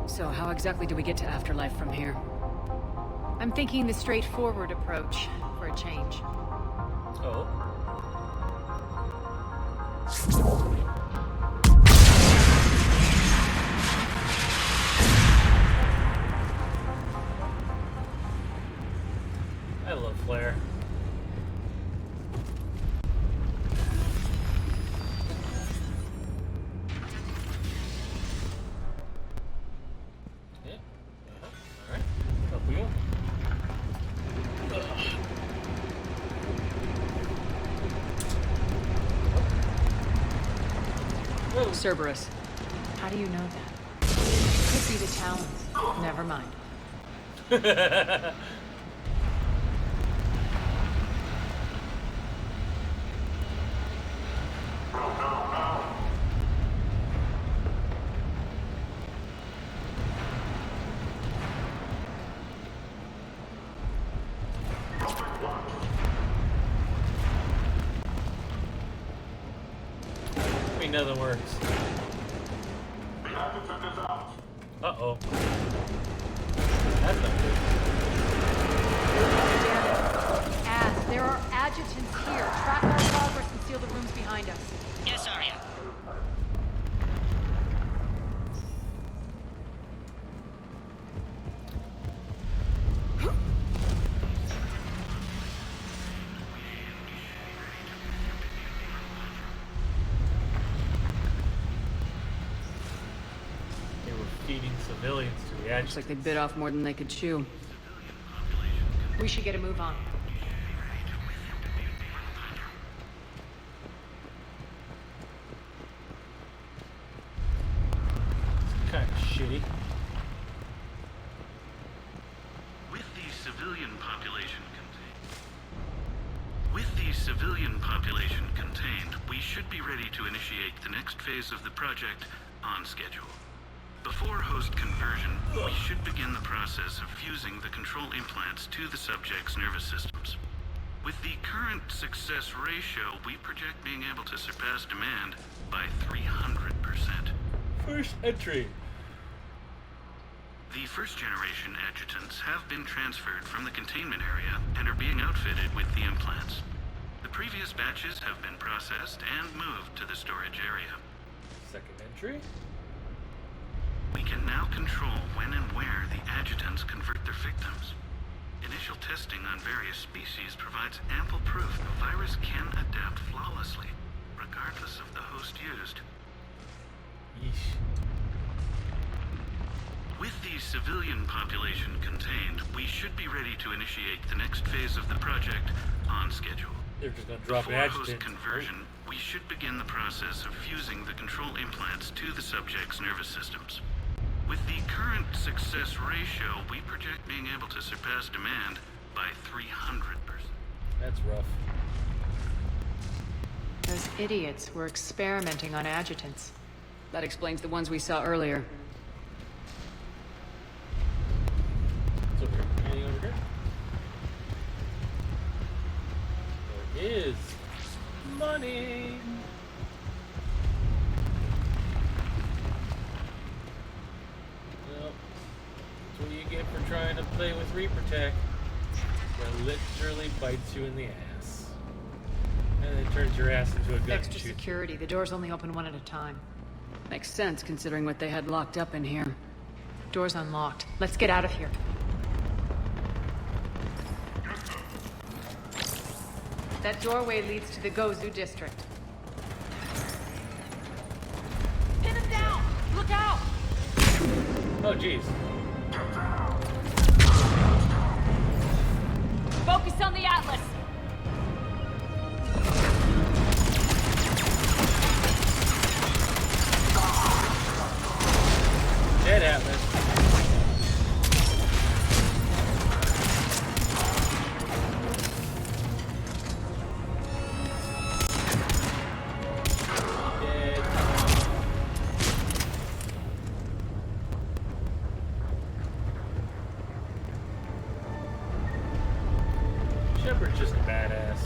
So how exactly do we get to Afterlife from here? I'm thinking the straightforward approach for a change. Oh. I love Flare. Yeah. Alright. Up we go. Cerberus. How do you know that? Could be the Talons. Never mind. Nothing works. Uh-oh. That's not good. As there are adjutants here. Track our progress and seal the rooms behind us. Yes, Aria. Feeding civilians to the edge. Looks like they bit off more than they could chew. We should get a move on. It's kind of shitty. With the civilian population contained, we should be ready to initiate the next phase of the project on schedule. Before host conversion, we should begin the process of fusing the control implants to the subject's nervous systems. With the current success ratio, we project being able to surpass demand by 300%. First entry. The first-generation adjutants have been transferred from the containment area and are being outfitted with the implants. The previous batches have been processed and moved to the storage area. Second entry. We can now control when and where the adjutants convert their victims. Initial testing on various species provides ample proof the virus can adapt flawlessly, regardless of the host used. Yeesh. With the civilian population contained, we should be ready to initiate the next phase of the project on schedule. They're just gonna drop an Before adjutant. host conversion, we should begin the process of fusing the control implants to the subject's nervous systems. With the current success ratio, we project being able to surpass demand by 300%. That's rough. Those idiots were experimenting on adjutants. That explains the ones we saw earlier. What's over here? Anything over here? There is money. Well, that's what you get for trying to play with Reaper Tech. It literally bites you in the ass. And then turns your ass into a gun. Extra security. The doors only open one at a time. Makes sense considering what they had locked up in here. Door's unlocked. Let's get out of here. That doorway leads to the Gozu district. Pin him down! Look out! Oh, jeez. Focus on the Atlas! Dead Atlas. Dead. Shepard's just a badass.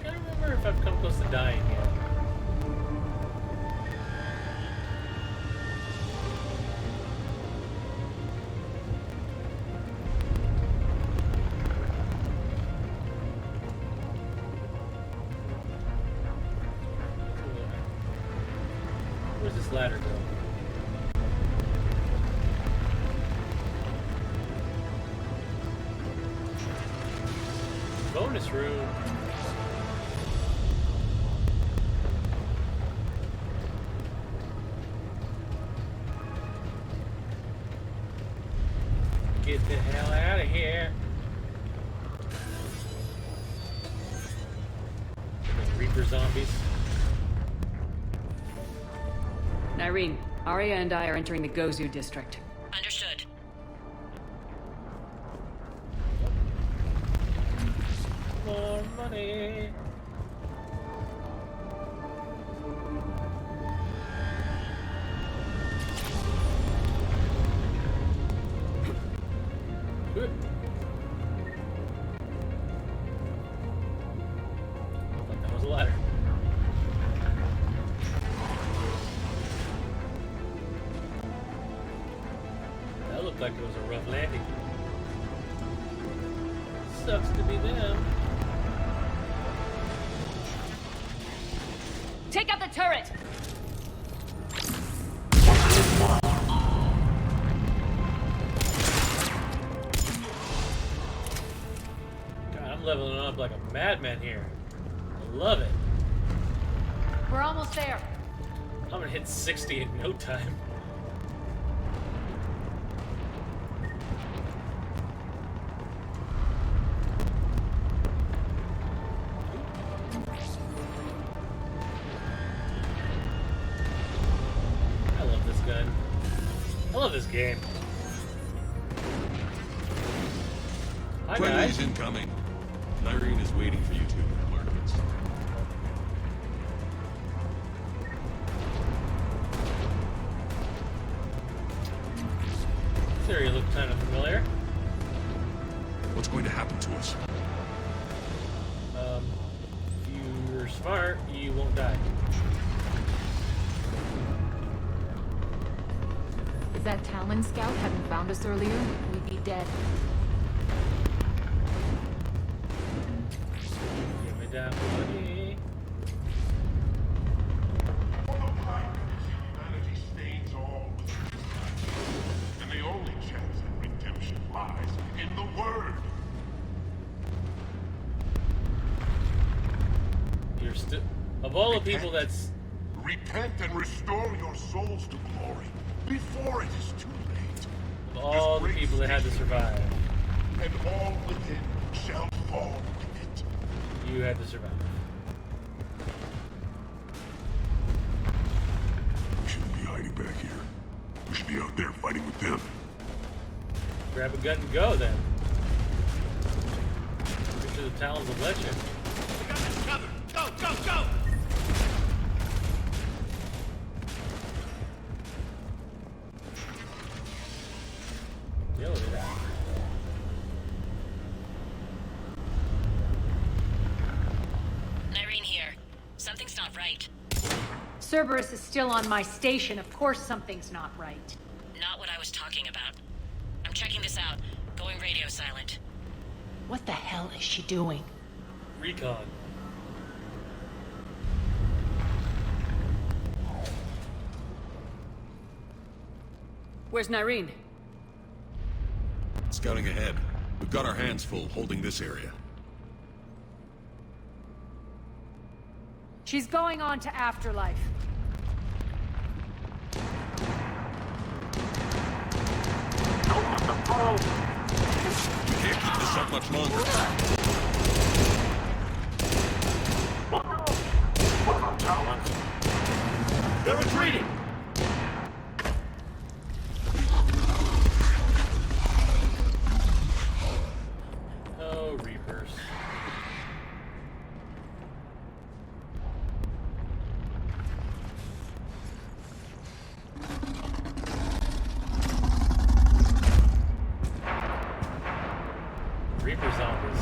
Can't remember if I've come close to dying yet. Where's this ladder go? Bonus room. Get the hell out of here. Reaper zombies. Irene, Aria and I are entering the Gozu district. Understood. More money. Good. I thought that was a ladder. That looked like it was a rough landing. Sucks to be them. Take out the turret! God, I'm leveling up like a madman here. I love it. We're almost there. I'm gonna hit 60 in no time. I love this gun. I love this game. Hi, Friendly's guys. incoming. Irene is waiting for you two in the apartments. This area looked kind of familiar. What's going to happen to us? If you're smart, you won't die. If that Talon scout hadn't found us earlier, we'd be dead. Give me that money. Humanity stains all with truth. And the only chance at redemption lies in the Word. You're still... Of all the people that's... Repent and restore your souls to glory before it is too late. Of all the people that had to survive, And all within shall fall with it. you had to survive. We shouldn't be hiding back here. We should be out there fighting with them. Grab a gun and go, then. Get to the Talons of Legend. We got this covered. Go, go, go! The elevator. Irene here. Something's not right. Cerberus is still on my station. Of course something's not right. Not what I was talking about. I'm checking this out. Going radio silent. What the hell is she doing? Recon. Where's Irene? Scouting ahead. We've got our hands full holding this area. She's going on to Afterlife. We can't keep this up much longer. They're retreating! Oh, Reapers. Reaper zombies.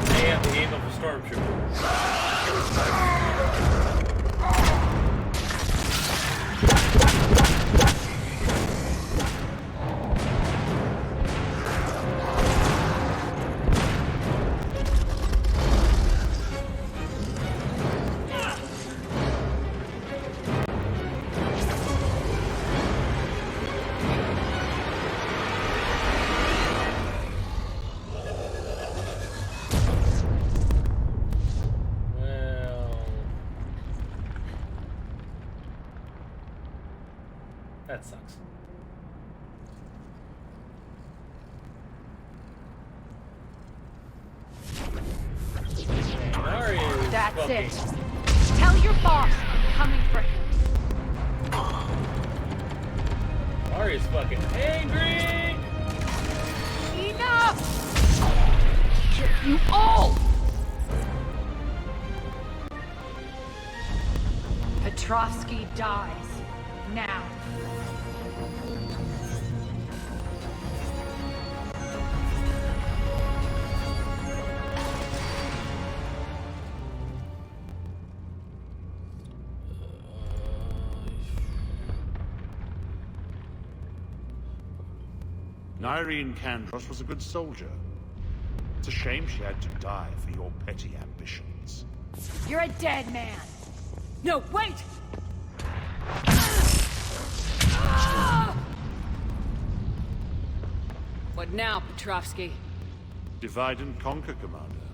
They have the aim of a stormtrooper. That sucks. That's fucking... it. Tell your boss I'm coming for him. Aria's fucking angry! Enough! Kill you all! Petrovsky dies. Now. Irene Kandros was a good soldier. It's a shame she had to die for your petty ambitions. You're a dead man. No, wait! What now, Petrovsky? Divide and conquer, Commander.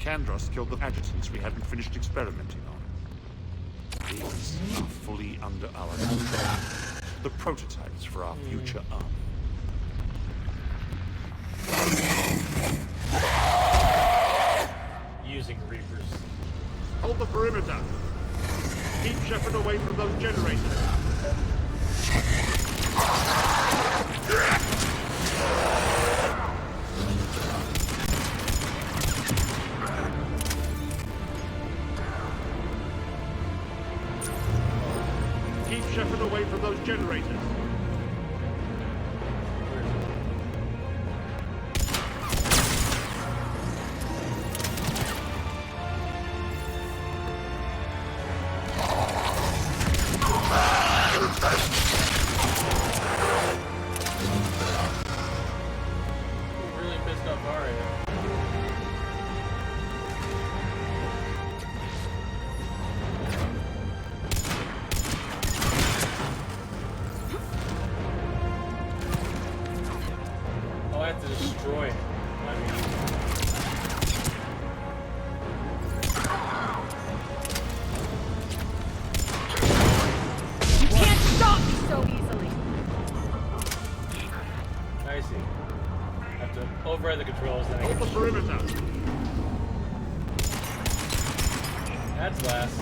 Kandros killed the adjutants we hadn't finished experimenting on. These are fully under our control. The prototypes for our future army. Using Reapers. Hold the perimeter. Keep Shepard away from those generators. Keep Shepard away from those generators. Really pissed off Aria. Oh, I have to destroy it. You can't stop me so easily. I see. I have to override the controls. Then I Hold the perimeter. That's last.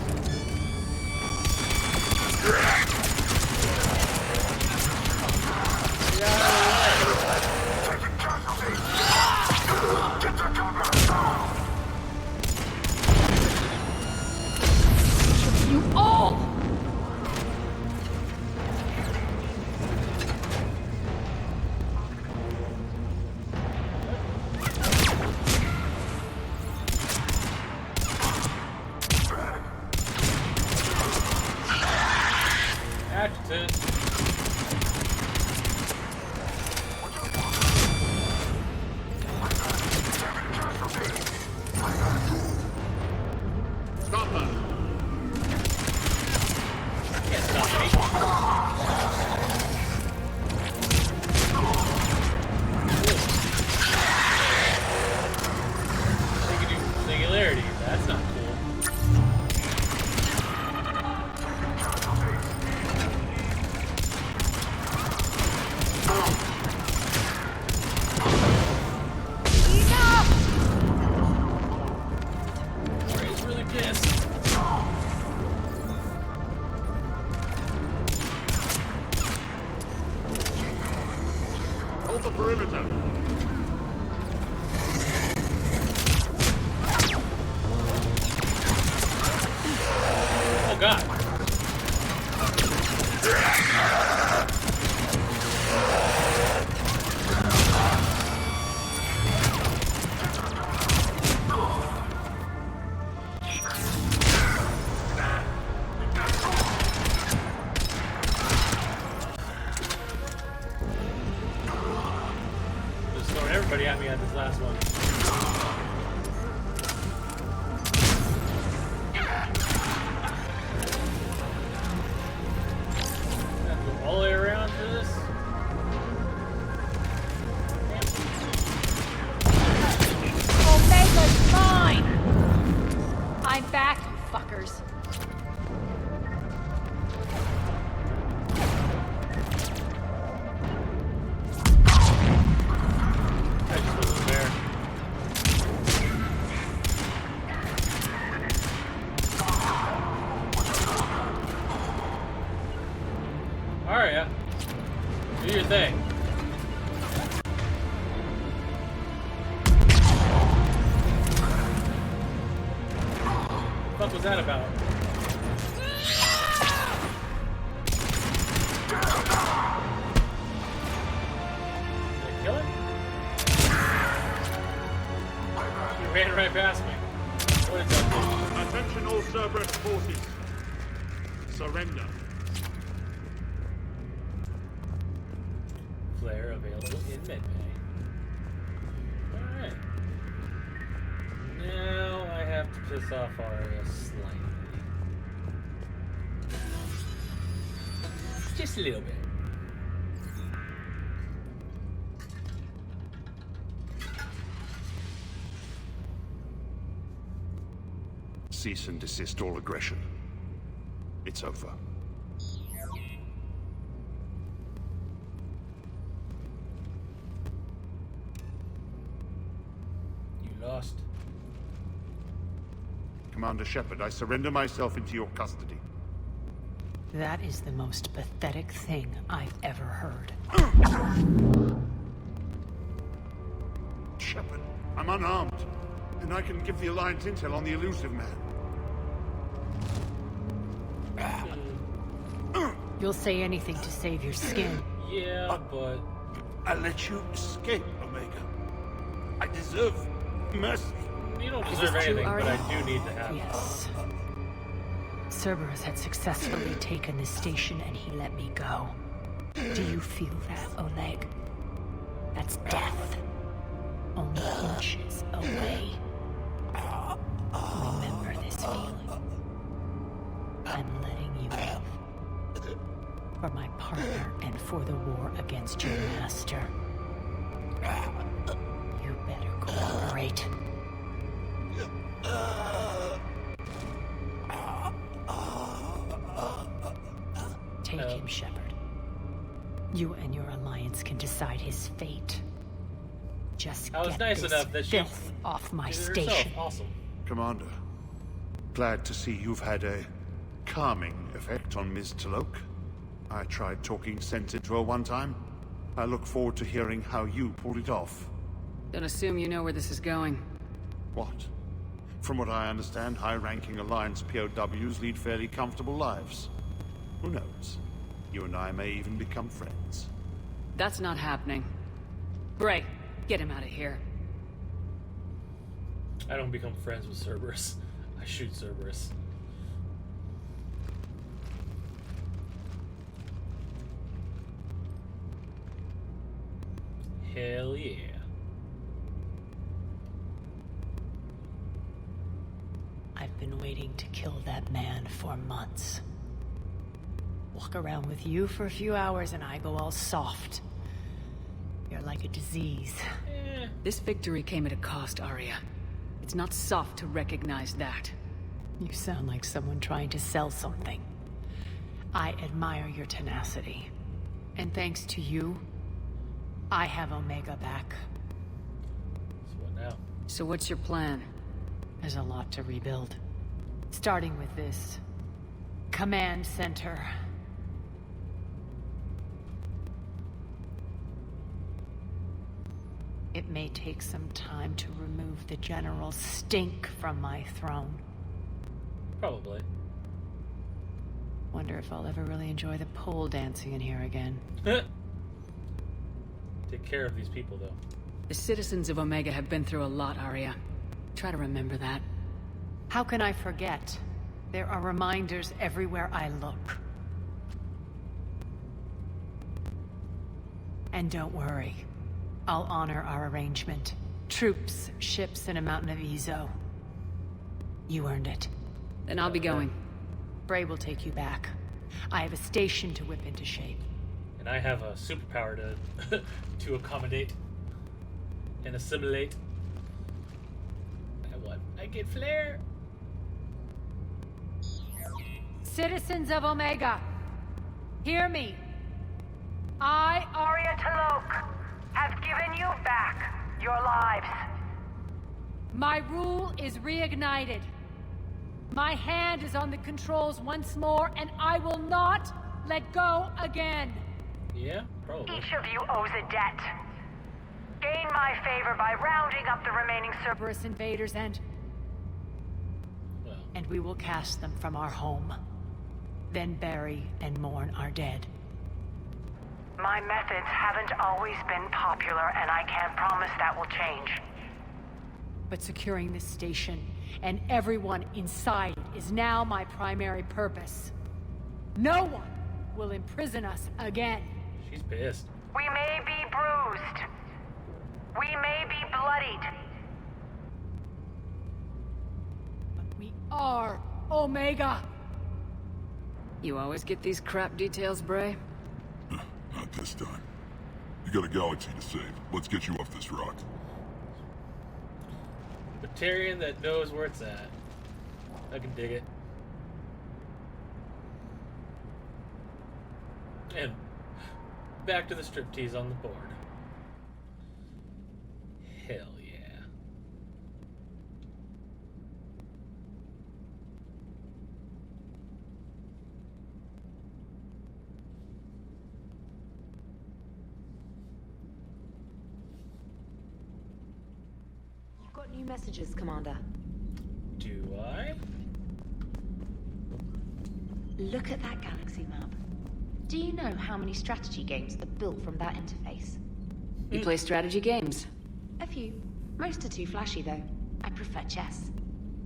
You all! Adjutant. Stop her. Can't stop me. They can do singularity. That's not cool. Aria's really pissed. Hold the perimeter. Oh god. Just throwing everybody at me at this last one. Have to go all the way around for this? Omega's mine! I'm back, you fuckers. I just wasn't there. Aria. Do your thing. What the fuck was that about? Did I kill him? He ran right past me. What did that do? Attention all Cerberus forces. Surrender. Flare available in medbay. Alright. Now I have to piss off Aria slightly. Just a little bit. Cease and desist all aggression. It's over. You lost. Commander Shepard, I surrender myself into your custody. That is the most pathetic thing I've ever heard. Shepard, I'm unarmed, and I can give the Alliance intel on the Illusive man. You'll say anything to save your skin. Yeah, but... I let you escape, Omega. I deserve mercy. You don't deserve anything, but I do need to have Yes. Cerberus had successfully taken this station and he let me go. Do you feel that, Oleg? That's death. Only inches away. Remember this feeling. I'm letting you live. For my partner and for the war against your master. You better cooperate. Take him, Shepard. You and your alliance can decide his fate. Just I was get nice this enough that she filth off my did it herself. station. Awesome. Commander, glad to see you've had a calming effect on Ms. T'Loak. I tried talking sense into her one time. I look forward to hearing how you pulled it off. Don't assume you know where this is going. What? From what I understand, high-ranking Alliance POWs lead fairly comfortable lives. Who knows? You and I may even become friends. That's not happening. Bray, get him out of here. I don't become friends with Cerberus. I shoot Cerberus. Hell yeah. I've been waiting to kill that man for months. Walk around with you for a few hours and I go all soft. You're like a disease. This victory came at a cost, Aria. It's not soft to recognize that. You sound like someone trying to sell something. I admire your tenacity. And thanks to you, I have Omega back. So what now? So what's your plan? There's a lot to rebuild. Starting with this command center. It may take some time to remove the general stink from my throne. Probably. Wonder if I'll ever really enjoy the pole dancing in here again. Take care of these people, though. The citizens of Omega have been through a lot, Aria. Try to remember that. How can I forget? There are reminders everywhere I look. And don't worry. I'll honor our arrangement. Troops, ships, and a mountain of Ezo. You earned it. Then I'll be going. Bray will take you back. I have a station to whip into shape. And I have a superpower to to accommodate and assimilate. I get flare. Citizens of Omega, hear me. I, Aria T'Loak, have given you back your lives. My rule is reignited. My hand is on the controls once more, and I will not let go again. Yeah, probably. Each of you owes a debt. Gain my favor by rounding up the remaining Cerberus invaders and we will cast them from our home. Then bury and mourn our dead. My methods haven't always been popular, and I can't promise that will change. But securing this station and everyone inside is now my primary purpose. No one will imprison us again. She's pissed. We may be bruised. We may be bloodied. We are Omega. You always get these crap details, Bray? Not this time. You got a galaxy to save. Let's get you off this rock. Batarian that knows where it's at. I can dig it. And back to the striptease on the board. Hell yeah. You've got new messages, Commander. Do I? Look at that galaxy map. Do you know how many strategy games are built from that interface? You play strategy games? A few. Most are too flashy, though. I prefer chess.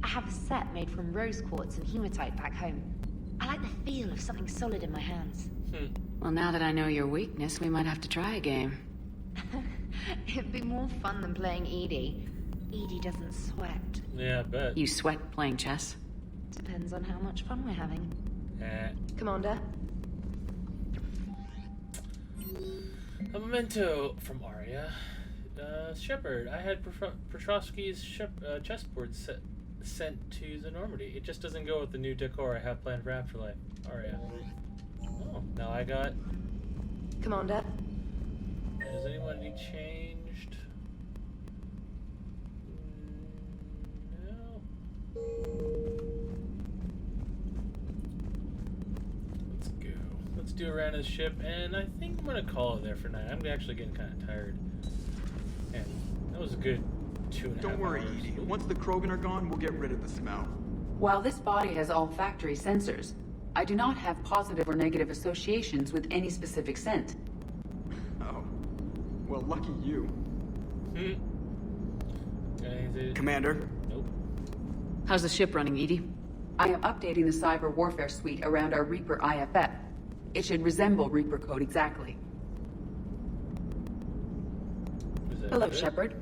I have a set made from rose quartz and hematite back home. I like the feel of something solid in my hands. Well, now that I know your weakness, we might have to try a game. It'd be more fun than playing Edie. Edie doesn't sweat. Yeah, I bet. You sweat playing chess? Depends on how much fun we're having. Commander? A memento from Aria. Shepard, I had Petrovsky's chessboard sent to the Normandy. It just doesn't go with the new decor I have planned for Afterlife. Aria. Oh, now I got... Commander? Has anyone need changed? No. Let's go. Let's do a round of the ship, and I think I'm gonna call it there for tonight. I'm actually getting kind of tired. And that was a good 2.5 hours. Don't worry, Edie. Once the Krogan are gone, we'll get rid of the smell. While this body has all factory sensors, I do not have positive or negative associations with any specific scent. Oh. Well, lucky you. Okay, Commander? Nope. How's the ship running, Edie? I am updating the cyber warfare suite around our Reaper IFF. It should resemble Reaper code exactly. Hello, good? Shepard.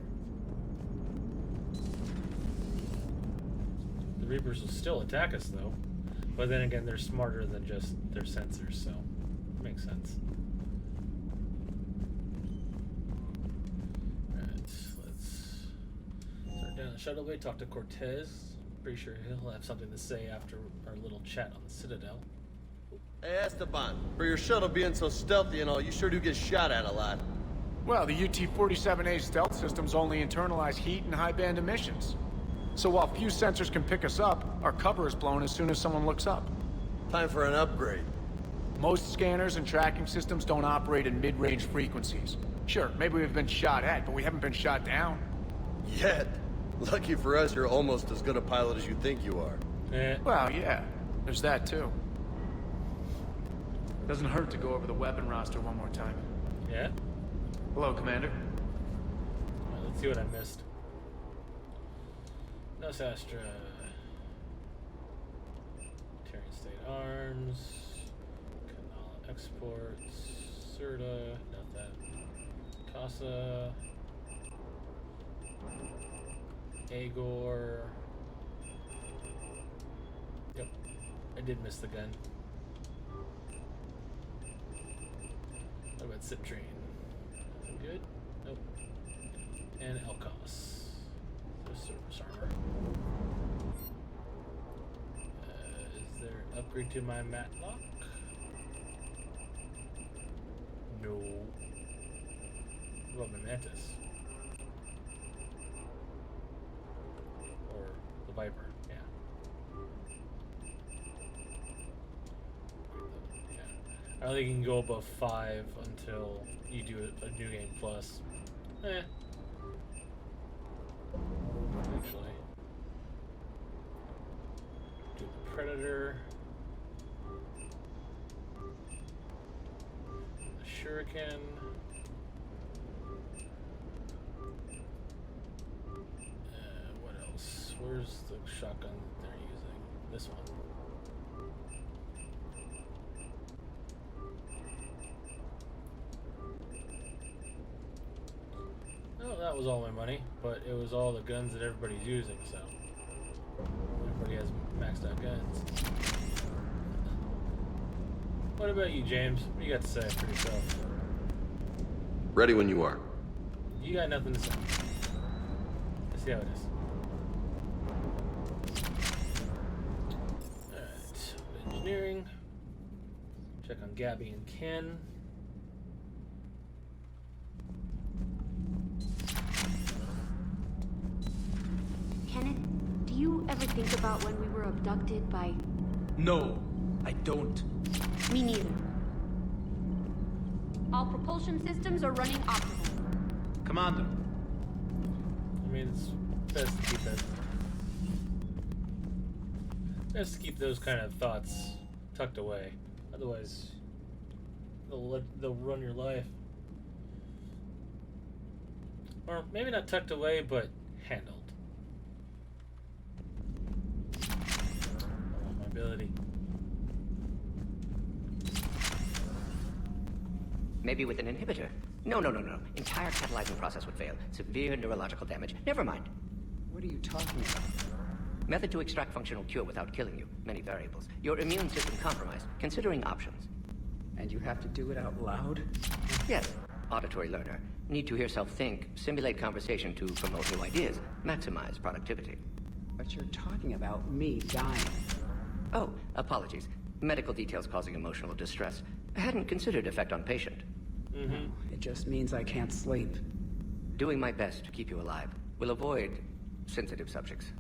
The Reapers will still attack us, though. But then again, they're smarter than just their sensors, so it makes sense. Alright, let's start down the shuttle bay, talk to Cortez. Pretty sure he'll have something to say after our little chat on the Citadel. Hey, Esteban, for your shuttle being so stealthy and all, you sure do get shot at a lot. Well, the UT-47A stealth systems only internalize heat and high-band emissions. So while few sensors can pick us up, our cover is blown as soon as someone looks up. Time for an upgrade. Most scanners and tracking systems don't operate in mid-range frequencies. Sure, maybe we've been shot at, but we haven't been shot down. Yet. Lucky for us, you're almost as good a pilot as you think you are. Well, yeah. There's that, too. Doesn't hurt to go over the weapon roster one more time. Yeah? Hello, Commander. Well, let's see what I missed. Nos Astra. Terran State Arms. Canala Exports. Serta. Not that. Casa. Agor. Yep. I did miss the gun. What about Sip Train? Nothing good? Nope. And Elkos. There's Cerberus armor. Is there an upgrade to my Matlock? No. What about my Mantis? Or the Viper, yeah. I don't think you can go above 5 until you do a New Game Plus. Actually. Do the Predator. The Shuriken. What else? Where's the shotgun they're using? This one. Oh, that was all my money, but it was all the guns that everybody's using, so everybody has maxed out guns. What about you, James? What do you got to say for yourself? Ready when you are. You got nothing to say. Let's see how it is. Alright, engineering. Check on Gabby and Ken. Kenneth, do you ever think about when we were abducted by... No, I don't. Me neither. All propulsion systems are running optimal. Commander. I mean, it's best to keep that. Best to keep those kind of thoughts tucked away. Otherwise, they'll run your life. Or maybe not tucked away, but handled. I want my ability. Maybe with an inhibitor. No. Entire catalyzing process would fail. Severe neurological damage. Never mind. What are you talking about? Method to extract functional cure without killing you. Many variables. Your immune system compromised. Considering options. And you have to do it out loud? Yes. Auditory learner. Need to hear self think. Simulate conversation to promote new ideas. Maximize productivity. But you're talking about me dying. Oh, apologies. Medical details causing emotional distress. Hadn't considered effect on patient. It just means I can't sleep. Doing my best to keep you alive. Will avoid sensitive subjects.